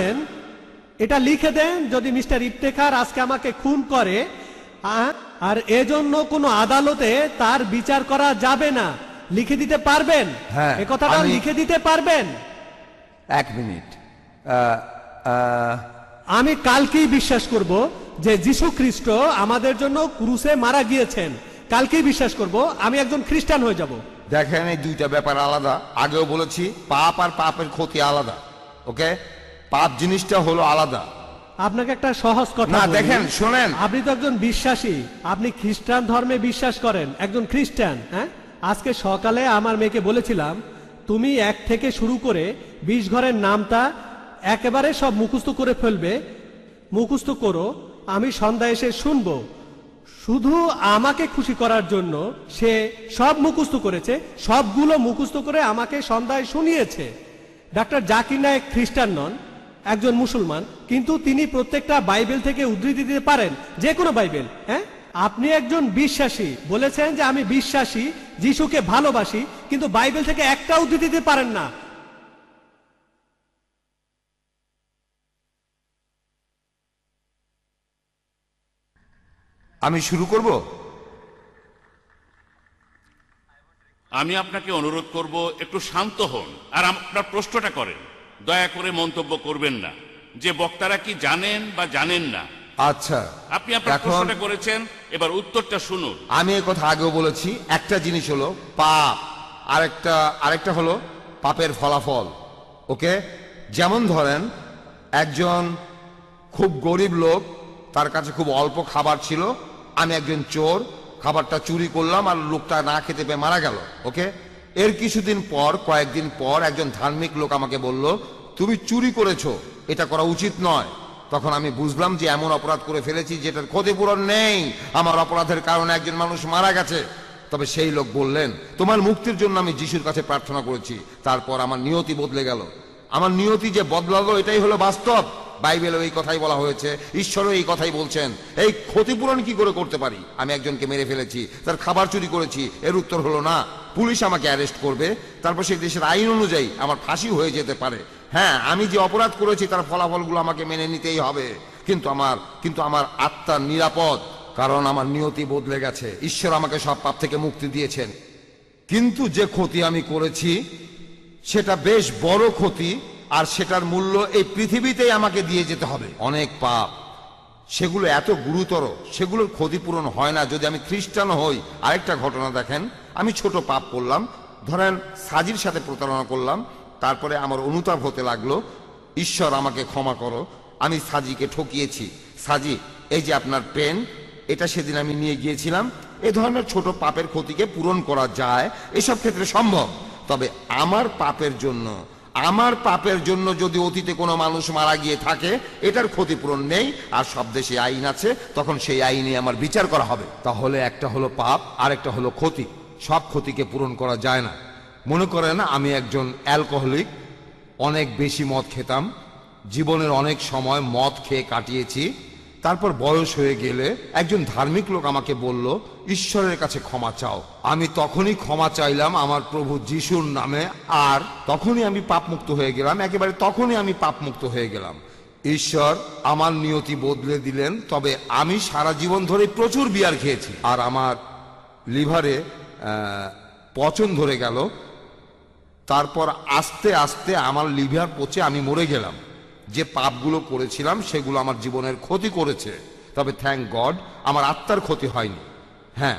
H: এটা লিখে দেন। যদি মিস্টার ইফতেখার আজকে আমাকে খুন করে, আর এজন্য কোনো আদালতে তার বিচার করা যাবে না, লিখে দিতে পারবেন?
B: হ্যাঁ,
H: এ কথাটা লিখে দিতে পারবেন?
B: এক মিনিট,
H: আমি কালকেই বিশ্বাস করব যে যীশু খ্রিস্ট আমাদের জন্য ক্রুসে মারা গিয়েছেন। কালকেই বিশ্বাস করব, আমি একজন খ্রিস্টান হয়ে যাব।
B: দেখেন এই দুইটা ব্যাপার আলাদা। আগেও বলেছি পাপ আর পাপের ক্ষতি আলাদা। ওকে, পাপ জিনিসটা হলো আলাদা।
H: আপনাকে একটা সহজ কথা
B: না,
H: বলি।
B: দেখেন শোনেন,
H: আপনি তো একজন বিশ্বাসী, আপনি খ্রিস্টান ধর্মে বিশ্বাস করেন, একজন খ্রিস্টান। হ্যাঁ, আজকে সকালে আমার মেয়েকে বলেছিলাম তুমি 1 থেকে শুরু করে 20 ঘরের নামটা একেবারে সব মুখস্থ করে ফেলবে, মুখস্থ করো, আমি সন্ধ্যা এসে শুনবো। শুধু আমাকে খুশি করার জন্য সে সব মুখস্থ করেছে, সবগুলো মুখস্থ করে আমাকে সন্ধ্যায় শুনিয়েছে। ডাক্তার জাকির নায়েক খ্রিস্টান নন, একজন মুসলমান, কিন্তু তিনি প্রত্যেকটা বাইবেল থেকে উদ্ধৃতি দিতে পারেন, যে কোনো বাইবেল। হ্যাঁ, আপনি একজন বিশ্বাসী, বলেছেন যে আমি বিশ্বাসী, যিশুকে ভালোবাসি, কিন্তু বাইবেল থেকে একটা উদ্ধৃতি দিতে পারেন না।
B: আমি শুরু করব।
A: আমি আপনাকে অনুরোধ করব একটু শান্ত হন আর আপনার প্রশ্নটা করেন। দয়া করে মন্তব্য করবেন না যে বক্তারা কি জানেন বা জানেন না।
B: আচ্ছা,
A: আপনি আপনার
B: এখন
A: প্রশ্নটা করেছেন, এবার উত্তরটা শুনুন।
B: আমি এ কথা আগেও বলেছি, একটা জিনিস হলো পাপ, আরেকটা হলো পাপের ফলাফল। ওকে, যেমন ধরেন একজন খুব গরিব লোক, তার কাছে খুব অল্প খাবার ছিল, আমি একজন চোর, খাবারটা চুরি করলাম আর লোকটা না খেতে পেয়ে মারা গেল। ওকে, এর কিছুদিন পর, কয়েকদিন পর একজন ধার্মিক লোক আমাকে বলল, তুমি চুরি করেছো, এটা করা উচিত নয়। তখন আমি বুঝলাম যে এমন অপরাধ করে ফেলেছি যেটার ক্ষতিপূরণ নেই, আমার অপরাধের কারণে একজন মানুষ মারা গেছে। তবে সেই লোক বললেন, তোমার মুক্তির জন্য আমি যিশুর কাছে প্রার্থনা করেছি, তারপর আমার নিয়তি বদলে গেল। আমার নিয়তি যে বদলালো, এটাই হলো বাস্তব। বাইবেলেও এই কথাই বলা হয়েছে, ঈশ্বরও এই কথাই বলছেন। এই ক্ষতিপূরণ কি করে করতে পারি? আমি একজনকে মেরে ফেলেছি, তার খাবার চুরি করেছি, এর উত্তর হলো না। পুলিশ আমাকে অ্যারেস্ট করবে, তারপর সেই দেশের আইন অনুযায়ী আমার ফাঁসি হয়ে যেতে পারে। হ্যাঁ, আমি যে অপরাধ করেছি তার ফলাফলগুলো আমাকে মেনে নিতেই হবে, কিন্তু আমার আত্মার নিরাপদ, কারণ আমার নিয়তি বদলে গেছে। ঈশ্বর আমাকে সব পাপ থেকে মুক্তি দিয়েছেন। কিন্তু যে ক্ষতি আমি করেছি সেটা বেশ বড় ক্ষতি, আর সেটার মূল্য এই পৃথিবীতেই আমাকে দিয়ে যেতে হবে। অনেক পাপ, সেগুলো এত গুরুতর, সেগুলোর ক্ষতিপূরণ হয় না যদি আমি খ্রিস্টান হই। আরেকটা ঘটনা দেখেন, আমি ছোট পাপ করলাম, ধরেন সাজির সাথে প্রতারণা করলাম, তারপরে আমার অনুতাপ হতে লাগলো, ঈশ্বর আমাকে ক্ষমা করো, আমি সাজিকে ঠকিয়েছি। সাজি, এই যে আপনার পেন, এটা সেদিন আমি নিয়ে গিয়েছিলাম। এ ধরনের ছোট পাপের ক্ষতিকে পূরণ করা যায়, এসব ক্ষেত্রে সম্ভব। তবে আমার পাপের জন্য যদি অতীতে কোনো মানুষ মারা গিয়ে থাকে, এটার ক্ষতিপূরণ নেই, আর সব দেশে আইন আছে, তখন সেই আইনে আমার বিচার করা হবে। তাহলে একটা হলো পাপ, আর একটা হলো ক্ষতি। সব ক্ষতিকে পূরণ করা যায় না। মনে করেন আমি একজন অ্যালকোহলিক, অনেক বেশি মদ খেতাম, জীবনের অনেক সময় মদ খেয়ে কাটিয়েছি। তারপর বয়স হয়ে গেলে একজন ধার্মিক লোক আমাকে বলল, ঈশ্বরের কাছে ক্ষমা চাও। আমি তখনই ক্ষমা চাইলাম আমার প্রভু যিশুর নামে, আর তখনই আমি পাপমুক্ত হয়ে গেলাম। একেবারে তখনই আমি পাপমুক্ত হয়ে গেলাম। ঈশ্বর আমার নিয়তি বদলে দিলেন। তবে আমি সারা জীবন ধরে প্রচুর বিয়ার খেয়েছি, আর আমার লিভারে পচন ধরে গেল। তারপর আস্তে আস্তে আমার লিভার পচে আমি মরে গেলাম। যে পাপগুলো করেছিলাম সেগুলো আমার জীবনের ক্ষতি করেছে, তবে থ্যাংক গড আমার আত্মার ক্ষতি হয়নি। হ্যাঁ,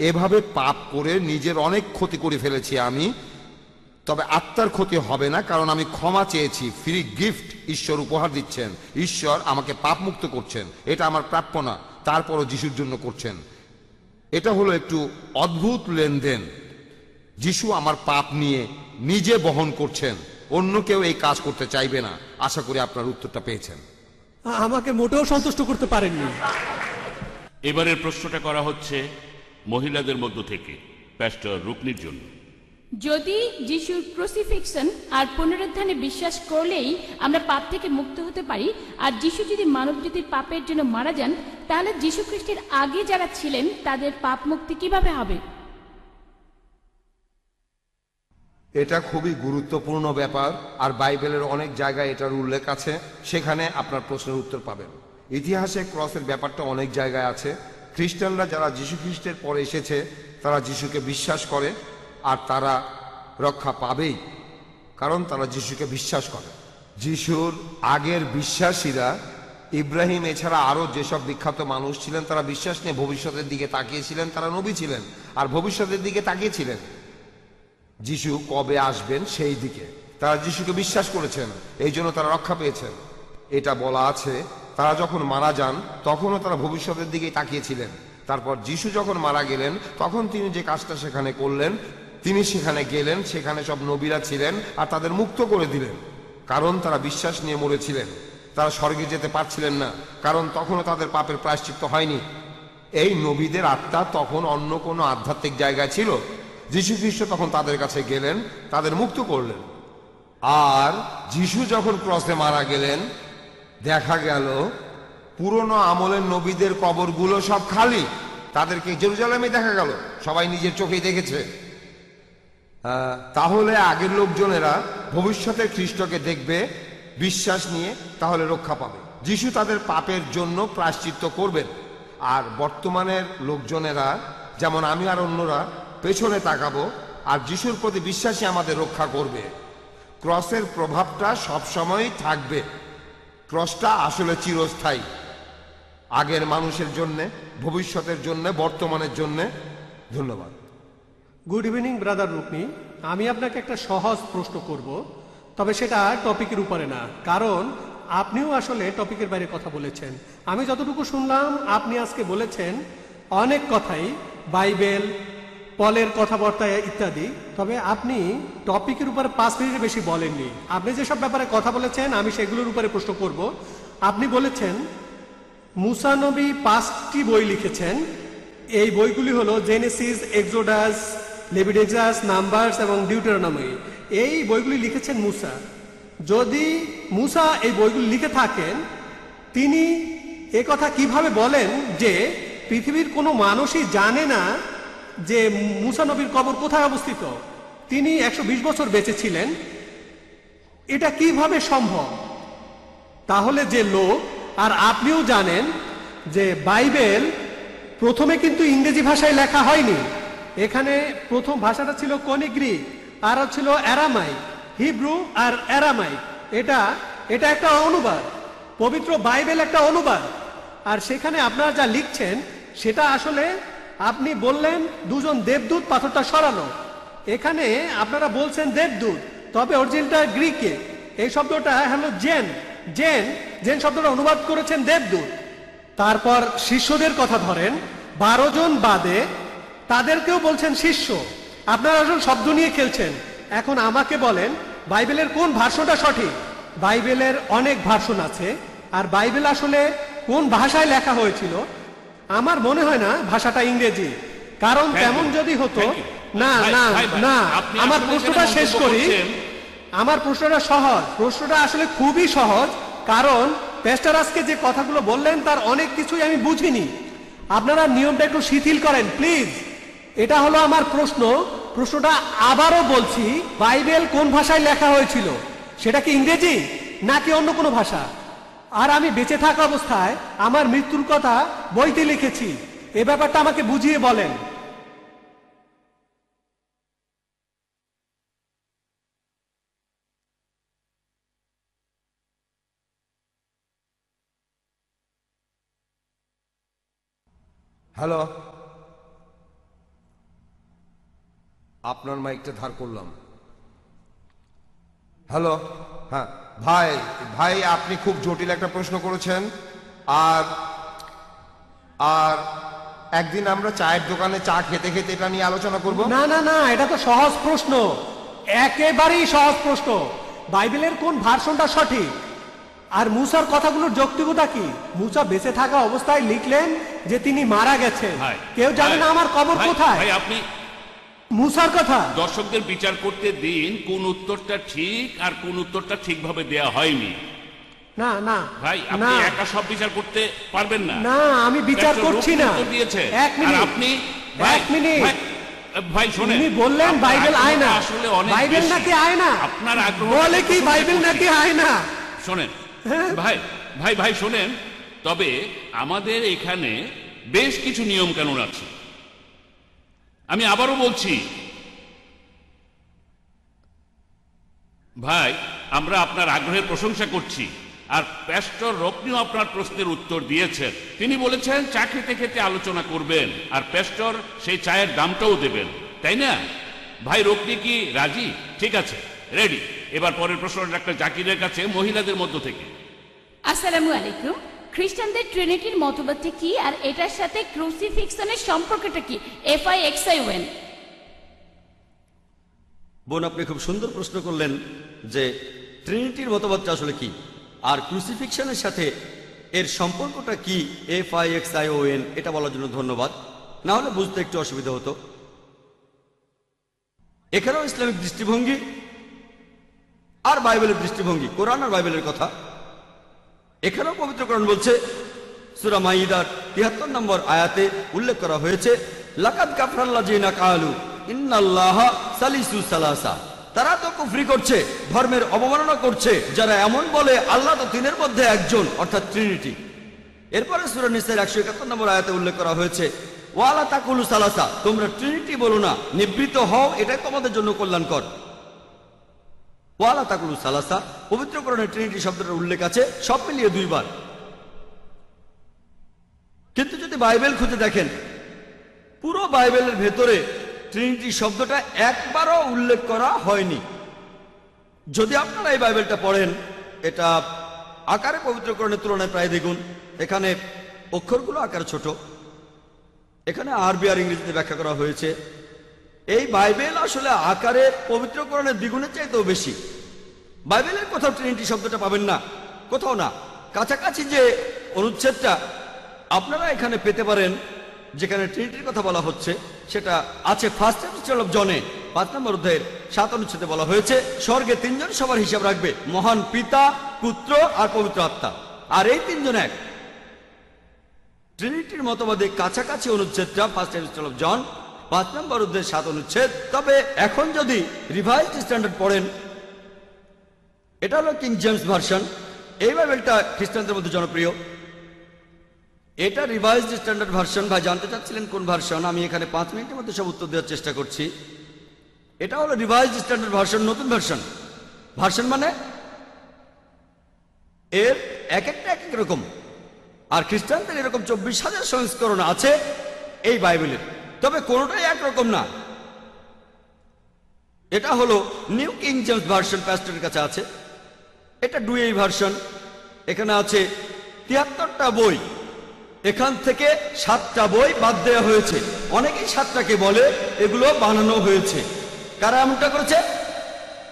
B: এভাবে পাপ করে নিজের অনেক ক্ষতি করে ফেলেছি আমি, তবে আত্মার ক্ষতি হবে না, কারণ আমি ক্ষমা চেয়েছি। ফ্রি গিফট ঈশ্বর উপহার দিচ্ছেন, ঈশ্বর আমাকে পাপ মুক্ত করছেন। এটা আমার প্রাপ্য না, তারপরও যিশুর জন্য করছেন। এটা হলো একটু অদ্ভুত লেনদেন। যিশু আমার পাপ নিয়ে নিজে বহন করছেন, অন্য কেউ এই কাজ করতে চাইবে না। আশা করি আপনার উত্তরটা পেয়েছেন।
H: আমাকে মোটেও সন্তুষ্ট করতে পারেননি।
A: এবারের প্রশ্নটা করা হচ্ছে মহিলাদের মধ্য থেকে প্যাস্টর রুকনির জন্য।
E: যদি যিশুর ক্রুসিফিকশন আর পুনরুত্থানে বিশ্বাস করলেই আমরা পাপ থেকে মুক্ত হতে পারি, আর যিশু যদি মানবজাতির পাপের জন্য মারা যান, তাহলে যিশু খ্রিস্টের আগে যারা ছিলেন তাদের পাপ মুক্তি কিভাবে হবে?
B: এটা খুবই গুরুত্বপূর্ণ ব্যাপার, আর বাইবেলের অনেক জায়গায় এটার উল্লেখ আছে, সেখানে আপনার প্রশ্নের উত্তর পাবেন। ইতিহাসে ক্রসের ব্যাপারটা অনেক জায়গায় আছে। খ্রিস্টানরা যারা যিশু খ্রিস্টের পরে এসেছে, তারা যিশুকে বিশ্বাস করে, আর তারা রক্ষা পাবেই, কারণ তারা যিশুকে বিশ্বাস করে। যিশুর আগের বিশ্বাসীরা, ইব্রাহিম এছাড়া আরো যেসব বিখ্যাত মানুষ ছিলেন, তারা বিশ্বাস নিয়ে ভবিষ্যতের দিকে তাকিয়েছিলেন। তারা নবী ছিলেন, আর ভবিষ্যতের দিকে তাকিয়েছিলেন যিশু কবে আসবেন সেই দিকে। তারা যিশুকে বিশ্বাস করেছেন, এই জন্য তারা রক্ষা পেয়েছেন। এটা বলা আছে, তারা যখন মারা যান তখনও তারা ভবিষ্যতের দিকেই তাকিয়েছিলেন। তারপর যিশু যখন মারা গেলেন, তখন তিনি যে কাজটা সেখানে করলেন, তিনি সেখানে গেলেন, সেখানে সব নবীরা ছিলেন, আর তাদের মুক্ত করে দিলেন, কারণ তারা বিশ্বাস নিয়ে মরেছিলেন। তারা স্বর্গে যেতে পারছিলেন না, কারণ তখনও তাদের পাপের প্রায়শ্চিত্ত হয়নি। এই নবীদের আত্মা তখন অন্য কোনো আধ্যাত্মিক জায়গায় ছিল। যীশু খ্রিস্ট তখন তাদের কাছে গেলেন, তাদের মুক্ত করলেন। আর যীশু যখন ক্রসে মারা গেলেন, দেখা গেল পুরনো আমলের নবীদের কবরগুলো সব খালি। তাদেরকে জেরুজালেমে দেখা গেল, সবাই নিজের চোখেই দেখেছে। তাহলে আগের লোকজনেরা ভবিষ্যতের খ্রিস্টকে দেখবে, বিশ্বাস নিয়ে তাহলে রক্ষা পাবে। যিশু তাদের পাপের জন্য প্রায়শ্চিত্ত করবেন। আর বর্তমানের লোকজনেরা, যেমন আমি আর অন্যরা, পেছনে তাকাবো আর যিশুর প্রতি বিশ্বাসী আমাদের রক্ষা করবে। ক্রসের প্রভাবটা সবসময়ই থাকবে। ক্রসটা আসলে চিরস্থায়ী, আগের মানুষের জন্য, ভবিষ্যতের জন্য, বর্তমানের জন্য। ধন্যবাদ।
H: গুড ইভিনিং ব্রাদার রুকনি, আমি আপনাকে একটা সহজ প্রশ্ন করব, তবে সেটা টপিকের উপরে না, কারণ আপনিও আসলে টপিকের বাইরে কথা বলেছেন। আমি যতটুকু শুনলাম, আপনি আজকে বলেছেন অনেক কথাই, বাইবেল, পলের কথাবার্তা ইত্যাদি, তবে আপনি টপিকের উপরে 5 মিনিটের বেশি বলেননি। আপনি যেসব ব্যাপারে কথা বলেছেন আমি সেগুলোর উপরে প্রশ্ন করব। আপনি বলেছেন মুসা নবী 5টি বই লিখেছেন। এই বইগুলি হলো জেনেসিস, এক্সোডাস, লেভিটিকাস, নাম্বারস এবং ডিউটেরোনমি। এই বইগুলি লিখেছেন মুসা। যদি মুসা এই বইগুলি লিখে থাকেন, তিনি কথা কিভাবে বলেন যে পৃথিবীর কোনো মানুষই জানে না যে মুসা নবীর কবর কোথায় অবস্থিত? তিনি 120 বছর বেঁচে ছিলেন, এটা কিভাবে সম্ভব? তাহলে যে লোক, আর আপনিও জানেন যে বাইবেল প্রথমে কিন্তু ইংরেজি ভাষায় লেখা হয়নি। এখানে প্রথম ভাষাটা ছিল কোনি গ্রিক, আর ছিল অ্যারামাইক, হিব্রু আর অ্যারামাইক। এটা একটা অনুবাদ, পবিত্র বাইবেল একটা অনুবাদ। আর সেখানে আপনারা যা লিখছেন সেটা আসলে, আপনি বললেন 2 জন দেবদূত পাথরটা সরানো, এখানে আপনারা বলছেন দেবদূত, তবে অরিজিনালটা গ্রিকে। এই শব্দটা হলো জেন, জেন জেন শব্দটা অনুবাদ করেছেন দেবদূত। তারপর শিষ্যদের কথা ধরেন, 12 জন বাদে তাদেরকেও বলছেন শিষ্য। আপনারা আসলে শব্দ নিয়ে খেলছেন। এখন আমাকে বলেন বাইবেলের কোন ভার্সনটা সঠিক? বাইবেলের অনেক ভার্সন আছে, আর বাইবেল আসলে কোন ভাষায় লেখা হয়েছিল? আমার মনে হয় না ভাষাটা ইংরেজি, কারণ তেমন যদি হতো। না না না, আমার প্রশ্নটা শেষ করি। আমার প্রশ্নটা সহজ, প্রশ্নটা আসলে খুবই সহজ, কারণ প্যাস্টর আজকে যে কথাগুলো বললেন তার অনেক কিছুই আমি বুঝিনি। আপনারা নিয়মটা একটু শিথিল করেন প্লিজ। এটা হলো আমার প্রশ্ন। প্রশ্নটা আবারও বলছি, বাইবেল কোন ভাষায় লেখা হয়েছিল? সেটা কি ইংরেজি নাকি অন্য কোনো ভাষা? আর আমি বেঁচে থাকা অবস্থায় আমার মৃত্যুর কথা বইতে লিখেছি, এ ব্যাপারটা আমাকে বুঝিয়ে বলেন।
B: হ্যালো, আপনার মাইকটা ধার করলাম। হ্যালো, হ্যাঁ ভাই, ভাই আপনি খুব জটিল একটা প্রশ্ন করেছেন। আর আর একদিন আমরা চায়ের দোকানে চা খেতে খেতে এটা নিয়ে আলোচনা করব।
H: না না না, এটা তো সহজ প্রশ্ন, একেবারেই সহজ প্রশ্ন। বাইবেলের কোন ভার্সনটা সঠিক? আর মুসার কথাগুলোর যৌক্তিকতা কি? মুসা বেঁচে থাকা অবস্থায় লিখলেন যে তিনি মারা গেছেন, কেউ জানে না আমার কবর কোথায়।
A: ভাই আপনি
H: মুসার কথা
A: দর্শকদের বিচার করতে দিন, কোন উত্তরটা ঠিক আর কোন উত্তরটা ঠিকভাবে দেয়া হয়নি।
H: না না
A: ভাই, আপনি একা সব বিচার করতে পারবেন না।
H: না, আমি বিচার করছি না।
A: এক মিনিট, আপনি
H: এক মিনিট
A: ভাই শুনেন,
H: উনি বললেন বাইবেল আয়না।
A: আসলে অনেক
H: বাইবেল নাকি আয়না?
A: আপনার আগ্রহ
H: বলে কি বাইবেল নাকি আয়না?
A: শোনেন ভাই, ভাই ভাই শোনেন, তবে আমাদের এখানে বেশ কিছু নিয়ম কানুন আছে। আমি আবারও বলছি ভাই, আমরা আপনার আগ্রহের প্রশংসা করছি। আর প্যাস্টর রকনিও আপনার প্রশ্নের উত্তর দিয়েছেন। তিনি বলেছেন চা খেতে খেতে আলোচনা করবেন, আর প্যাস্টর সেই চায়ের দামটাও দেবেন, তাই না? ভাই রকনি কি রাজি? ঠিক আছে, রেডি। এবার পরের প্রশ্নটা ডাক্তার জাকিরের কাছে, মহিলাদের মধ্য থেকে।
E: আসসালামু আলাইকুম। খ্রিস্টানদের ট্রিনিটির মতবাদটি কি, আর এটার সাথে ক্রুসিফিক্সনের সম্পর্কটা কি? FIXION।
C: বোন, আপনি খুব সুন্দর প্রশ্ন করলেন যে ট্রিনিটির মতবাদটা আসলে কি, আর ক্রুসিফিক্সনের সাথে এর সম্পর্কটা কি FIXION এটা বলার জন্য ধন্যবাদ, না হলে বুঝতে একটু অসুবিধা হতো। এখানেও ইসলামিক দৃষ্টিভঙ্গি আর বাইবেলের দৃষ্টিভঙ্গি, কোরআন আর বাইবেলের কথা। এখানেও পবিত্র কোরআন বলছে, সূরা মাইদার ৭৩ নম্বর আয়াতে উল্লেখ করা হয়েছে, লাকাদ কাফরাল্লাযিনা কালু ইন্নাল্লাহা সালিসু সালাসা। তারা তো কুফরি করছে, ধর্মের অবমাননা করছে যারা এমন বলে আল্লাহ তো তিনের মধ্যে একজন, অর্থাৎ ট্রিনিটি। এরপরে সূরা নিসার ১৭১ নম্বর আয়াতে উল্লেখ করা হয়েছে, ওয়ালা তাকুলু সালাসা, তোমরা ট্রিনিটি বলো না, নিবৃত হও, এটাই তোমাদের জন্য কল্যাণকর। ওয়ালা তাকুলু সালাসা, পবিত্র কোরআনে ট্রিনিটি শব্দটার উল্লেখ আছে সব মিলিয়ে 2 বার। কিন্তু যদি বাইবেল খুঁজে দেখেন, পুরো বাইবেলের ভেতরে ট্রিনিটি শব্দটা একবারও উল্লেখ করা হয়নি। যদি আপনারা এই বাইবেলটা পড়েন, এটা আকারে পবিত্রকরণের তুলনায় প্রায় দ্বিগুণ। এখানে অক্ষরগুলো আকারে ছোট, এখানে আরবি আর ইংরেজিতে ব্যাখ্যা করা হয়েছে। এই বাইবেল আসলে আকারে পবিত্রকরণের দ্বিগুণের চাইতেও বেশি। বাইবেলের কোথাও ট্রিনিটি শব্দটা পাবেন না, কোথাও না। কাছাকাছি যে অনুচ্ছেদটা আপনারা এখানে পেতে পারেন যেখানে ট্রিনিটির কথা বলা হচ্ছে, সেটা আছে ফার্স্ট এপিস্টল অফ জনে 5 নম্বর অধ্যায়ের 7 অনুচ্ছেদে বলা হয়েছে, স্বর্গে 3 জন সবার হিসাব রাখবে, মহান পিতা, পুত্র আর পবিত্র আত্মা, আর এই 3 জন এক। ট্রিনিটির মতবাদে কাছাকাছি অনুচ্ছেদটা ফার্স্ট এপিস্টল অফ জন 5 নম্বর অধ্যায়ের 7 অনুচ্ছেদ। তবে এখন যদি রিভাইজড স্ট্যান্ডার্ড পড়েন, এটা হলো কিং জেমস ভার্সন। এই বাইবেলটা খ্রিস্টানদের মধ্যে জনপ্রিয়। এটা রিভাইজড স্ট্যান্ডার্ড ভার্সন। ভাই জানতে চাচ্ছিলেন কোন ভার্সন, আমি এখানে 5 মিনিটের মধ্যে সব উত্তর দেওয়ার চেষ্টা করছি। এটা হলো রিভাইজড স্ট্যান্ডার্ড ভার্সন, নতুন ভার্সন। ভার্সন মানে এর এক একটা এক এক রকম। আর খ্রিস্টানদের এরকম 24,000 সংস্করণ আছে এই বাইবেলের, তবে কোনোটাই একরকম না। এটা হলো নিউ কিং জেমস ভার্সন, প্যাস্টরের কাছে আছে। এটা ডুয়েই ভার্সন, এখানে আছে 73টা বই, এখান থেকে 7টা বই বাদ দেওয়া হয়েছে। অনেকেই 7টাকে বলে এগুলো বানানো হয়েছে। কারা এমনটা করেছে?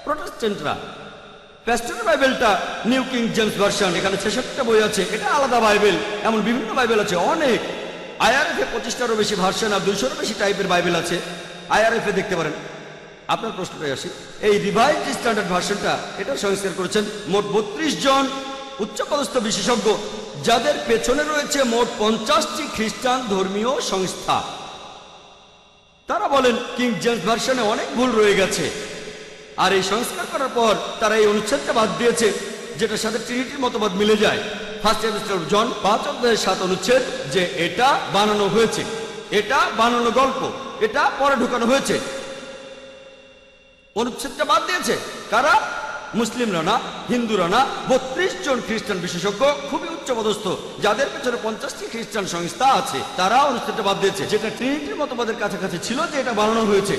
C: প্রটেস্ট্যান্টরা। প্যাস্টরের বাইবেলটা নিউ কিং জেমস ভার্সন, এখানে 66টা বই আছে। এটা আলাদা বাইবেল, এমন বিভিন্ন বাইবেল আছে অনেক। IRF 25টারও বেশি ভার্সন আর 200-রও বেশি টাইপের বাইবেল আছে। IRF দেখতে পারেন। আপনার প্রশ্নটাই আসি, এই রিভাইজড স্ট্যান্ডার্ড ভার্সনটা এটা সংস্কার করেছেন মোট 32 জন উচ্চপদস্থ বিশেষজ্ঞ, যাদের পেছনে রয়েছে মোট 50টি খ্রিস্টান ধর্মীয় সংস্থা। তারা বলেন কিং জেমস ভার্সনে অনেক ভুল রয়ে গেছে, আর এই সংস্কার করার পর তারা এই অনুচ্ছেদটা বাদ দিয়েছে যেটার সাথে ট্রিনিটির মতবাদ মিলে যায়। ফার্স্ট এপিস্টল অফ জন 5 অধ্যায়ের 7 অনুচ্ছেদ, যে এটা বানানো হয়েছে, এটা বানানো গল্প, এটা পরে ঢুকানো হয়েছে। অনুচ্ছেদটা বাদ দিয়েছে কারা? মুসলিমরা না, হিন্দুরা না, 32 জন খ্রিস্টান বিশেষজ্ঞ, খুবই উচ্চপদস্থ, যাদের পেছনে 50টি খ্রিস্টান সংস্থা আছে। তারা অনুচ্ছেদটা বাদ দিয়েছে, যেটা ট্রিনিটির মতবাদের কাছাকাছি ছিল, যে এটা বানানো হয়েছে।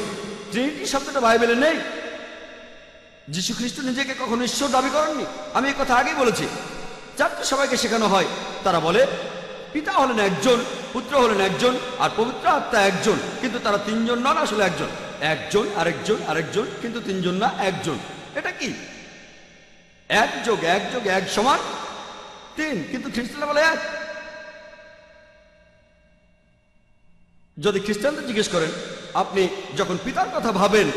C: ট্রিনিটি শব্দটা বাইবেলে নেই। যীশু খ্রিস্ট নিজেকে কখনো ঈশ্বর দাবি করেননি। আমি এই কথা আগেই বলেছি। চারটে সবাইকে শেখানো হয়, তারা বলে পিতা হলেন একজন, পুত্র হলেন একজন, আর পবিত্র আত্মা একজন, কিন্তু তারা 3 জন নন, আসলে একজন। একজন, আরেকজন, আরেকজন, কিন্তু 3 জন না, একজন। এটা কি? 1 যোগ 1 যোগ 1 সমান 3, কিন্তু খ্রিস্টানরা বলে 1। যদি খ্রিস্টানদের জিজ্ঞেস করেন আপনি যখন পিতার কথা ভাবেন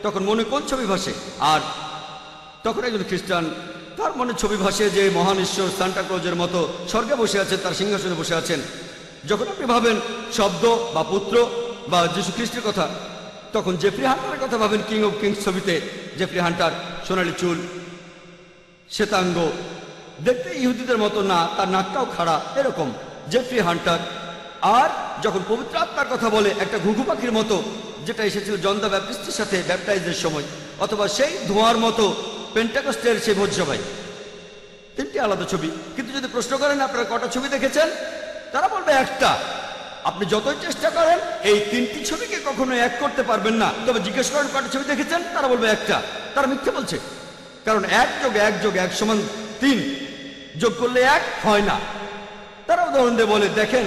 C: তখন মনে কোন ছবি ভাসে, আর তখন একজন খ্রিস্টান তার মনে ছবি ভাসে যে মহান ঈশ্বর সান্টা ক্লজের মতো স্বর্গে বসে আছেন, তার সিংহাসনে বসে আছেন। যখন আপনি ভাবেন শব্দ বা পুত্র বা যীশু খ্রিস্টের কথা, তখন জেফ্রি হান্টারের কথা ভাবেন কিং অফ কিংস ছবিতে। জেফ্রি হান্টার, সোনালী চুল, শ্বেতাঙ্গ, দেখতে ইহুদিদের মতো না, তার নাকটাও খাড়া, এরকম জেফ্রি হান্টার। আর যখন পবিত্র আত্মার কথা বলে, একটা ঘুঘু পাখির মতো, যেটা এসেছিল জন দ্য ব্যাপটিস্টের সাথে ব্যাপটাইজের সময়, অথবা সেই ধোঁয়ার মতো পেন্টাকস্টের সেই ভোজসভায়। 3টি আলাদা ছবি। কিন্তু যদি প্রশ্ন করেন আপনারা কটা ছবি দেখেছেন, তারা বলবে একটা। আপনি যতই চেষ্টা করেন এই 3টি ছবিকে কখনো এক করতে পারবেন না। তবে জিজ্ঞেস করেন কটা ছবি দেখেছেন, তারা বলবে একটা। তারা মিথ্যে বলছে, কারণ 1 যোগ 1 যোগ 1 সমান 3, যোগ করলে 1 হয় না। তারা উদাহরণ দিয়ে বলে, দেখেন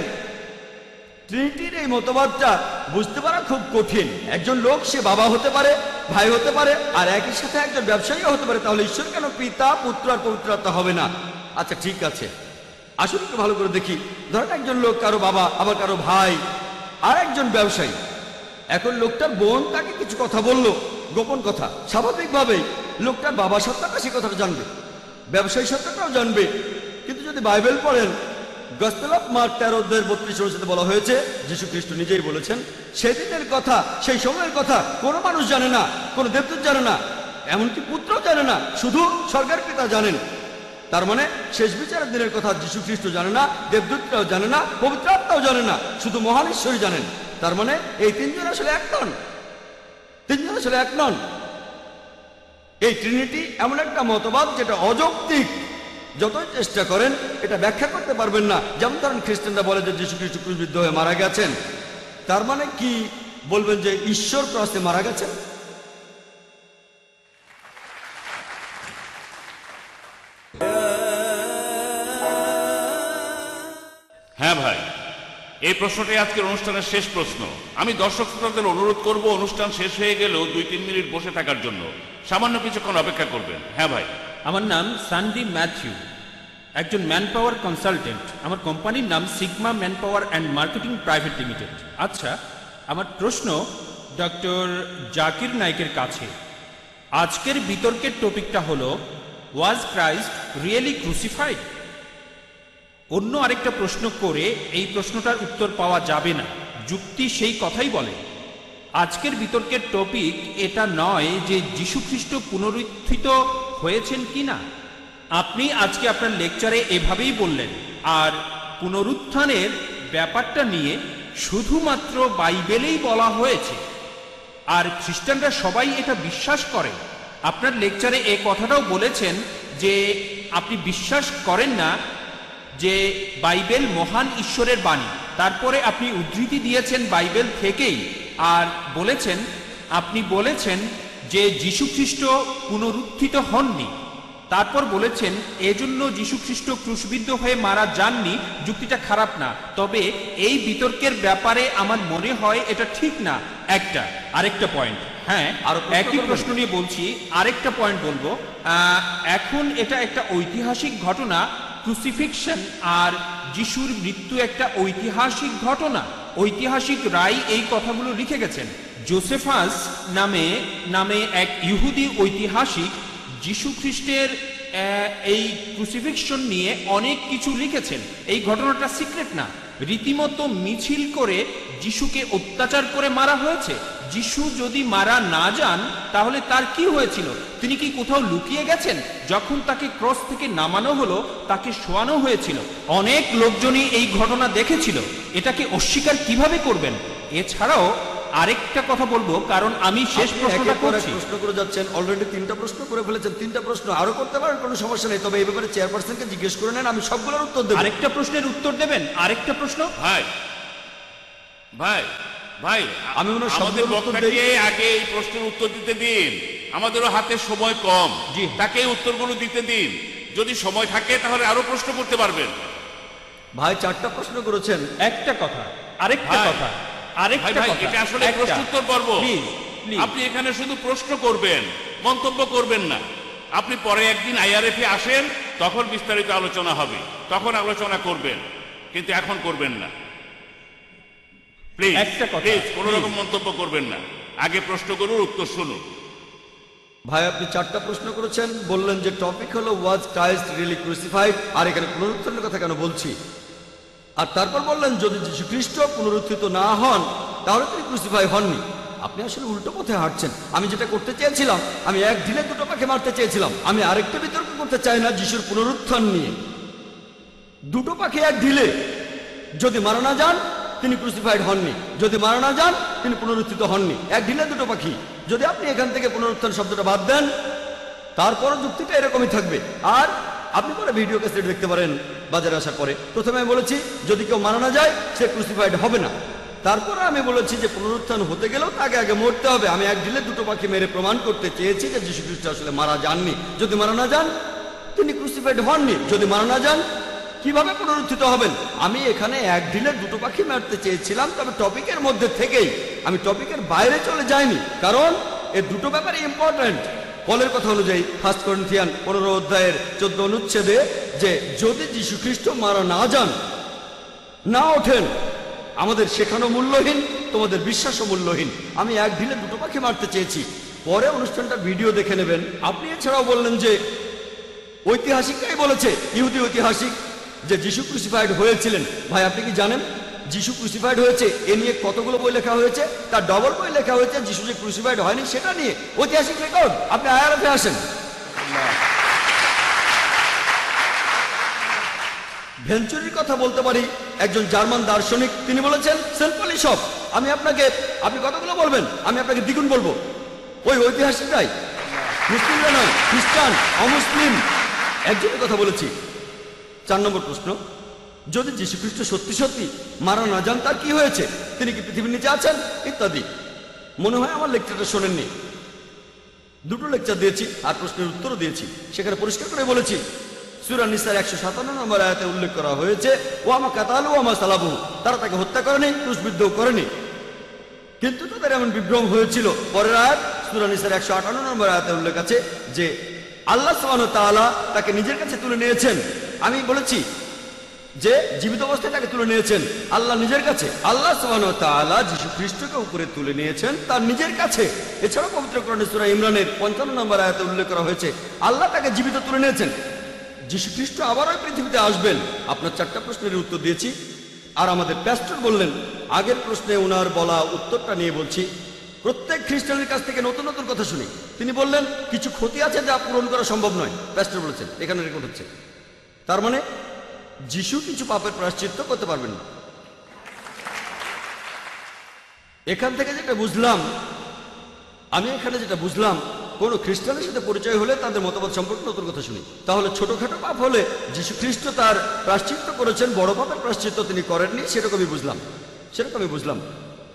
C: ট্রিনিটির এই মতবাদটা বুঝতে পারা খুব কঠিন। একজন লোক সে বাবা হতে পারে, ভাই হতে পারে, আর একই সাথে একজন ব্যবসায়ীও হতে পারে। তাহলে ঈশ্বর কেন পিতা, পুত্র আর পবিত্র আত্মা হবে না? আচ্ছা ঠিক আছে, আসলে একটু ভালো করে দেখি। ধরেন একজন লোক কারো বাবা, আবার কারো ভাই, আর একজন ব্যবসায়ী। এখন লোকটার বোন তাকে কিছু কথা বলল, গোপন কথা। স্বাভাবিকভাবেই লোকটার বাবা সত্তাটা সে কথাটা জানবে, ব্যবসায়ী সত্তাটাও জানবে। কিন্তু যদি বাইবেল পড়েন, গসপেল অফ মার্ক 13:32 বলা হয়েছে, যীশু খ্রিস্ট নিজেই বলেছেন, সেদিনের কথা, সেই সময়ের কথা কোনো মানুষ জানে না, কোনো দেবদূত জানে না, এমনকি পুত্রও জানে না, শুধু স্বর্গের পিতা জানেন। তার মানে শেষ বিচারের দিনের কথা যীশু খ্রিস্ট জানে না, দেবদূতরাও জানে না, পবিত্র আত্মাও জানে না, শুধু মহান ঈশ্বরই জানেন। তার মানে এই তিনজন আসলে এক নন, তিনজন আসলে এক নন। এই ট্রিনিটি এমন একটা মতবাদ যেটা অযৌক্তিক। যতই চেষ্টা করেন এটা ব্যাখ্যা করতে পারবেন না। যেমন ধরেন খ্রিস্টানরা বলে যে যীশু খ্রিস্ট ক্রুশবিদ্ধ হয়ে মারা গেছেন, তার মানে কি বলবেন যে ঈশ্বর ক্রসে মারা গেছেন?
A: হ্যাঁ ভাই, এই প্রশ্নটাই আজকের অনুষ্ঠানের শেষ প্রশ্ন। আমি দর্শক শ্রোতাদের অনুরোধ করব অনুষ্ঠান শেষ হয়ে গেলেও 2-3 মিনিট বসে থাকার জন্য, সামান্য কিছুক্ষণ অপেক্ষা করবেন। হ্যাঁ ভাই।
F: আমার নাম সান্ডি ম্যাথিউ, একজন ম্যান পাওয়ার কনসালটেন্ট। আমার কোম্পানির নাম sigma man power and marketing private limited. আচ্ছা, আমার প্রশ্ন ডক্টর জাকির নাইকের কাছে। আজকের বিতর্কের টপিকটা হলো, ওয়াজ ক্রাইস্ট রিয়েলি ক্রুসিফাইড? অন্য আরেকটা প্রশ্ন করে এই প্রশ্নটার উত্তর পাওয়া যাবে না, যুক্তি সেই কথাই বলে। আজকের বিতর্কের টপিক এটা নয় যে যীশু খ্রিস্ট পুনরুত্থিত হয়েছেন কিনা। আপনি আজকে আপনার লেকচারে এভাবেই বললেন, আর পুনরুত্থানের ব্যাপারটা নিয়ে শুধুমাত্র বাইবেলেই বলা হয়েছে, আর খ্রিস্টানরা সবাই এটা বিশ্বাস করে। আপনার লেকচারে এ কথাটাও বলেছেন যে আপনি বিশ্বাস করেন না যে বাইবেল মহান ঈশ্বরের বাণী। তারপরে আপনি উদ্ধৃতি দিয়েছেন বাইবেল থেকেই, আর বলেছেন, আপনি বলেছেন যে যীশু খ্রিস্ট পুনরুত্থিত হননি। তারপর বলেছেন এজন্য যীশু খ্রিস্ট ক্রুশবিদ্ধ হয়ে মারা যাননি। যুক্তিটা খারাপ না, তবে এই বিতর্কের ব্যাপারে আমার মনে হয় এটা ঠিক না। আরেকটা পয়েন্ট, হ্যাঁ একই প্রশ্ন নিয়ে বলছি, আরেকটা পয়েন্ট বলবো। এখন এটা একটা ঐতিহাসিক ঘটনা, ক্রুসিফিকশন আর যিশুর মৃত্যু একটা ঐতিহাসিক ঘটনা। ঐতিহাসিক রায় এই কথাগুলো লিখে গেছেন। জোসেফাস নামে এক ইহুদি ঐতিহাসিক যীশু খ্রিস্টের এই ক্রুসিফিকশন নিয়ে অনেক কিছু লিখেছেন। এই ঘটনাটা সিক্রেট না, রীতিমতো মিছিল করে যিশুকে অত্যাচার করে মারা হয়েছে। যিশু যদি মারা না যান তাহলে তার কি হয়েছিল? তিনি কি কোথাও লুকিয়ে গেছেন? যখন তাকে ক্রস থেকে নামানো হলো, তাকে শোয়ানো হয়েছিল। অনেক লোকজনই এই ঘটনা দেখেছিল। এটাকে অস্বীকার কিভাবে করবেন? এছাড়াও আরেকটা কথা বলবো, কারণ আমি শেষ প্রশ্নটা করছি।
C: প্রশ্ন করে যাচ্ছেন, অলরেডি 3টা প্রশ্ন করে ফেলেছেন। 3টা প্রশ্ন আরো করতে পারেন, কোনো সমস্যা নেই, তবে এই ব্যাপারে চেয়ারপারসনকে জিজ্ঞেস করে নেন, আমি সবগুলোর উত্তর দেব।
F: আরেকটা প্রশ্নের উত্তর দেবেন? আরেকটা প্রশ্ন।
A: ভাই ভাই ভাই,
C: আমি
A: আমাদের বক্তাকে আগে এই প্রশ্নের উত্তর দিতে দিন। আমাদেরও হাতে সময় কম,
F: জি,
A: তাকে উত্তরগুলো দিতে দিন। যদি সময় থাকে তাহলে আরো প্রশ্ন করতে পারবেন।
C: ভাই 4টা প্রশ্ন করেছেন।
F: একটা কথা, আরেকটা কথা, আরেকটা কথা,
A: এটা আসলে প্রশ্নোত্তর পর্ব। আপনি এখানে শুধু প্রশ্ন করবেন, মন্তব্য করবেন না। আপনি পরে একদিন আইআরএফে আসেন, তখন বিস্তারিত আলোচনা হবে, তখন আলোচনা করবেন, কিন্তু এখন করবেন না। প্লিজ কোন রকম মন্তব্য করবেন না। আগে প্রশ্ন করুন, উত্তর শুনুন।
C: ভাই আপনি 4টা প্রশ্ন করেছেন, বললেন যে টপিক হলো ওয়াজ ক্রাইস্ট রিয়েলি ক্রুসিফাইড, আর এখানে পুনরুত্থানের কথা কেন বলছি, আর তারপর বললেন যদি যীশু খ্রিস্ট পুনরুত্থিত না হন তাহলে তিনি ক্রুসিফাই হননি। আপনি আসলে উল্টো পথে হাঁটছেন। আমি যেটা করতে চেয়েছিলাম, আমি এক ঢিলে দুটো পাখি মারতে চেয়েছিলাম। আমি আরেকটা বিতর্ক করতে চাই না যিশুর পুনরুত্থান নিয়ে। দুটো পাখি এক ঢিলে, যদি মারা না যান তিনি ক্রুসিফাইড হননি, যদি মারা না যান তিনি পুনরুত্থিত হননি। এক ঢিলে দুটো পাখি। যদি আপনি এখান থেকে পুনরুত্থান শব্দটা বাদ দেন, তারপরও যুক্তিটা এরকমই থাকবে। আর আপনি পরে ভিডিও ক্যাসেট দেখতে পারেন বাজারে আসার পরে। প্রথমে আমি বলেছি যদি কেউ মারা না যায় সে ক্রুসিফাইড হবে না। তারপরে আমি বলেছি যে পুনরুত্থান হতে গেলেও তাকে আগে মরতে হবে। আমি এক ঢিলে দুটো পাখি মেরে প্রমাণ করতে চেয়েছি যে যীশু খ্রিস্ট আসলে মারা যাননি। যদি মারা না যান তিনি ক্রুসিফাইড হননি। যদি মারা না যান কিভাবে পুনরুত্থিত হবেন? আমি এখানে এক ঢিলে দুটো পাখি মারতে চেয়েছিলাম, তবে টপিকের মধ্যে থেকেই, আমি টপিকের বাইরে চলে যাইনি, কারণ এই দুটো ব্যাপারে ইম্পর্টেন্ট। পলের কথা অনুযায়ী 1 করিন্থিয়ান 15 অধ্যায়ের 14 অনুচ্ছেদে যে যদি যীশু খ্রিস্ট মারা না যান, না ওঠেন, আমাদের শেখানো মূল্যহীন, তোমাদের বিশ্বাসও মূল্যহীন। আমি এক ঢিলে দুটো পাখি মারতে চেয়েছি। পরে অনুষ্ঠানটা ভিডিও দেখে নেবেন। আপনি এছাড়াও বললেন যে ঐতিহাসিকরাই বলেছে, ইহুদি ঐতিহাসিক, যে যীশু ক্রুসিফাইড হয়েছিলেন। ভাই, আপনি কি জানেন যীশু ক্রুসিফাইড হয়েছে এ নিয়ে কতগুলো বই লেখা হয়েছে? তার ডবল বই লেখা হয়েছে যীশু যে ক্রুসিফাইড হয়নি সেটা নিয়ে, ঐতিহাসিক রেকর্ড। আপনি আয়ারফে আসেন। ভেঞ্চুরির কথা বলতে পারি, একজন জার্মান দার্শনিক, তিনি বলেছেন সেলফলি সব। আপনি কতগুলো বলবেন? আমি আপনাকে দ্বিগুণ বলবো। ওই ঐতিহাসিকরাই, মুসলিমরা নয়, খ্রিস্টান, অমুসলিম, একজনের কথা বলেছি। 4 নম্বর প্রশ্ন, যদি যীশু খ্রিস্ট সত্যি সত্যি মারা না যান, তার কি হয়েছে? তিনি কি পৃথিবীর নিচে আছেন? ইত্যাদি। মনে হয় আমার লেকচারটা শোনেননি। 2টো লেকচার দিয়েছি আর প্রশ্নের উত্তরও দিয়েছি। সেখানে পরিষ্কার করে বলেছি, সূরা নিসার 157 নম্বর আয়াতে উল্লেখ করা হয়েছে, ওয়ামা কাতালু ওয়ামা সালাবু, তারা তাকে হত্যা করেনি, ক্রুশবিদ্ধ করেনি। কিন্তু তাদের এমন বিভ্রম হয়েছিল। পরের আয়াত সূরা নিসার 158 নম্বর আয়াতে উল্লেখ আছে যে আল্লাহ সুবহানাহু ওয়া তাআলা তাকে নিজের কাছে তুলে নিয়েছেন। আমি বলেছি যে জীবিত অবস্থায় তাকে তুলে নিয়েছেন আল্লাহ নিজের কাছে। আল্লাহ সুবহানাহু ওয়া তাআলা যীশু খ্রিস্টকে উপরে তুলে নিয়েছেন তার নিজের কাছে। এছাড়াও পবিত্র কোরআনে সূরা ইমরানের 55 নম্বর আয়াতে উল্লেখ করা হয়েছে আল্লাহ তাকে জীবিত তুলে নিয়েছেন। যীশু খ্রিস্ট আবারও পৃথিবীতে আসবেন। আপনার 4টা প্রশ্নের উত্তর দিয়েছি। আর আমাদের প্যাস্টর বললেন, আগের প্রশ্নে ওনার বলা উত্তরটা নিয়ে বলছি, প্রত্যেক খ্রিস্টানের কাছ থেকে নতুন নতুন কথা শুনি। তিনি বললেন কিছু ক্ষতি আছে যা পূরণ করা সম্ভব নয়। প্যাস্টর বলেছেন, এখানে রেকর্ড হচ্ছে, তার মানে যিশু কিছু পাপের প্রায়শ্চিত্ত করতে পারবেন না। এখান থেকে যেটা বুঝলাম, কোন খ্রিস্টানের সাথে পরিচয় হলে তাদের মতবাদ সম্পর্কে নতুন কথা শুনি। তাহলে ছোটখাটো পাপ হলে যীশু খ্রিস্ট তার প্রায়শ্চিত্ত করেছেন, বড় পাপের প্রায়শ্চিত্ত তিনি করেননি, সেরকমই বুঝলাম।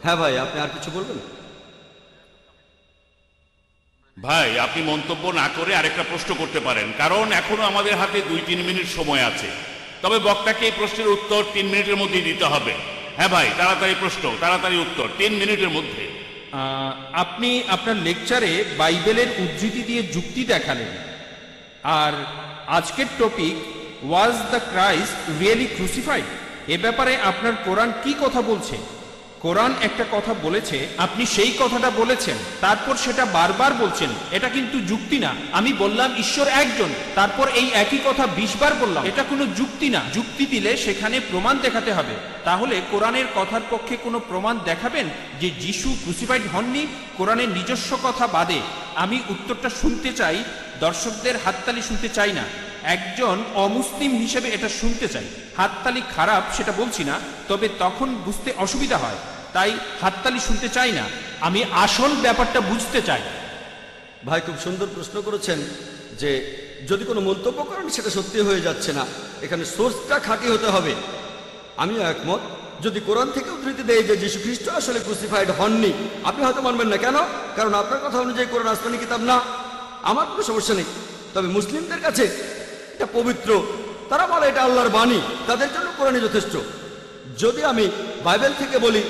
C: হ্যাঁ ভাই, আপনি আর কিছু বলবেন?
A: ভাই, আপনি মন্তব্য না করে আরেকটা প্রশ্ন করতে পারেন, কারণ এখনো আমাদের হাতে 2-3 মিনিট সময় আছে। তবে বক্তাকে এই প্রশ্নের উত্তর 3 মিনিটের মধ্যেই দিতে হবে। হ্যাঁ ভাই, তাড়াতাড়ি প্রশ্ন, তাড়াতাড়ি উত্তর, 3 মিনিটের মধ্যে।
F: আপনি আপনার লেকচারে বাইবেলের উদ্ধৃতি দিয়ে যুক্তি দেখালেন। আর আজকের topic, was the Christ really crucified? এ ব্যাপারে আপনার কোরআন কি কথা বলছে? কোরআন একটা কথা বলেছে, আপনি সেই কথাটা বলেছেন, তারপর সেটা বারবার বলছেন। এটা কিন্তু যুক্তি না। আমি বললাম ঈশ্বর একজন, তারপর এই একই কথা 20 বার বললাম। এটা কোনো যুক্তি না। যুক্তি দিলে সেখানে প্রমাণ দেখাতে হবে। তাহলে কোরআনের কথার পক্ষে কোনো প্রমাণ দেখাবেন যে যিশু ক্রুসিফাইড হননি, কোরআনের নিজস্ব কথা বাদে। আমি উত্তরটা শুনতে চাই, দর্শকদের হাততালি শুনতে চাই না। একজন অমুসলিম হিসেবে এটা শুনতে চাই। হাততালি খারাপ সেটা বলছি না, তবে তখন বুঝতে অসুবিধা হয়, তাই হাততালি শুনতে চাই না। আমি আসল ব্যাপারটা বুঝতে চাই।
C: ভাই, খুব সুন্দর প্রশ্ন করেছেন যে যদি কোনো মন্তব্য করেন সেটা সত্যি হয়ে যাচ্ছে না, এখানে সোর্সটা খাঁটি হতে হবে। আমিও একমত। যদি কোরআন থেকে উদ্ধৃতি দেয় যে যীশু খ্রিস্ট আসলে ক্রুসিফাইড হননি, আপনি হয়তো মানবেন না। কেন? কারণ আপনার কথা অনুযায়ী কোরআন আসমানি কিতাব না। আমার কোনো সমস্যা নেই। তবে মুসলিমদের কাছে এটা পবিত্র, তারা বলে এটা আল্লাহর বাণী, তাদের জন্য কোরআনই যথেষ্ট। যদি আমি বাইবেল থেকে বলি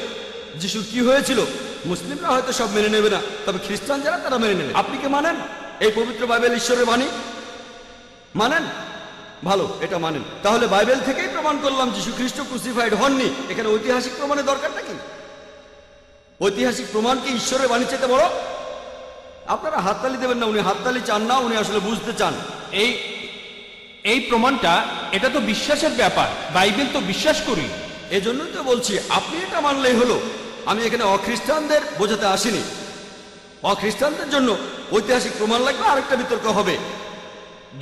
C: যিশুর কি হয়েছিল, মুসলিমরা হয়তো সব মেনে নেবে না, তবে খ্রিস্টান যারা তারা মেনে নেবে। আপনি কি মানেন এই পবিত্র বাইবেল ঈশ্বরের বাণী? মানেন? ভালো, এটা মানেন। তাহলে বাইবেল থেকেই প্রমাণ করলাম যীশু খ্রিস্ট ক্রুসিফাইড হননি। এখানে ঐতিহাসিক প্রমাণের দরকারটা কি? ঐতিহাসিক প্রমাণ কি ঈশ্বরের বাণী চেয়ে বড়? আপনারা হাততালি দেবেন না, উনি হাততালি চান না, উনি আসলে বুঝতে চান।
F: এই প্রমাণটা, এটা তো বিশ্বাসের ব্যাপার। বাইবেল তো বিশ্বাস করি।
C: এজন্যই তো বলছি আপনি এটা মানলেই হলো। আমি এখানে অখ্রিস্টানদের বোঝাতে আসিনি। অখ্রিস্টানদের জন্য ঐতিহাসিক প্রমাণ লাগবে, আরেকটা বিতর্ক হবে।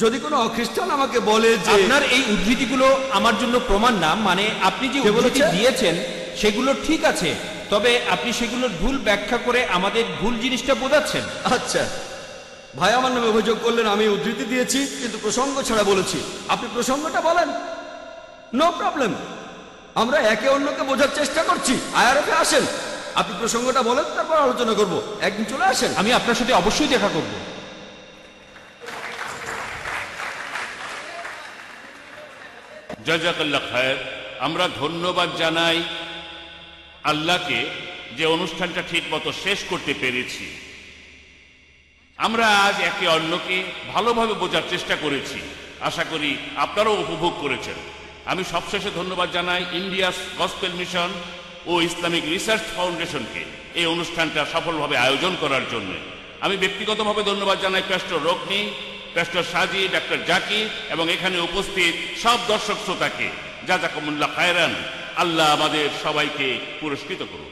C: যদি কোনো অখ্রিস্টান আমাকে বলে যে
F: আপনার এই উদ্ধৃতিগুলো আমার জন্য প্রমাণ না, মানে আপনি যে উদ্ধৃতি দিয়েছেন সেগুলো ঠিক আছে, তবে আপনি সেগুলোর ভুল ব্যাখ্যা করে আমাদের ভুল জিনিসটা বোঝাচ্ছেন।
C: আচ্ছা ভাই, আমার নামে অভিযোগ করলেন আমি উদ্ধৃতি দিয়েছি কিন্তু প্রসঙ্গ ছাড়া বলেছি। আপনি প্রসঙ্গটা বলেন, নো প্রবলেম। আমরা একে অন্যকে বোঝার চেষ্টা করছি। আয়ারফে আসেন, আপনি প্রসঙ্গটা বলেন, তারপর আলোচনা করব। একদিন চলে আসেন,
F: আমি আপনার সাথে অবশ্যই দেখা করব।
A: জাযাকাল্লাহ খায়ের। আমরা ধন্যবাদ জানাই আল্লাহকে যে অনুষ্ঠানটা ঠিক মতো শেষ করতে পেরেছি। আমরা আজ একে অন্যকে ভালোভাবে বোঝার চেষ্টা করেছি, আশা করি আপনারাও উপভোগ করেছেন। আমি সবশেষে ধন্যবাদ জানাই ইন্ডিয়াস গসপেল মিশন ও ইসলামিক রিসার্চ ফাউন্ডেশনকে এই অনুষ্ঠানটা সফলভাবে আয়োজন করার জন্য। আমি ব্যক্তিগতভাবে ধন্যবাদ জানাই প্যাস্টর রোকনি, প্যাস্টর সাজি, ডাক্তার জাকি এবং এখানে উপস্থিত সব দর্শক শ্রোতাকে। জাযাকুমুল্লাহ খায়রান। আল্লাহ আমাদের সবাইকে পুরস্কৃত করুন।